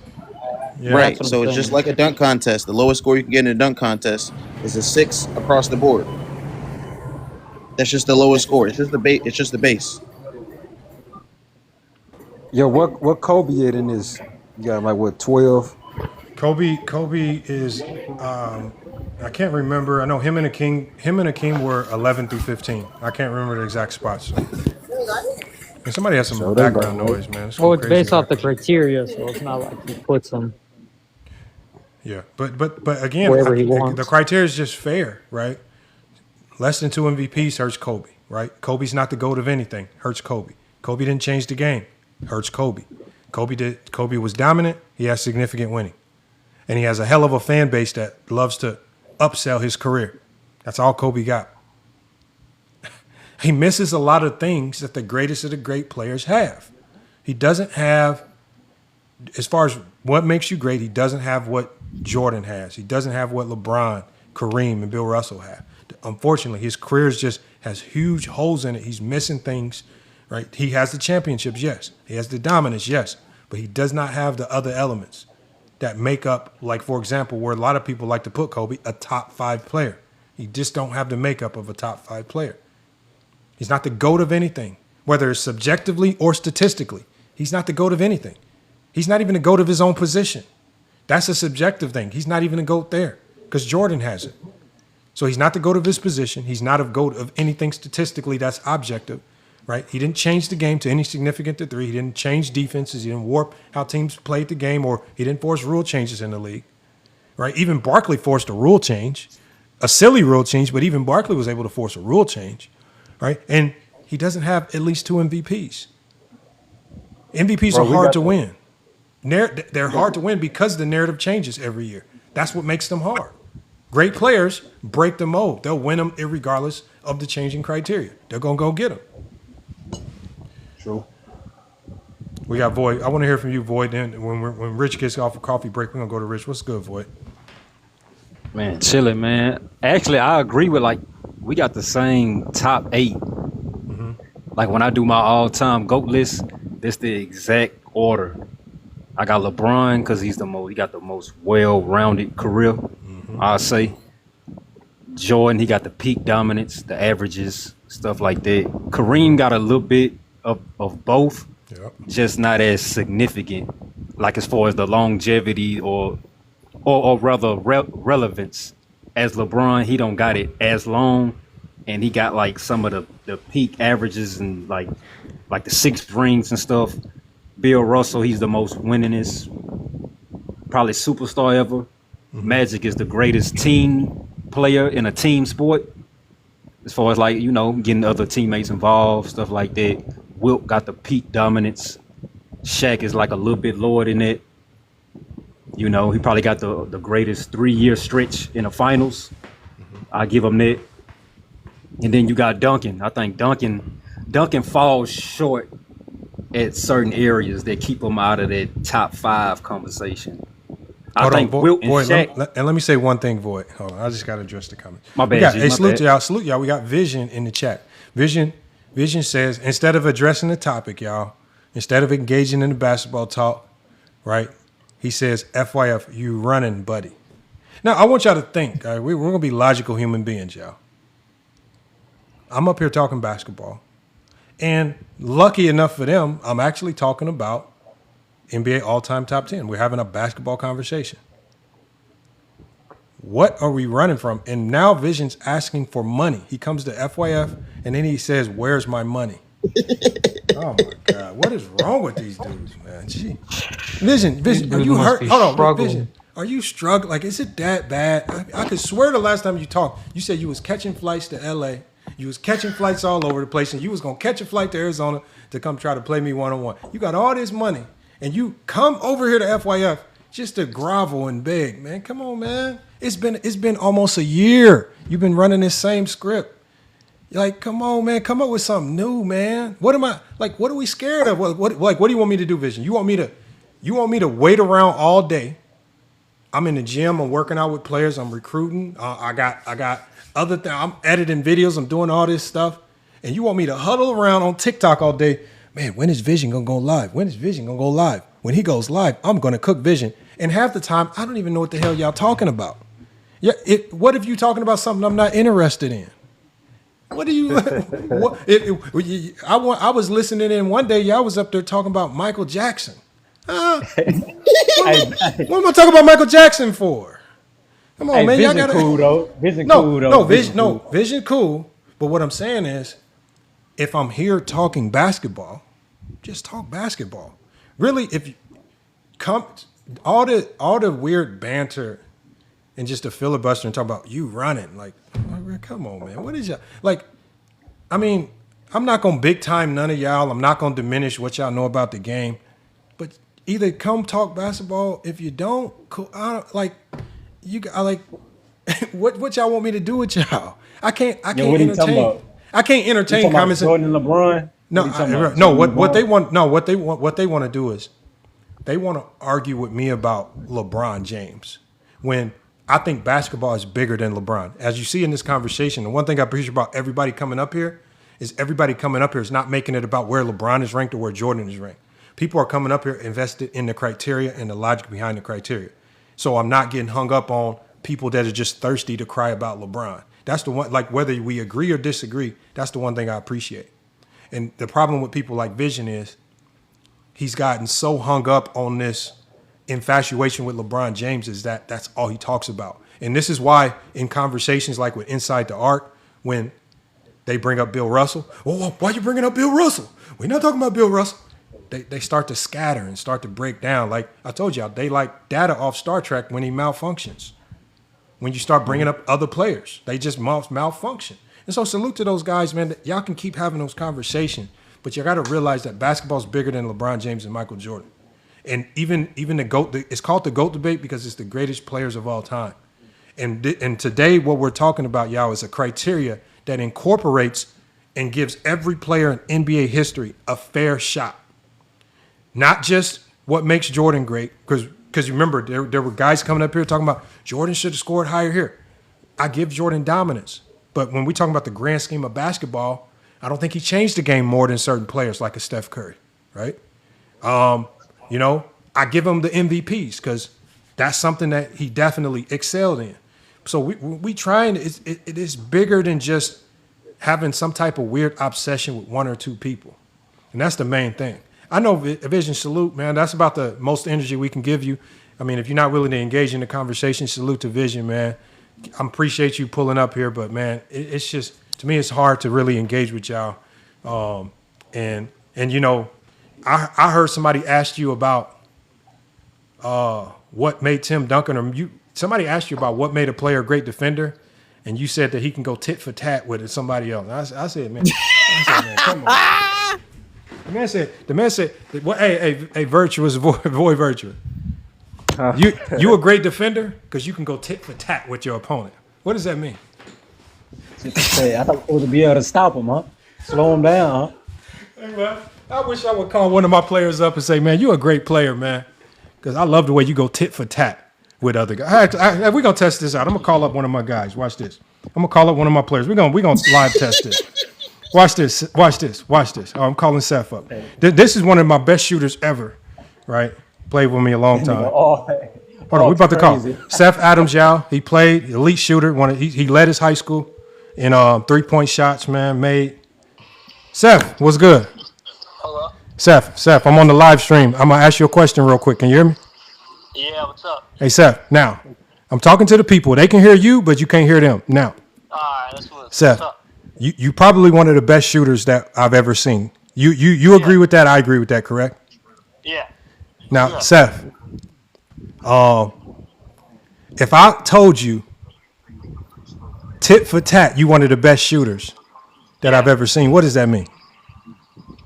Yeah, right. So it's just like a dunk contest. The lowest score you can get in a dunk contest is a 6 across the board. That's just the lowest score. It's just the base. It's just the base. Yo, what Kobe at in this? You got like what 12? Kobe is I can't remember. I know him and Akeem were 11 through 15. I can't remember the exact spots. And somebody has some background noise, man. It's based off the criteria, so it's not like he puts them. Yeah, but again, wherever he the wants. criteria is just fair, right? Less than 2 MVPs hurts Kobe, right? Kobe's not the GOAT of anything. Hurts Kobe. Kobe didn't change the game. Hurts Kobe. Kobe was dominant. He has significant winning. And he has a hell of a fan base that loves to upsell his career. That's all Kobe got. He misses a lot of things that the greatest of the great players have. He doesn't have, as far as what makes you great, he doesn't have what Jordan has. He doesn't have what LeBron, Kareem, and Bill Russell have. Unfortunately, his career just has huge holes in it. He's missing things, right? He has the championships, yes. He has the dominance, yes. But he does not have the other elements that make up, like, for example, where a lot of people like to put Kobe, a top 5 player. He just don't have the makeup of a top 5 player. He's not the GOAT of anything, whether it's subjectively or statistically. He's not the GOAT of anything. He's not even the GOAT of his own position. That's a subjective thing. He's not even a GOAT there because Jordan has it. So he's not the GOAT of his position. He's not a GOAT of anything statistically that's objective, right? He didn't change the game to any significant degree. He didn't change defenses. He didn't warp how teams played the game, or he didn't force rule changes in the league, right? Even Barkley forced a rule change, a silly rule change, but even Barkley was able to force a rule change, right? And he doesn't have at least 2 MVPs. MVPs are hard to win. They're hard to win because the narrative changes every year. That's what makes them hard. Great players break the mold. They'll win them regardless of the changing criteria. They're going to go get them. True. We got Void. I want to hear from you, Void. Then when Rich gets off a coffee break, we're going to go to Rich. What's good, Void? Man, chilling, man. Actually, I agree with, like, we got the same top 8. Mm-hmm. Like, when I do my all-time GOAT list, this the exact order. I got LeBron because he got the most well-rounded career. Mm-hmm. I'll say. Jordan, he got the peak dominance, the averages, stuff like that. Kareem got a little bit of both, just not as significant, like as far as the longevity or rather relevance. As LeBron, he don't got it as long, and he got like some of the peak averages and like the 6 rings and stuff. Bill Russell, he's the most winningest, probably superstar ever. Mm-hmm. Magic is the greatest team player in a team sport, as far as, like, you know, getting other teammates involved, stuff like that. Wilt got the peak dominance. Shaq is like a little bit lower than that. You know, he probably got the greatest 3-year stretch in the finals. I give him that. And then you got Duncan. I think Duncan falls short at certain areas that keep him out of that top 5 conversation. I think Wilt and Shaq. And let me say one thing, Void. Hold on, I just got to address the comment. My bad. Salute y'all. We got Vision in the chat. Vision says, instead of addressing the topic, y'all, instead of engaging in the basketball talk, right? He says, FYF, you running, buddy. Now, I want y'all to think, all right, we're going to be logical human beings, y'all. I'm up here talking basketball. And lucky enough for them, I'm actually talking about NBA all-time top 10. We're having a basketball conversation. What are we running from? And now Vision's asking for money. He comes to FYF, and then he says, where's my money? Oh, my God. What is wrong with these dudes, man? Gee. Vision, are you hurt? Hold on, Vision. Are you struggling? Like, is it that bad? I could swear the last time you talked, you said you was catching flights to L.A., you was catching flights all over the place, and you was going to catch a flight to Arizona to come try to play me one-on-one. You got all this money, and you come over here to FYF just to grovel and beg, man. Come on, man. It's been almost a year. You've been running this same script. You're like, come on, man. Come up with something new, man. What are we scared of? What do you want me to do, Vision? You want me to wait around all day? I'm in the gym. I'm working out with players. I'm recruiting. I got other things. I'm editing videos. I'm doing all this stuff. And you want me to huddle around on TikTok all day? Man, when is Vision going to go live? When is Vision going to go live? When he goes live, I'm going to cook Vision. And half the time, I don't even know what the hell y'all talking about. Yeah, what if you talking about something I'm not interested in? What do you? I was listening in one day. Y'all was up there talking about Michael Jackson. What am I talking about Michael Jackson for? Come on, man. Vision cool though. Vision cool though. Vision cool. But what I'm saying is, if I'm here talking basketball, just talk basketball. Really, if you come, all the weird banter and just the filibuster and talk about you running. Like, come on, man. What is y'all like? I mean, I'm not gonna big time none of y'all. I'm not gonna diminish what y'all know about the game. But either come talk basketball. If you don't, cool. I don't, like you. I like what y'all want me to do with y'all. I can't What are you talking entertain. about? I can't entertain You talking comments. about Jordan and LeBron? No, What are you talking about? no. Jordan What they LeBron? want? No, what they want to do is they want to argue with me about LeBron James when I think basketball is bigger than LeBron. As you see in this conversation, the one thing I appreciate about everybody coming up here is not making it about where LeBron is ranked or where Jordan is ranked. People are coming up here invested in the criteria and the logic behind the criteria. So I'm not getting hung up on people that are just thirsty to cry about LeBron. That's the one, like whether we agree or disagree, that's the one thing I appreciate. And the problem with people like Vision is he's gotten so hung up on this infatuation with LeBron James is that's all he talks about. And this is why in conversations like with Inside the Arc, when they bring up Bill Russell, oh, why are you bringing up Bill Russell? We're not talking about Bill Russell. They start to scatter and start to break down. Like I told y'all, they like data off Star Trek when he malfunctions. When you start bringing up other players, they just malfunction. And so salute to those guys, man. Y'all can keep having those conversations, but you got to realize that basketball is bigger than LeBron James and Michael Jordan. And even the GOAT, it's called the GOAT debate because it's the greatest players of all time. And today what we're talking about, y'all, is a criteria that incorporates and gives every player in NBA history a fair shot. Not just what makes Jordan great, because you remember there were guys coming up here talking about Jordan should have scored higher here. I give Jordan dominance. But when we talk about the grand scheme of basketball, I don't think he changed the game more than certain players like a Steph Curry, right? I give him the MVPs because that's something that he definitely excelled in. So we trying, it is bigger than just having some type of weird obsession with one or two people. And that's the main thing. I know Vision, salute, man. That's about the most energy we can give you. I mean, if you're not willing to engage in the conversation, salute to Vision, man. I appreciate you pulling up here, but man, it's just, to me, it's hard to really engage with y'all. And I heard somebody ask you about what made Tim Duncan, or somebody asked you about what made a player a great defender, and you said that he can go tit for tat with somebody else. I said, man, come on. The man said, well, hey, virtuous boy, virtuous. You a great defender because you can go tit for tat with your opponent. What does that mean? I thought we were to be able to stop him, huh? Slow him down, huh? Hey, man, I wish I would call one of my players up and say, man, you're a great player, man, because I love the way you go tit for tat with other guys. We're going to test this out. I'm going to call up one of my guys. Watch this. I'm going to call up one of my players. We're going to live test this. Watch this. Oh, I'm calling Seth up. This is one of my best shooters ever, right? Played with me a long time. Hold on, we're about to call Seth Adams, y'all. He played, elite shooter. He led his high school in 3-point shots, man, made. Seth, what's good? Hello? Seth, I'm on the live stream. I'm going to ask you a question real quick. Can you hear me? Yeah, what's up? Hey, Seth, now, I'm talking to the people. They can hear you, but you can't hear them. Now, all right, that's what, Seth, what's up? You probably one of the best shooters that I've ever seen. You agree with that? I agree with that, correct? Yeah. Now, Yeah. Seth, if I told you tit for tat, you one of the best shooters that I've ever seen, what does that mean?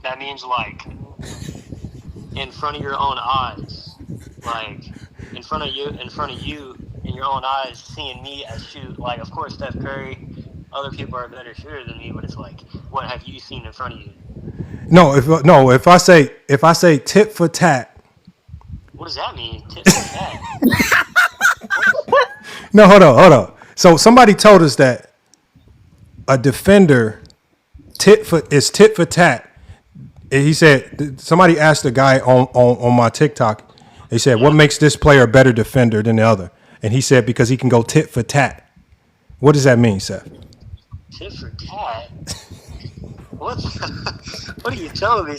That means like in front of your own eyes, like in front of you, in your own eyes, seeing me as shoot. Like, of course, Steph Curry, other people are a better shooter than me, but it's like, what have you seen in front of you? No, if I say tit for tat. What does that mean? Tit for tat. No, hold on. So somebody told us that a defender tit for tat. And he said, somebody asked a guy on my TikTok, they said, what makes this player a better defender than the other? And he said, because he can go tit for tat. What does that mean, Seth? Tit for tat? What are you telling me?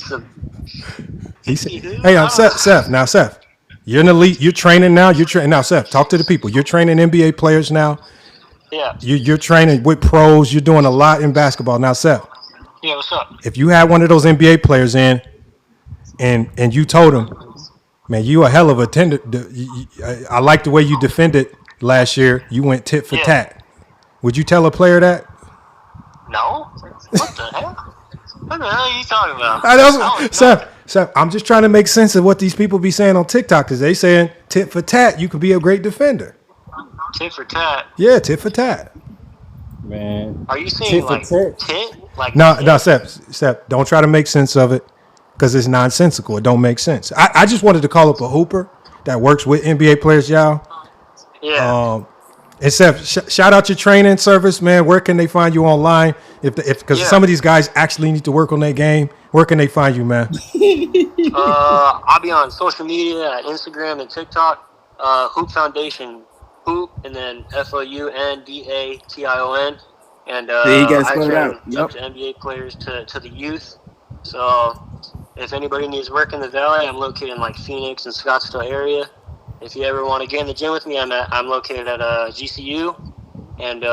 He said, hey, Seth, you're an elite. You're training now. Now, Seth, talk to the people. You're training NBA players now. Yeah. You're training with pros. You're doing a lot in basketball. Now, Seth. Yeah, what's up? If you had one of those NBA players in and you told him, Man, you a hell of a tender. I like the way you defended last year. You went tit for tat. Would you tell a player that? No. What the hell? What the hell are you talking about? Seth, I'm just trying to make sense of what these people be saying on TikTok because they saying tit for tat. You could be a great defender. Tit for tat. Yeah, tit for tat. Man. Are you saying like tit? Like No, Seth, don't try to make sense of it because it's nonsensical. It don't make sense. I just wanted to call up a hooper that works with NBA players, y'all. Yeah. And Seth, shout out your training service, man. Where can they find you online? Because some of these guys actually need to work on their game. Where can they find you, man? I'll be on social media at Instagram and TikTok. Hoop Foundation, Hoop, and then FOUNDATION. And you guys I spell it train out. up to NBA players to the youth. So if anybody needs work in the Valley, I'm located in like Phoenix and Scottsdale area. If you ever want to get in the gym with me, I'm located at GCU, and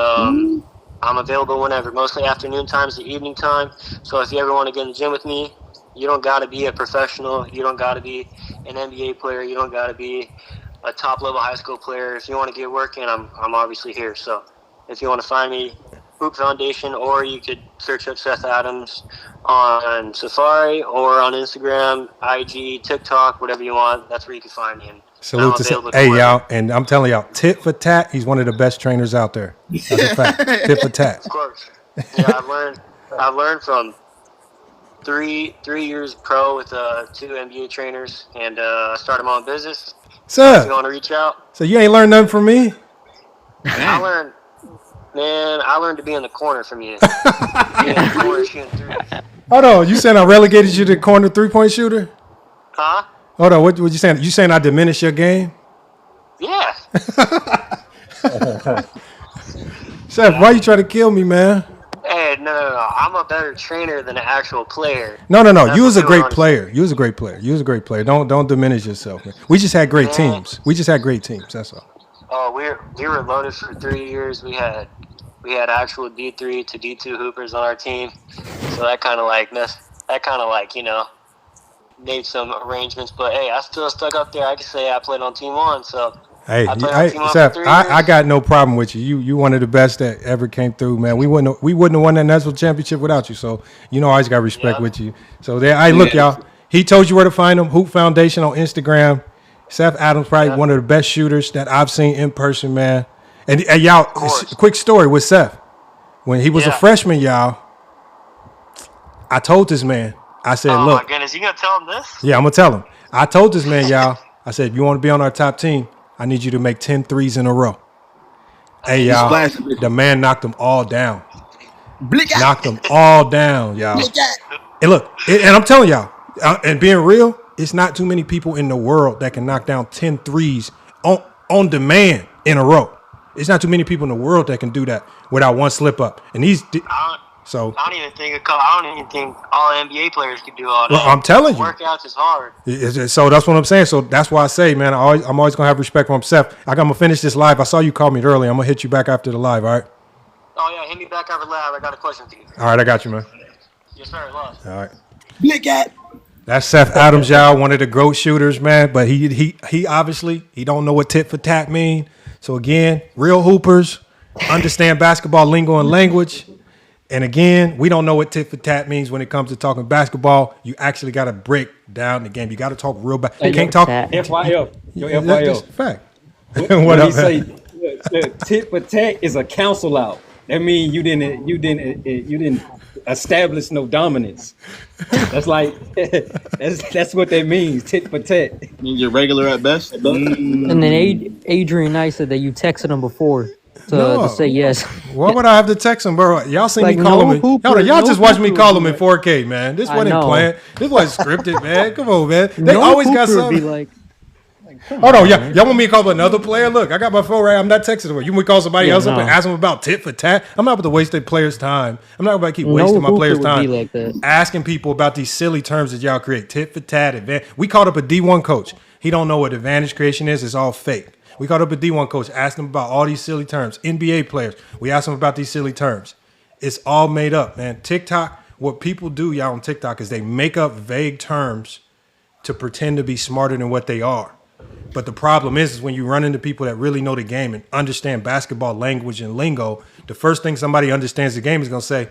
I'm available whenever, mostly afternoon times to evening time. So if you ever want to get in the gym with me, you don't got to be a professional. You don't got to be an NBA player. You don't got to be a top-level high school player. If you want to get working, I'm obviously here. So if you want to find me, Hoop Foundation, or you could search up Seth Adams on Safari or on Instagram, IG, TikTok, whatever you want. That's where you can find me. Salute to hey y'all, and I'm telling y'all, tit for tat, he's one of the best trainers out there. That's a fact. Tit for tat. Of course. Yeah, I've learned from 3 years pro with 2 NBA trainers, and I started my own business. Sir, if you want to reach out. So you ain't learned nothing from me? I learned to be in the corner from you. Be in the corner shooting threes. Hold on, you saying I relegated you to the corner 3-point shooter? Huh? Hold on, what you saying? You saying I diminished your game? Yeah. Seth, why you trying to kill me, man? Hey, no. I'm a better trainer than an actual player. No. You was a great player. You was a great player. Don't diminish yourself, man. We just had great teams. That's all. Oh, we were loaded for 3 years. We had actual D3 to D2 hoopers on our team. So that kind of made some arrangements. But hey, I still stuck up there. I can say I played on Team 1. So hey, Seth, I got no problem with you. You one of the best that ever came through, man. We wouldn't have won that national championship without you. So I always got respect with you. So there, look, y'all. He told you where to find him. Hoop Foundation on Instagram. Seth Adams, probably one of the best shooters that I've seen in person, man. And y'all, quick story with Seth. When he was a freshman, y'all, I told this man, I said, look. Oh, my goodness. You going to tell him this? Yeah, I'm going to tell him. I told this man, y'all, I said, if you want to be on our top team, I need you to make 10 threes in a row. Hey, y'all, the man knocked them all down. Knocked them all down, y'all. And look, and I'm telling y'all, and being real, it's not too many people in the world that can knock down 10 threes on demand in a row. It's not too many people in the world that can do that without one slip up. And I don't even think all NBA players can do all that. Well, I'm telling you, workouts is hard. So that's what I'm saying. So that's why I say, man, I'm always gonna have respect for him. Seth, I'm gonna finish this live. I saw you call me earlier. I'm gonna hit you back after the live. All right. Oh yeah, hit me back after live. I got a question for you. All right, I got you, man. Yes, sir. Love. All right. Look at. That's Seth Adams, y'all, one of the GOAT shooters, man. But he obviously don't know what tit for tat mean. So again, real hoopers understand basketball lingo and language. And again, we don't know what tit for tat means when it comes to talking basketball. You actually got to break down the game. You got to talk real back. You can't talk FYF. Your FYF. That's fact. What he say? Tit for tat is a counsel out. That means you didn't establish no dominance. That's like that's what that means. Tit for tat. Means you're regular at best. And then Adrian Knight said that you texted him before to say yes. Why would I have to text him, bro? Y'all see me call him. Y'all just watch me call him in 4K, man. This wasn't planned. This wasn't scripted, man. Come on, man. They always got something. Be like, Hold on, y'all want me to call another player? Look, I got my phone right. I'm not texting them. You want me to call somebody else up and ask them about tit for tat? I'm not about to waste their players' time. I'm not about to keep wasting my players' time asking people about these silly terms that y'all create. Tit for tat. We called up a D1 coach. He don't know what advantage creation is. It's all fake. We called up a D1 coach, asked him about all these silly terms. NBA players, we asked them about these silly terms. It's all made up, man. TikTok, what people do, y'all, on TikTok is they make up vague terms to pretend to be smarter than what they are. But the problem is when you run into people that really know the game and understand basketball language and lingo, the first thing somebody understands the game is going to say,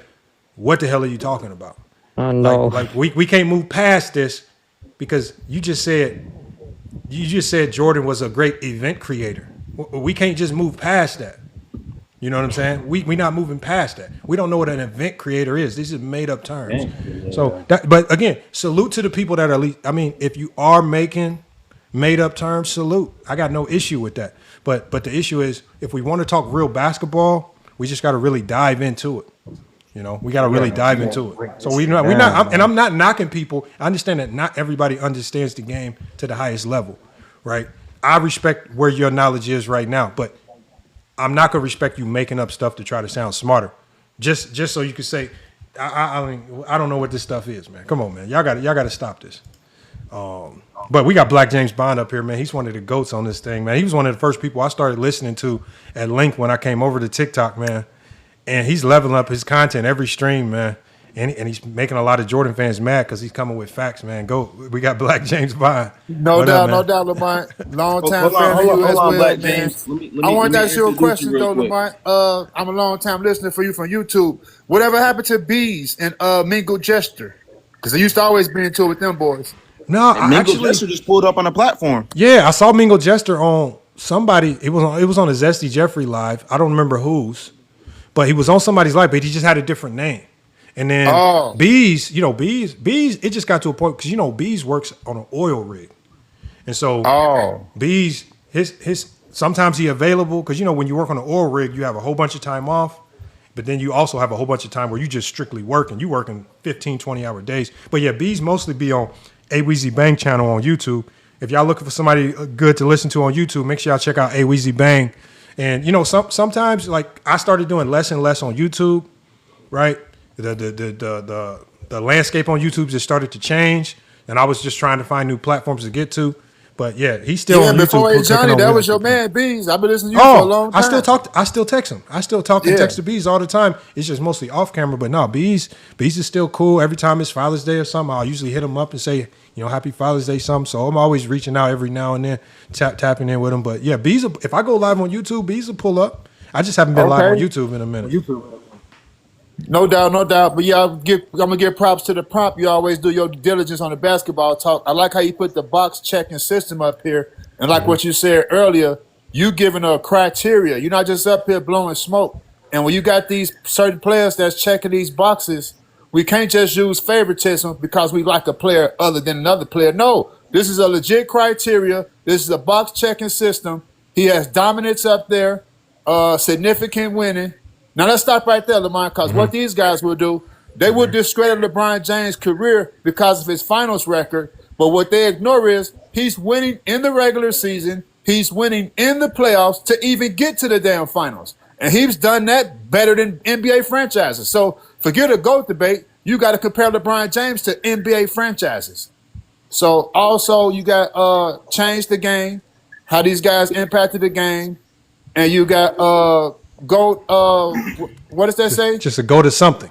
what the hell are you talking about? No. Like we can't move past this because you just said Jordan was a great event creator. We can't just move past that. You know what I'm saying? We not moving past that. We don't know what an event creator is. These are made up terms. Yeah. So but again, salute to the people that are if you are making made up terms, salute. I got no issue with that. But the issue is if we want to talk real basketball, we just got to really dive into it. You know, we got to really dive into it. So we're not, and I'm not knocking people. I understand that not everybody understands the game to the highest level, right? I respect where your knowledge is right now, but I'm not gonna respect you making up stuff to try to sound smarter, just so you can say, I mean, I don't know what this stuff is, man. Come on, man, y'all got to stop this. But we got Black James Bond up here, man. He's one of the GOATs on this thing, man. He was one of the first people I started listening to at length when I came over to TikTok, man. And he's leveling up his content every stream, man. And he's making a lot of Jordan fans mad because he's coming with facts, man. We got Black James Bond. No doubt, Lamont. Long time fan of you as well, Black man. James. Let me I want to ask you a introduce question, real though, quick. Lamont. I'm a long time listener for you from YouTube. Whatever happened to Bees and Mingle Jester? Because I used to always be into it with them boys. No, And Mingle Jester just pulled up on the platform. Yeah, I saw Mingle Jester on somebody. It was on a Zesty Jeffrey live. I don't remember whose, but he was on somebody's live, but he just had a different name. And then Bees, it just got to a point because Bees works on an oil rig, and so Bees, his sometimes he available because when you work on an oil rig, you have a whole bunch of time off, but then you also have a whole bunch of time where you just strictly working. You working 15, 20-hour days. But yeah, Bees mostly be on A Weezy Bang channel on YouTube. If y'all looking for somebody good to listen to on YouTube, make sure y'all check out A Weezy Bang. And sometimes like I started doing less and less on YouTube, right? The landscape on YouTube just started to change, and I was just trying to find new platforms to get to. But yeah, he's still on YouTube. Before Johnny, that was your man, Bees. I've been listening to you for a long time. I still text him. I still talk and text to Bees all the time. It's just mostly off camera. But no, Bees is still cool. Every time it's Father's Day or something, I'll usually hit him up and say, Happy Father's Day, something. So I'm always reaching out every now and then, tapping in with him. But yeah, Bees, if I go live on YouTube, Bees will pull up. I just haven't been live on YouTube in a minute. No doubt. But yeah, I'm gonna give props to the prompt. You always do your due diligence on the basketball talk. I like how you put the box checking system up here, and like what you said earlier, you giving a criteria. You're not just up here blowing smoke. And when you got these certain players that's checking these boxes, we can't just use favoritism because we like a player other than another player. No, this is a legit criteria. This is a box checking system. He has dominance up there, significant winning. Now, let's stop right there, Lamont, because what these guys will do, they will discredit LeBron James' career because of his finals record. But what they ignore is he's winning in the regular season. He's winning in the playoffs to even get to the damn finals. And he's done that better than NBA franchises. So forget a GOAT debate. You got to compare LeBron James to NBA franchises. So also you got change the game, how these guys impacted the game. And you got go what does that say? Just a go to something.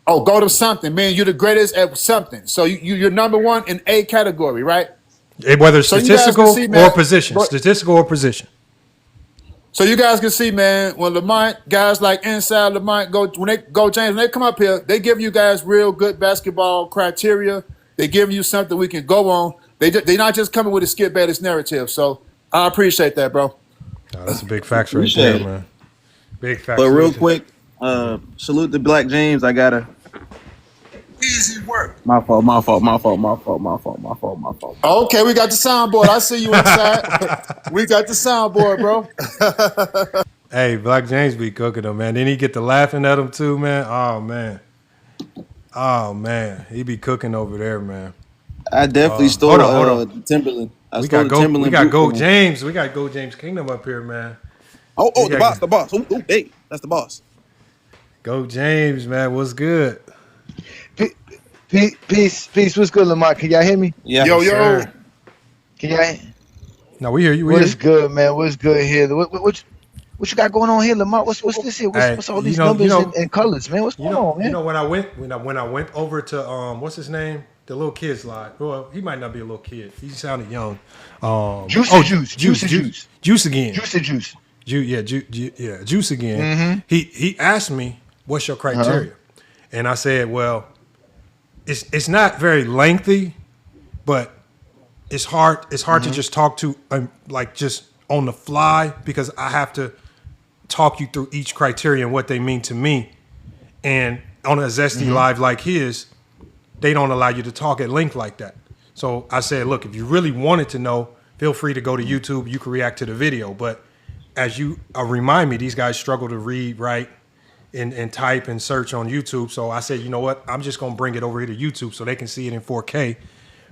Oh, go to something. Man, you're the greatest at something. So you're number one in a category, right? Whether statistical or position. Statistical or position. So you guys can see, man, when Lamont, guys like Inside Lamont when they come up here, they give you guys real good basketball criteria. They give you something we can go on. They're not just coming with a Skip Bayless narrative. So I appreciate that, bro. Oh, that's a big facts right there, man. Big facts. But real quick, salute to Black James. I gotta. Easy work. My fault. Okay, we got the soundboard. I see you inside. We got the soundboard, bro. Hey, Black James be cooking them, man. Then he get to laughing at him too, man. Oh man, he be cooking over there, man. I definitely stole the Timberland. We got Go James. We got Go James Kingdom up here, man. Oh, the boss. Oh, hey, that's the boss. Go James, man. What's good? Peace. What's good, Lamont? Can y'all hear me? Yeah. Yo. Can y'all? No, we hear you. What's good, man? What's good here? What you got going on here, Lamont? What's this here? What's all these numbers and colors, man? What's going on, man? When I went over to what's his name? The little kid slide. Well, he might not be a little kid. He sounded young. Juice again. Juice again. Mm-hmm. He asked me, "What's your criteria?" And I said, "Well, it's not very lengthy, but it's hard. It's hard to just talk to like just on the fly because I have to talk you through each criteria and what they mean to me. And on a Zesty Live like his, they don't allow you to talk at length like that. So I said, look, if you really wanted to know, feel free to go to YouTube. You can react to the video. But as you remind me, these guys struggle to read, write, and type and search on YouTube. So I said, you know what? I'm just going to bring it over here to YouTube so they can see it in 4K,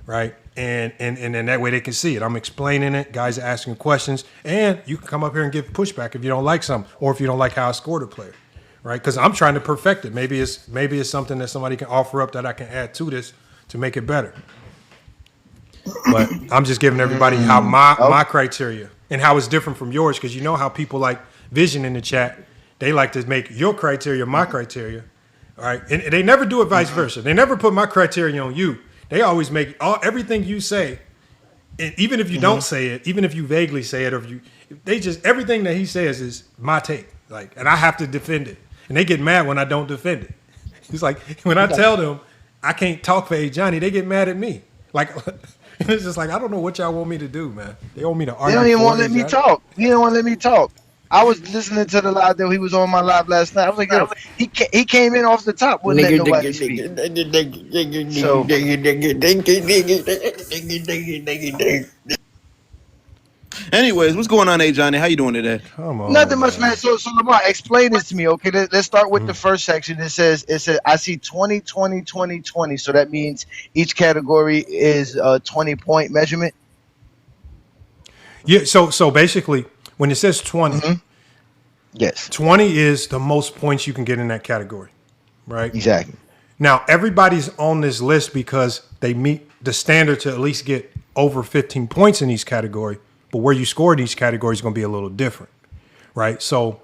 right? And then that way they can see it. I'm explaining it. Guys are asking questions. And you can come up here and give pushback if you don't like something or if you don't like how I scored a player, right? Because I'm trying to perfect it. Maybe it's something that somebody can offer up that I can add to this to make it better. But I'm just giving everybody how my criteria and how it's different from yours, because you know how people like Vision in the chat, they like to make your criteria my criteria, all right? And they never do it vice versa. They never put my criteria on you. They always make everything you say, and even if you don't say it, even if you vaguely say it, or everything that he says is my take, like, and I have to defend it. And they get mad when I don't defend it. It's like when I tell them I can't talk for A. Johnny, they get mad at me. Like it's just like I don't know what y'all want me to do, man. They want me to argue. They don't even want to let me talk. He don't want to let me talk. I was listening to the live that he was on my live last night. I was like, yo, he came in off the top, wouldn't let nobody speak. Anyways, what's going on, A. Johnny? How you doing today? Come on. Nothing much, man. So Lamar, explain this to me, okay? Let's start with the first section. It says I see 20, 20, 20, 20. So that means each category is a 20-point measurement. Yeah. So basically, when it says 20, yes, 20 is the most points you can get in that category, right? Exactly. Now everybody's on this list because they meet the standard to at least get over 15 points in each category. But where you score in each category is going to be a little different, right? So,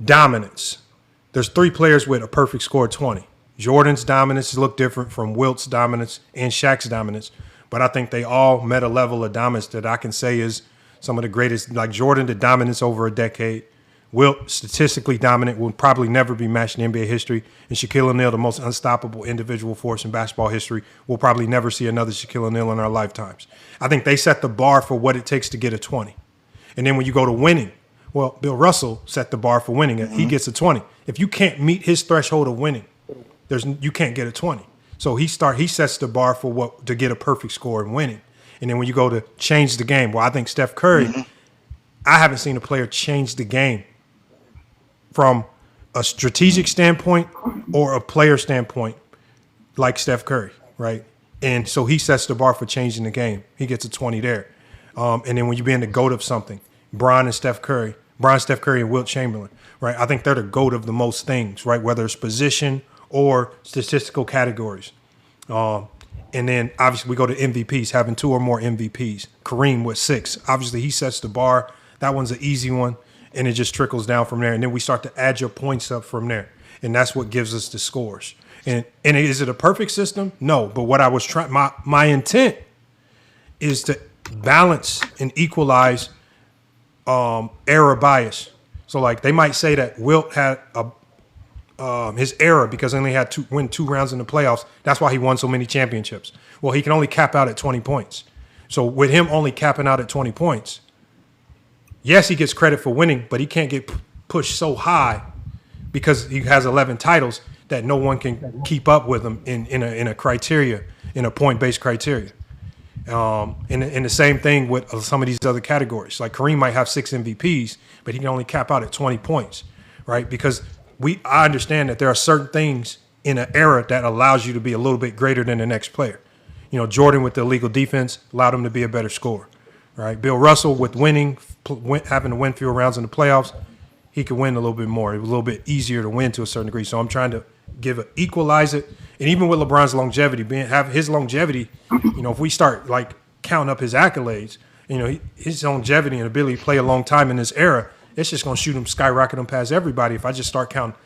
dominance. There's 3 players with a perfect score of 20. Jordan's dominance look different from Wilt's dominance and Shaq's dominance, but I think they all met a level of dominance that I can say is some of the greatest. Like Jordan, the dominance over a decade. Wilt, statistically dominant, will probably never be matched in NBA history. And Shaquille O'Neal, the most unstoppable individual force in basketball history, will probably never see another Shaquille O'Neal in our lifetimes. I think they set the bar for what it takes to get a 20. And then when you go to winning, well, Bill Russell set the bar for winning. He gets a 20. If you can't meet his threshold of winning, you can't get a 20. So he sets the bar for to get a perfect score in winning. And then when you go to change the game, well, I think Steph Curry, I haven't seen a player change the game from a strategic standpoint or a player standpoint like Steph Curry, right? And so he sets the bar for changing the game. He gets a 20 there. And then when you being the GOAT of something, Bron, Steph Curry, and Wilt Chamberlain, right? I think they're the GOAT of the most things, right? Whether it's position or statistical categories. And then obviously we go to MVPs, having 2 or more MVPs. Kareem with 6. Obviously he sets the bar. That one's an easy one. And it just trickles down from there. And then we start to add your points up from there. And that's what gives us the scores. And is it a perfect system? No. But what I was trying, my intent is to balance and equalize error bias. So like they might say that Wilt had his error because he only had win 2 rounds in the playoffs. That's why he won so many championships. Well, he can only cap out at 20 points. So with him only capping out at 20 points, yes, he gets credit for winning, but he can't get pushed so high because he has 11 titles that no one can keep up with him in a criteria, in a point-based criteria. And the same thing with some of these other categories. Like Kareem might have 6 MVPs, but he can only cap out at 20 points, right? Because I understand that there are certain things in an era that allows you to be a little bit greater than the next player. You know, Jordan with the illegal defense allowed him to be a better scorer. Right, Bill Russell with winning, having to win fewer rounds in the playoffs, he could win a little bit more. It was a little bit easier to win to a certain degree. So I'm trying to equalize it. And even with LeBron's longevity, his longevity, you know, if we start like counting up his accolades, you know, his longevity and ability to play a long time in this era, it's just going to shoot him, skyrocket him past everybody. If I just start counting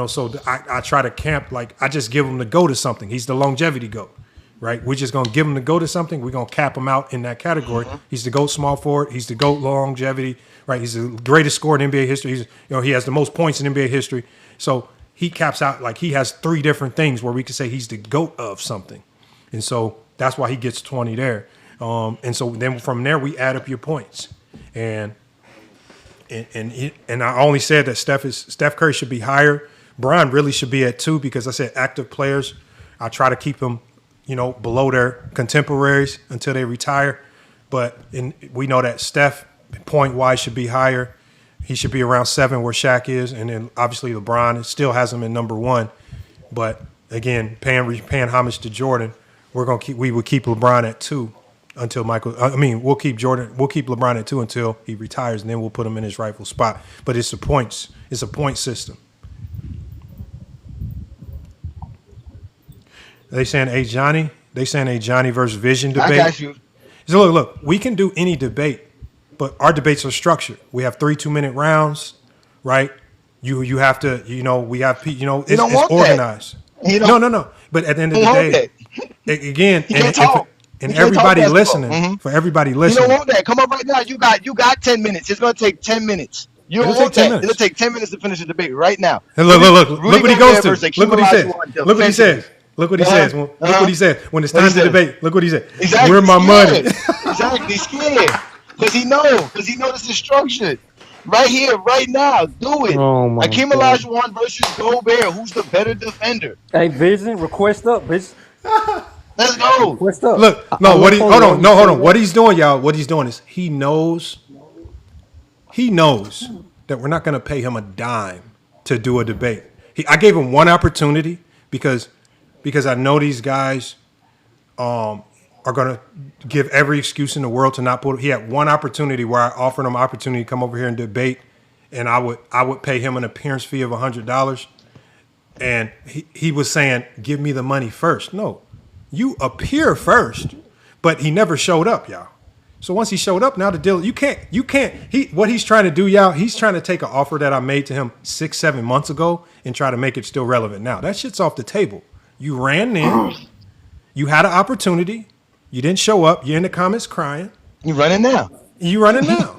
So I try to camp, like, I just give him the go to something. He's the longevity GOAT, right? We're just going to give him the go to something. We're going to cap him out in that category. He's the GOAT small forward. He's the GOAT longevity, right? He's the greatest scorer in NBA history. He has the most points in NBA history. So he caps out, like, he has 3 different things where we can say he's the GOAT of something. And so that's why he gets 20 there. And so then from there, we add up your points. And I only said that Steph Curry should be higher. Bron really should be at 2 because I said active players, I try to keep them, below their contemporaries until they retire. But we know that Steph, point-wise, should be higher. He should be around 7 where Shaq is. And then, obviously, LeBron still has him in number 1. But, again, paying homage to Jordan, we would keep LeBron at 2 until we'll keep LeBron at 2 until he retires, and then we'll put him in his rightful spot. But it's a point system. They saying a Johnny versus Vision debate. I got you. So look, we can do any debate, but our debates are structured. We have 3 2-minute rounds, right? You have to, we have, it's organized. No. But at the end of the day, again, and everybody listening, for everybody listening. You don't want that. Come up right now. You got 10 minutes. It's going to take 10 minutes. You don't want that. It'll take 10 minutes to finish the debate right now. And look what he goes to. Look what he says. Look what he says. Look what he says. Look what he said. When it's time to debate, look what he said. Exactly. Where's my money? Exactly. Scared. Because he knows this is structured. Right here, right now. Do it. Oh my Hakeem God. Olajuwon versus Gobert. Who's the better defender? Hey, Vision, request up, bitch. Let's go. Request up. Look, hold on. What he's doing, y'all, is he knows that we're not going to pay him a dime to do a debate. I gave him one opportunity because I know these guys are going to give every excuse in the world to not put. He had one opportunity where I offered him an opportunity to come over here and debate, and I would pay him an appearance fee of $100, and he was saying, "Give me the money first." No, you appear first, but he never showed up, y'all. So once he showed up, now the deal, you can't. What he's trying to do, y'all, he's trying to take an offer that I made to him 6-7 months ago and try to make it still relevant now. That shit's off the table. You ran in, you had an opportunity, you didn't show up, you're in the comments crying. You running now. You running now.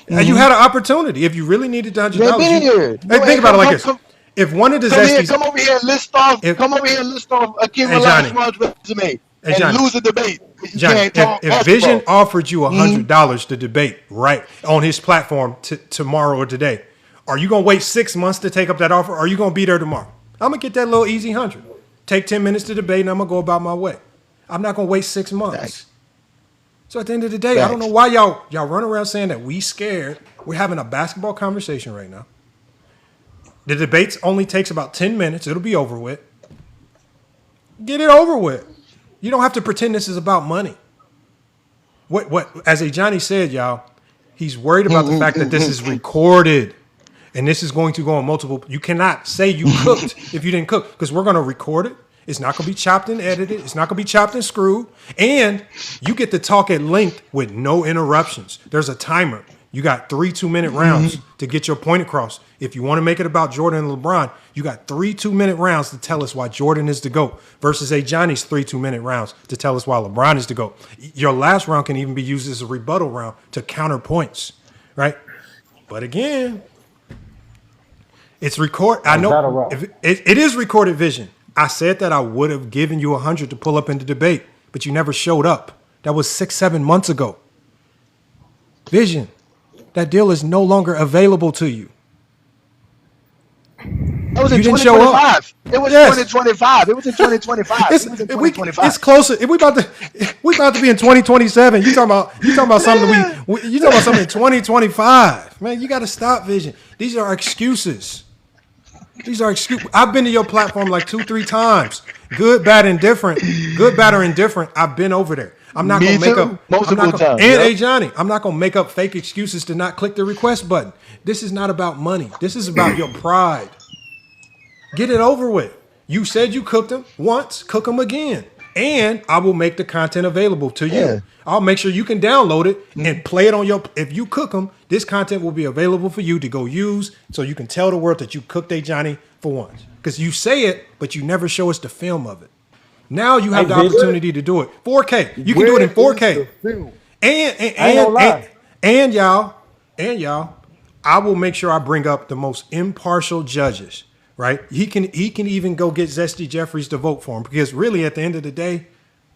And you had an opportunity. If you really needed $100, think about it like this. If one of the come over here and list off Hakeem Olajuwon's resume and lose a debate. Johnny, if Vision offered you $100 to debate right on his platform tomorrow or today, are you gonna wait 6 months to take up that offer? Or are you gonna be there tomorrow? I'm gonna get that little easy 100. Take 10 minutes to debate, and I'm gonna go about my way. I'm not gonna wait 6 months. Thanks. So at the end of the day, I don't know why y'all run around saying that we scared. We're having a basketball conversation right now. The debates only takes about 10 minutes. It'll be over with. Get it over with. You don't have to pretend this is about money. What as a Johnny said, y'all, he's worried about the fact that this is recorded and this is going to go on multiple. You cannot say you cooked if you didn't cook, because we're going to record it. It's not going to be chopped and edited. It's not going to be chopped and screwed. And you get to talk at length with no interruptions. There's a timer. You got 3 2-minute rounds to get your point across. If you want to make it about Jordan and LeBron, you got 3 2-minute rounds to tell us why Jordan is the GOAT versus a Johnny's 3 2-minute rounds to tell us why LeBron is the GOAT. Your last round can even be used as a rebuttal round to counter points, right? But again, it's record. I know it is recorded vision. I said that I would have given you 100 to pull up in the debate, but you never showed up. That was 6-7 months ago. Vision. That deal is no longer available to you. That was in 2025. It was 2025. It was in 2025. It's closer. We about to be in 2027. You talking about something you talking about something in 2025. Man, you got to stop, Vision. These are excuses. These are excuses. I've been to your platform like 2-3 times. Good, bad, and different. Good, bad, or indifferent. I've been over there. I'm not going to make up multiple times. And hey, Johnny, I'm not going to make up fake excuses to not click the request button. This is not about money. This is about your pride. Get it over with. You said you cooked them once, cook them again. And I will make the content available to you. Yeah. I'll make sure you can download it and play it on your. If you cook them, this content will be available for you to go use, so you can tell the world that you cooked a Johnny for once. Because you say it, but you never show us the film of it. Now you have the opportunity to do it 4K. You can do it in 4K. And y'all, I will make sure I bring up the most impartial judges. Right? He can even go get Zesty Jeffries to vote for him, because really at the end of the day,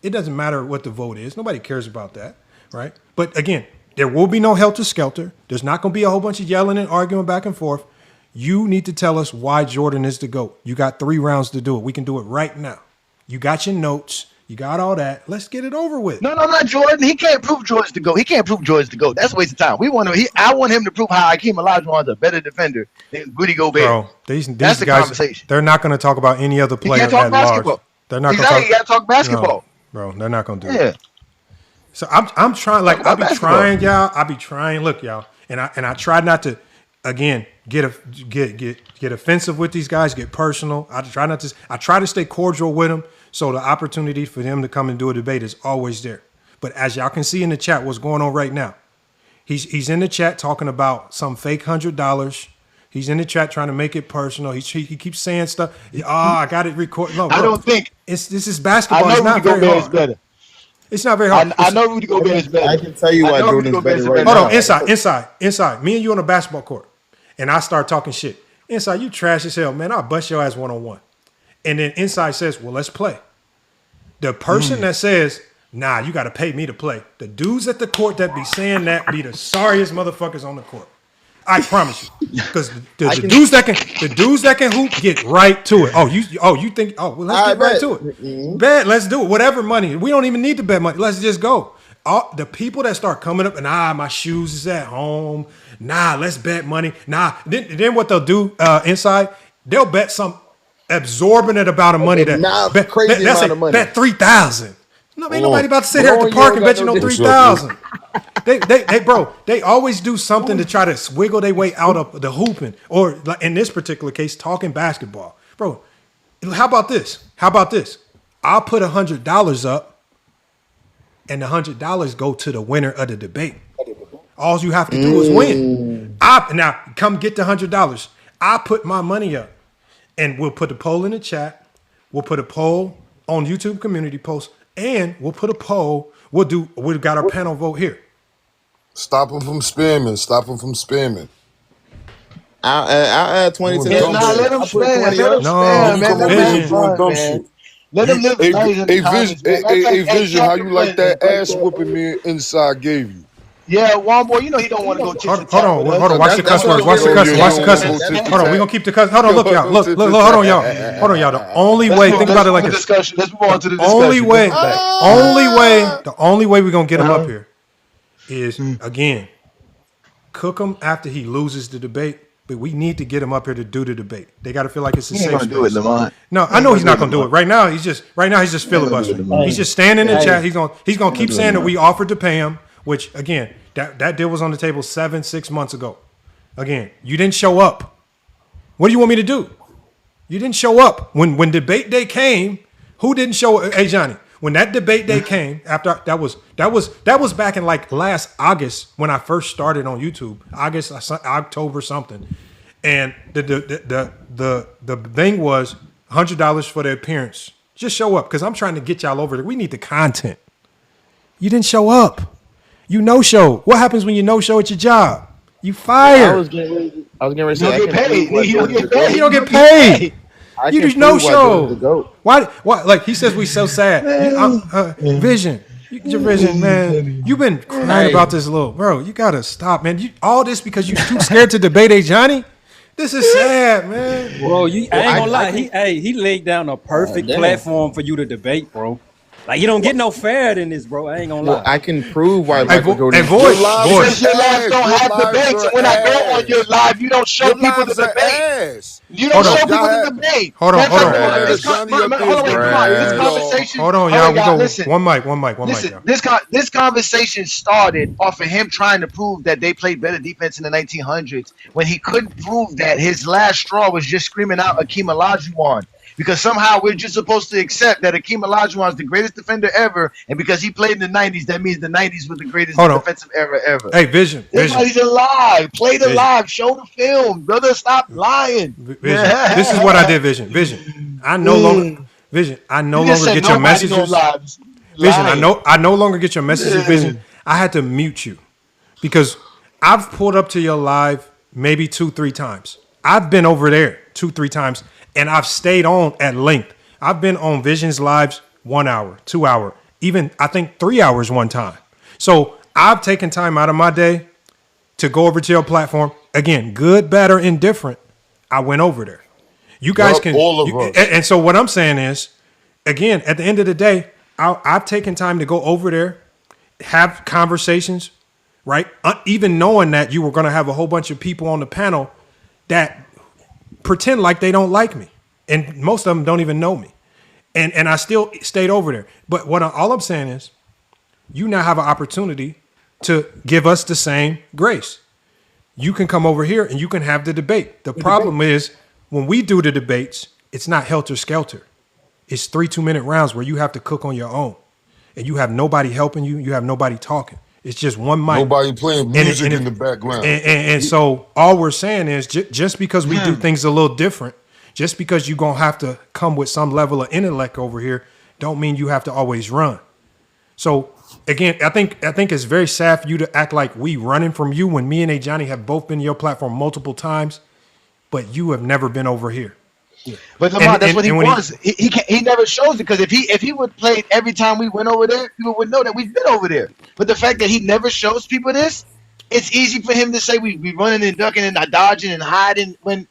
it doesn't matter what the vote is. Nobody cares about that, right? But again, there will be no helter-skelter. There's not going to be a whole bunch of yelling and arguing back and forth. You need to tell us why Jordan is the GOAT. You got 3 rounds to do it. We can do it right now. You got your notes. You got all that. Let's get it over with. No, not Jordan. He can't prove Jordan's the GOAT. He can't prove Jordan's the GOAT. That's a waste of time. I want him to prove how Hakeem Olajuwon is a better defender than Rudy Gobert. Bro, these That's the guys, conversation. they're not going to talk about any other player can't talk at large. basketball. They're not Exactly. going You got to talk basketball. No, bro, they're not going to do Yeah. it. So I'm trying, like, I be basketball. trying, y'all. I be trying. Look, y'all, and I try not to, again, get offensive with these guys, get personal. I try to stay cordial with them, so the opportunity for them to come and do a debate is always there. But as y'all can see in the chat, what's going on right now? He's in the chat talking about some fake $100. He's in the chat trying to make it personal. He keeps saying stuff. I got it recorded. No, bro, I don't think this is basketball. I know It's not Rudy very Gobert hard. is better. It's not very hard. I know Rudy Gobert is better. I can tell you why Jordan's better right Hold now. on, inside. Me and you on a basketball court, and I start talking shit. Inside, you trash as hell, man. I'll bust your ass one-on-one. And then inside says, well, let's play. The person that says, nah, you got to pay me to play. The dudes at the court that be saying that be the sorriest motherfuckers on the court. I promise you. Because the dudes that can hoop get right to it. You think, well, let's get right to it. Bet, let's do it. Whatever money. We don't even need to bet money. Let's just go. The people that start coming up and my shoes is at home. Nah, let's bet money. Nah. Then what they'll do inside, they'll bet some exorbitant amount of money crazy amount of money. Bet 3,000. No, ain't nobody about to sit here at the park and bet you no 3,000. They always do something to try to wiggle their way out of the hooping, or like in this particular case, talking basketball. Bro, how about this? I'll put $100 up, and the $100 go to the winner of the debate. All you have to do is win. Now come get the $100. I put my money up, and we'll put a poll in the chat. We'll put a poll on YouTube community post, and we'll put a poll. We've got our panel vote here. Stop them from spamming. I'll add 20 to the let them spam. Let them live nice in the comments, man. Hey, Vision, how you like that ass whooping me inside gave you? Yeah, one boy, you know he don't want to go chit chat. Hold on. Watch the cuss words. Watch the cussing. Hold on, we're gonna keep the cuss. Hold on, look, y'all. Look, hold on, y'all. The only way, think about it like this. Let's move on to the discussion. The only way we're gonna get him up here is, again, cook him after he loses the debate. But we need to get him up here to do the debate. They got to feel like it's a safe space. Do it, Lamont. No, I know he's not gonna do it right now. He's just filibustering. He's just standing in the chat. He's gonna keep saying that we offered to pay him. Which, again, that deal was on the table 6 months ago. Again, you didn't show up. What do you want me to do? You didn't show up. When debate day came, who didn't show up? Hey, Johnny, when that debate day came, after that was back in like last August when I first started on YouTube. October something. And the thing was $100 for the appearance. Just show up, because I'm trying to get y'all over there. We need the content. You didn't show up. You no-show. What happens when you no-show at your job? You fired. I was getting ready to say, you don't get paid. You just no-show. Why? Like he says, we so sad. Vision. Vision, man. You've been crying about this little bro. You gotta stop, man. All this because you too scared to debate Johnny. This is sad, man. Bro, I ain't gonna lie. He laid down a perfect platform for you to debate, bro. Like, you don't get no fair than this, bro. I ain't gonna lie. I can prove why Michael Jordan. Your lives don't have debates. When I go on your live, you don't show people the debate. You don't show people the debate. Hold on. Hold on, y'all. We go one mic. This conversation started off of him trying to prove that they played better defense in the 1900s. When he couldn't prove that, his last straw was just screaming out Hakeem Olajuwon. because somehow we're just supposed to accept that Akeem Olajuwon is the greatest defender ever, and because he played in the '90s, that means the '90s was the greatest defensive era ever. Hey, Vision. Everybody's alive. Play the live. Show the film, brother. Stop lying. Vision. This is what I did, Vision. Vision. I no longer get your messages. Vision. I no longer get your messages, Vision. I had to mute you because I've pulled up to your live maybe 2-3 times. I've been over there 2-3 times, and I've stayed on at length. I've been on Vision's lives 1 hour, 2 hour, even I think 3 hours one time. So I've taken time out of my day to go over to your platform. Again, good, bad, or indifferent, I went over there. You guys can. All of us. And so what I'm saying is, again, at the end of the day, I've taken time to go over there, have conversations, right? Even knowing that you were going to have a whole bunch of people on the panel that pretend like they don't like me. And most of them don't even know me. And I still stayed over there. But all I'm saying is, you now have an opportunity to give us the same grace. You can come over here and you can have the debate. The problem is when we do the debates, it's not helter-skelter. It's 3 2-minute rounds where you have to cook on your own. And you have nobody helping you. You have nobody talking. It's just one mic. Nobody playing music in the background. And so all we're saying is just because we do things a little different, just because you're going to have to come with some level of intellect over here, don't mean you have to always run. So again, I think it's very sad for you to act like we running from you when me and Johnny have both been to your platform multiple times, but you have never been over here. Yeah. But Lamar, that's what he wants. He never shows it because if he would play every time we went over there, people would know that we've been over there. But the fact that he never shows people this, it's easy for him to say we running and ducking and dodging and hiding when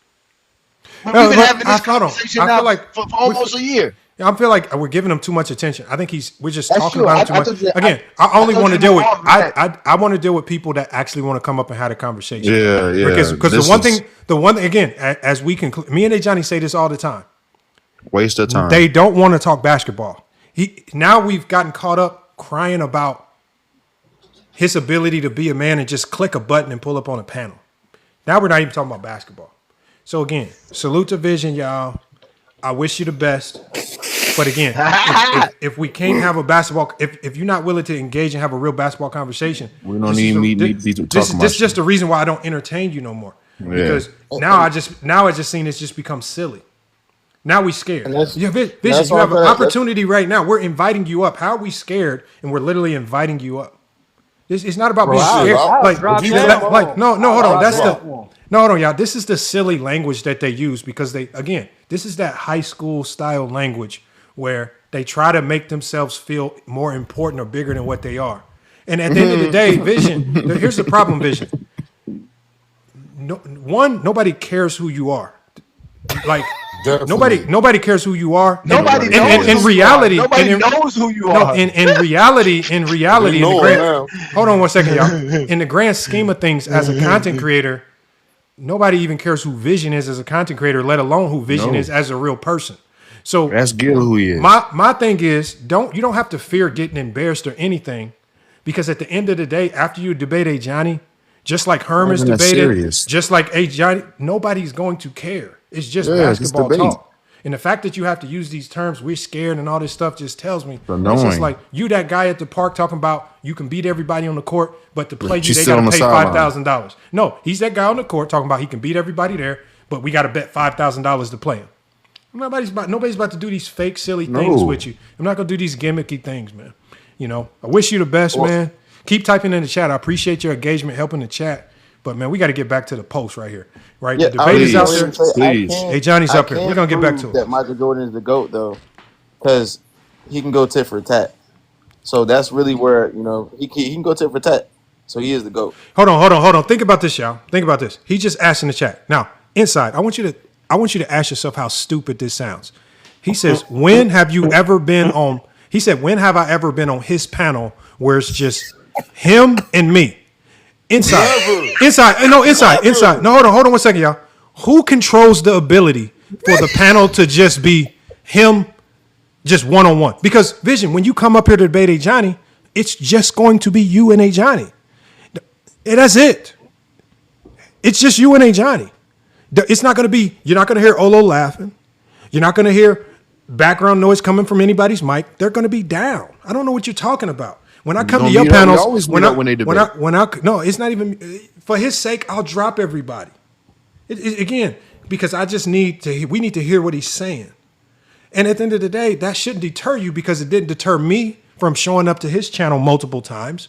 we've been having this conversation now for almost a year. I feel like we're giving him too much attention. I think we're just talking about him too much. Again, I only want to deal with I want to deal with people that actually want to come up and have a conversation. Yeah. Because the one thing again, as we conclude, me and Johnny say this all the time. Waste of time. They don't want to talk basketball. Now we've gotten caught up crying about his ability to be a man and just click a button and pull up on a panel. Now we're not even talking about basketball. So again, salute to Vision, y'all. I wish you the best. But again, if we can't have a basketball, if you're not willing to engage and have a real basketball conversation, we don't need to talk about this is just the reason why I don't entertain you no more. Yeah. Because now I just seen this just become silly. Now we scared. Vision, you have an opportunity right now. We're inviting you up. How are we scared? And we're literally inviting you up. It's not about being scared. No, hold on. Hold on, y'all. This is the silly language that they use because this is that high school style language where they try to make themselves feel more important or bigger than what they are. And at the end of the day, Vision, here's the problem, Vision. Nobody cares who you are. Like nobody cares who you are. Nobody knows who you are. No, in reality, hold on one second, y'all. In the grand scheme of things, as a content creator, nobody even cares who Vision is as a content creator, let alone who Vision is as a real person. So that's good who he is. My thing is, you don't have to fear getting embarrassed or anything, because at the end of the day, after you debate Johnny, just like Herm is debated, just like Johnny, nobody's going to care. It's just basketball talk. And the fact that you have to use these terms, we're scared and all this stuff, just tells me it's just like you, that guy at the park talking about you can beat everybody on the court, but to play you, they got to pay $5,000. No, he's that guy on the court talking about he can beat everybody there, but we got to bet $5,000 to play him. Nobody's about to do these fake, silly things with you. I'm not going to do these gimmicky things, man. I wish you the best, man. Keep typing in the chat. I appreciate your engagement, helping the chat. But, man, we got to get back to the post right here. Right? The debate is out there. Please. Hey, Johnny's up here. We're going to get back to it. That Michael Jordan is the GOAT, though, because he can go tit for tat. So that's really where, he can go tit for tat. So he is the GOAT. Hold on. Think about this, y'all. Think about this. He just asked in the chat. Now, inside, I want you to ask yourself how stupid this sounds. He says, when have I ever been on his panel where it's just him and me? Inside. No, hold on 1 second, y'all. Who controls the ability for the panel to just be him, just one-on-one? Because, Vision, when you come up here to debate Johnny, it's just going to be you and Johnny. And that's it. It's just you and Johnny. It's not going to be, you're not going to hear Olo laughing. You're not going to hear background noise coming from anybody's mic. They're going to be down. I don't know what you're talking about. When I come to your panels, no, it's not even for his sake. I'll drop everybody again because I just need to. We need to hear what he's saying. And at the end of the day, that shouldn't deter you because it didn't deter me from showing up to his channel multiple times,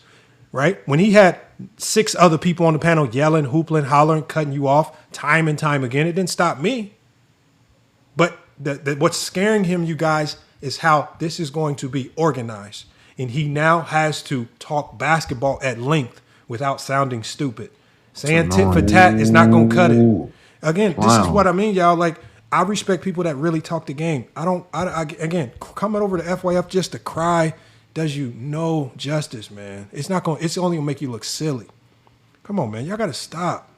right? When he had 6 other people on the panel yelling, hoopling, hollering, cutting you off time and time again, it didn't stop me. But what's scaring him, you guys, is how this is going to be organized. And he now has to talk basketball at length without sounding stupid. Saying tit for tat is not going to cut it. Again, this is what I mean, y'all. Like, I respect people that really talk the game. Again, coming over to FYF just to cry does you no justice, man. It's only gonna make you look silly. Come on, man. Y'all gotta stop.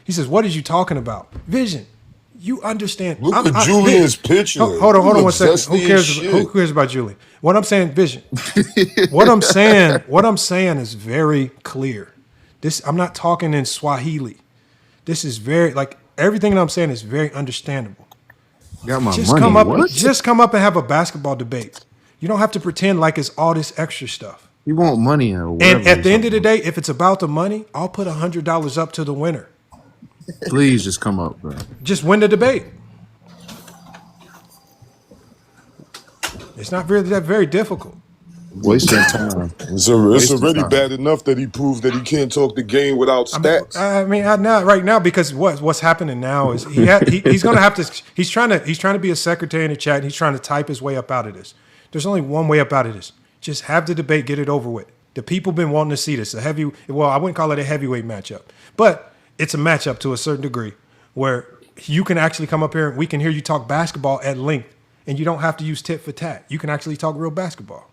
He says, what is you talking about? Vision. You understand. Look at Julian's picture. Hold on 1 second. Who cares about Julian? What I'm saying, Vision. what I'm saying is very clear. I'm not talking in Swahili. This is very, like, everything that I'm saying is very understandable. Got my just money. Just come up and have a basketball debate. You don't have to pretend like it's all this extra stuff. You want money or whatever. And at the end of the day, if it's about the money, I'll put $100 up to the winner. Please just come up, bro. Just win the debate. It's not very difficult. Wasting time. It's already bad enough that he proved that he can't talk the game without stats. I mean, not right now, because what's happening now is he's going to have to. He's trying to be a secretary in the chat. And he's trying to type his way up out of this. There's only one way up out of this. Just have the debate, get it over with. The people been wanting to see this. I wouldn't call it a heavyweight matchup, but it's a matchup to a certain degree where you can actually come up here and we can hear you talk basketball at length, and you don't have to use tit for tat. You can actually talk real basketball.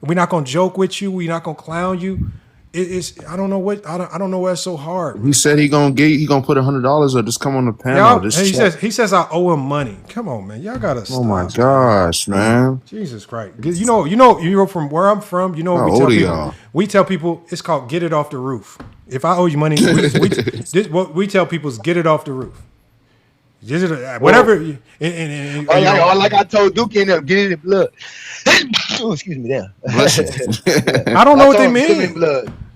We're not gonna joke with you. We're not gonna clown you. I don't know why it's so hard. He said he gonna put $100 or just come on the panel. He says I owe him money. Come on, man. Y'all gotta stop. Oh my gosh, man. Jesus Christ. You know from where I'm from, you know what How we tell old are people? y'all? We tell people it's called get it off the roof. If I owe you money, what we tell people is get it off the roof. Whatever. Like I told Duke in there, get it in blood. Oh, excuse me, there. I don't know what they mean.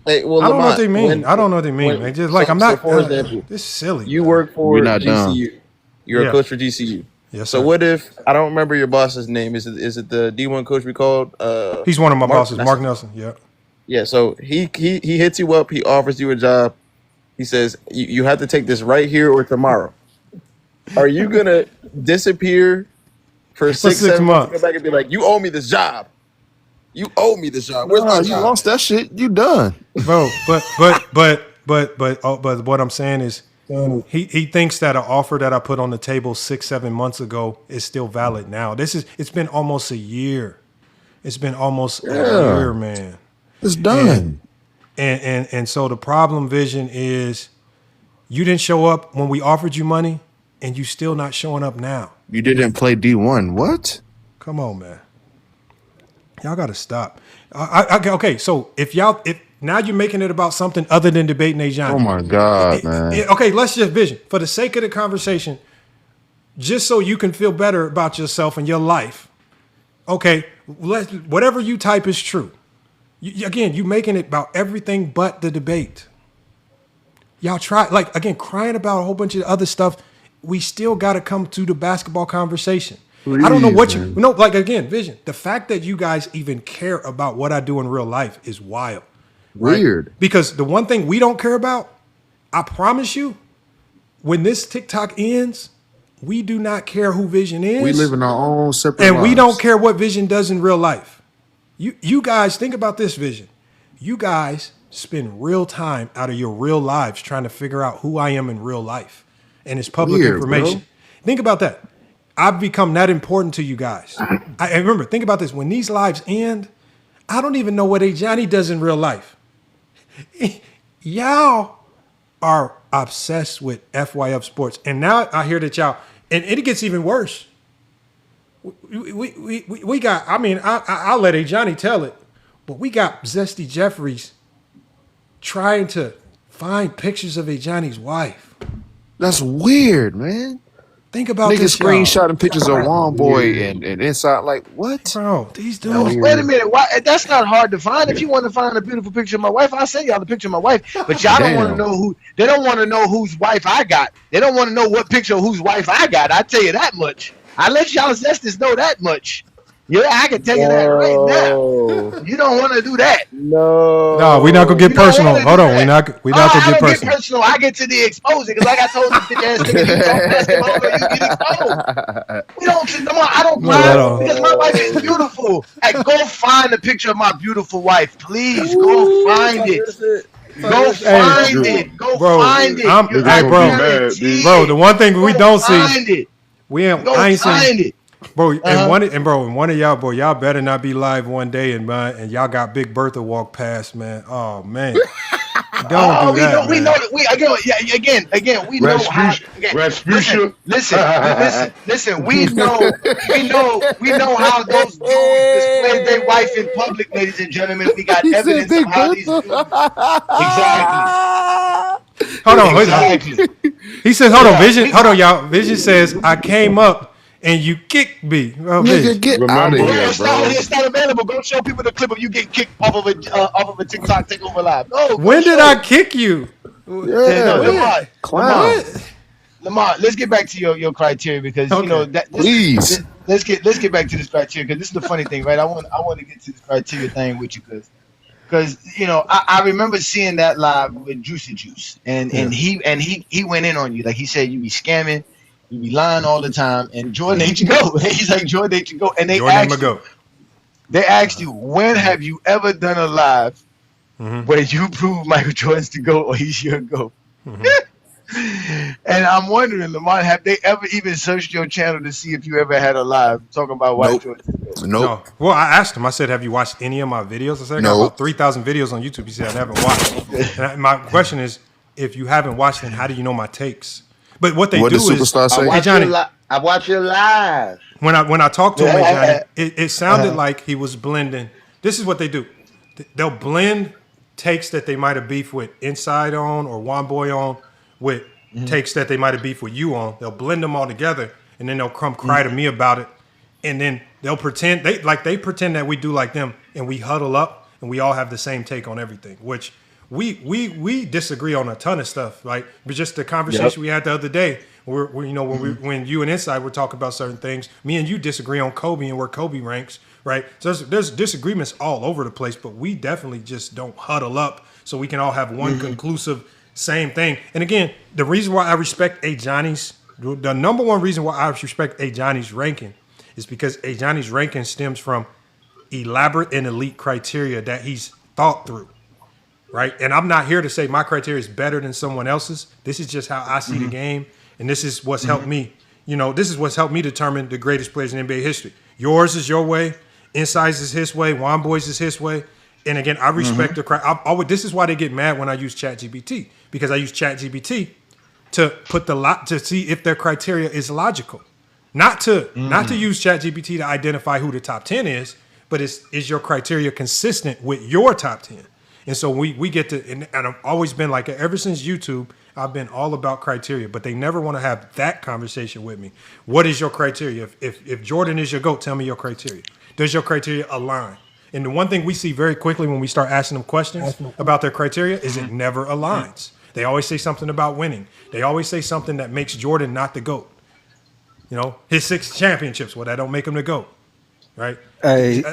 Hey, well, I don't know what they mean. I don't know what they mean, man. Just like I'm not. For example, this is silly. You work for GCU. You're Yeah. a coach for GCU. Yes, so sir. what if I don't remember your boss's name? Is it the D1 coach we called? He's one of my bosses, Nelson. Mark Nelson. Yeah. Yeah. So he hits you up. He offers you a job. He says you have to take this right here or tomorrow. Are you gonna disappear for 6 months? Go back and be like, you owe me this job. You owe me this job. Where's my You job? lost that shit. You done, bro. But what I'm saying is, he thinks that an offer that I put on the table 6-7 months ago is still valid now. It's been almost a year. It's been almost a year, man. It's done. And so the problem, Vision, is you didn't show up when we offered you money, and you still not showing up now. You didn't play D1. What? Come on, man. Y'all got to stop. Okay, so if now you're making it about something other than debating Ajani. Oh my God, man. Okay, let's just Vision, for the sake of the conversation, just so you can feel better about yourself and your life. Okay, whatever you type is true. You're making it about everything but the debate. Y'all try, crying about a whole bunch of other stuff. We still got to come to the basketball conversation. Please, I don't know what man. Vision. The fact that you guys even care about what I do in real life is wild. Weird. Right? Because the one thing we don't care about, I promise you, when this TikTok ends, we do not care who Vision is. We live in our own separate and lives. we don't care what Vision does in real life. You guys, think about this, Vision. You guys spend real time out of your real lives trying to figure out who I am in real life. And it's public information. Bro. Think about that. I've become that important to you guys. I remember, think about this. When these lives end, I don't even know what Ajani does in real life. Y'all are obsessed with FYF Sports. And now I hear that y'all, and it gets even worse. We got, I'll let Ajani tell it, but we got Zesty Jeffries trying to find pictures of Ajani's wife. That's weird, man. Think about Niggas this, y'all. screenshotting pictures of Juan Boy and inside. Like, what? Bro, these No, dudes. wait a minute. Why? That's not hard to find. If you want to find a beautiful picture of my wife, I'll send y'all the picture of my wife. But y'all don't want to know who. They don't want to know whose wife I got. They don't want to know what picture of whose wife I got. I tell you that much. I let y'all Zestis know that much. Yeah, I can tell you that right now. You don't want to do that. No, we're not gonna get personal. Hold on, we're not gonna I get don't personal. get personal. I get to the exposing because, like I told this bitch ass nigga, you talk basketball or you get exposed. We don't. Come on, I don't mind because my wife is beautiful. Hey, go find a picture of my beautiful wife, please. Go find it. Go find it. Go find it. Bro, the one thing we don't see, find it. I ain't find seen it. Bro, and one of y'all, boy, y'all better not be live one day and y'all got Big Bertha walk past, man. Oh man, don't do that. We know that we again. We know how. Listen. We know how those dudes display their wife in public, ladies and gentlemen. We got evidence of how these dudes. Exactly. Hold on. He says, "Hold on, Vision. Hold on, y'all. Vision says I came up." And you kicked me. Nigga, get out of here, bro. It's not available. Go show people the clip of you getting kicked off of a TikTok takeover live. No. When did I kick you? Lamar, Clown. Lamar, let's get back to your criteria because you know that. Please. Let's get back to this criteria because this is the funny thing, right? I want to get to this criteria thing with you because you know I remember seeing that live with Juicy Juice and he went in on you like he said you be scamming. You be lying all the time, and Jordan ain't you go. He's like Jordan ain't you go, and they asked you when have you ever done a live where you prove Michael Jordan's to go or he's your go? And I'm wondering, Lamar, have they ever even searched your channel to see if you ever had a live talking about Michael Jordan? No. Well, I asked him. I said, "Have you watched any of my videos?" I said, "I got about 3,000 videos on YouTube." He said, "I haven't watched." And my question is, if you haven't watched, then how do you know my takes? But what they do is, hey Johnny, I watch your live. When I talked to him, Johnny, it sounded like he was blending. This is what they do. They'll blend takes that they might have beef with Inside on or One Boy on with takes that they might have beef with you on. They'll blend them all together, and then they'll come cry to me about it, and then they'll pretend they pretend that we do like them, and we huddle up and we all have the same take on everything, which. We disagree on a ton of stuff, right? But just the conversation we had the other day, when you and Inside were talking about certain things, me and you disagree on Kobe and where Kobe ranks, right? So there's disagreements all over the place, but we definitely just don't huddle up so we can all have one conclusive same thing. And again, the reason why I respect the number one reason why I respect Johnny's ranking is because Johnny's ranking stems from elaborate and elite criteria that he's thought through. Right. And I'm not here to say my criteria is better than someone else's. This is just how I see the game. And this is what's helped me. This is what's helped me determine the greatest players in NBA history. Yours is your way. Inside's is his way. Juan Boy's is his way. And again, I respect the crowd. This is why they get mad when I use ChatGPT, because I use ChatGPT to put to see if their criteria is logical. Not to use ChatGPT to identify who the top 10 is, but is your criteria consistent with your top 10? And so we get to, and I've always been like, ever since YouTube, I've been all about criteria, but they never want to have that conversation with me. What is your criteria? If Jordan is your GOAT, tell me your criteria. Does your criteria align? And the one thing we see very quickly when we start asking them questions about their criteria is it never aligns. They always say something about winning. They always say something that makes Jordan not the GOAT. His 6 championships, well, that don't make him the GOAT, right? Hey.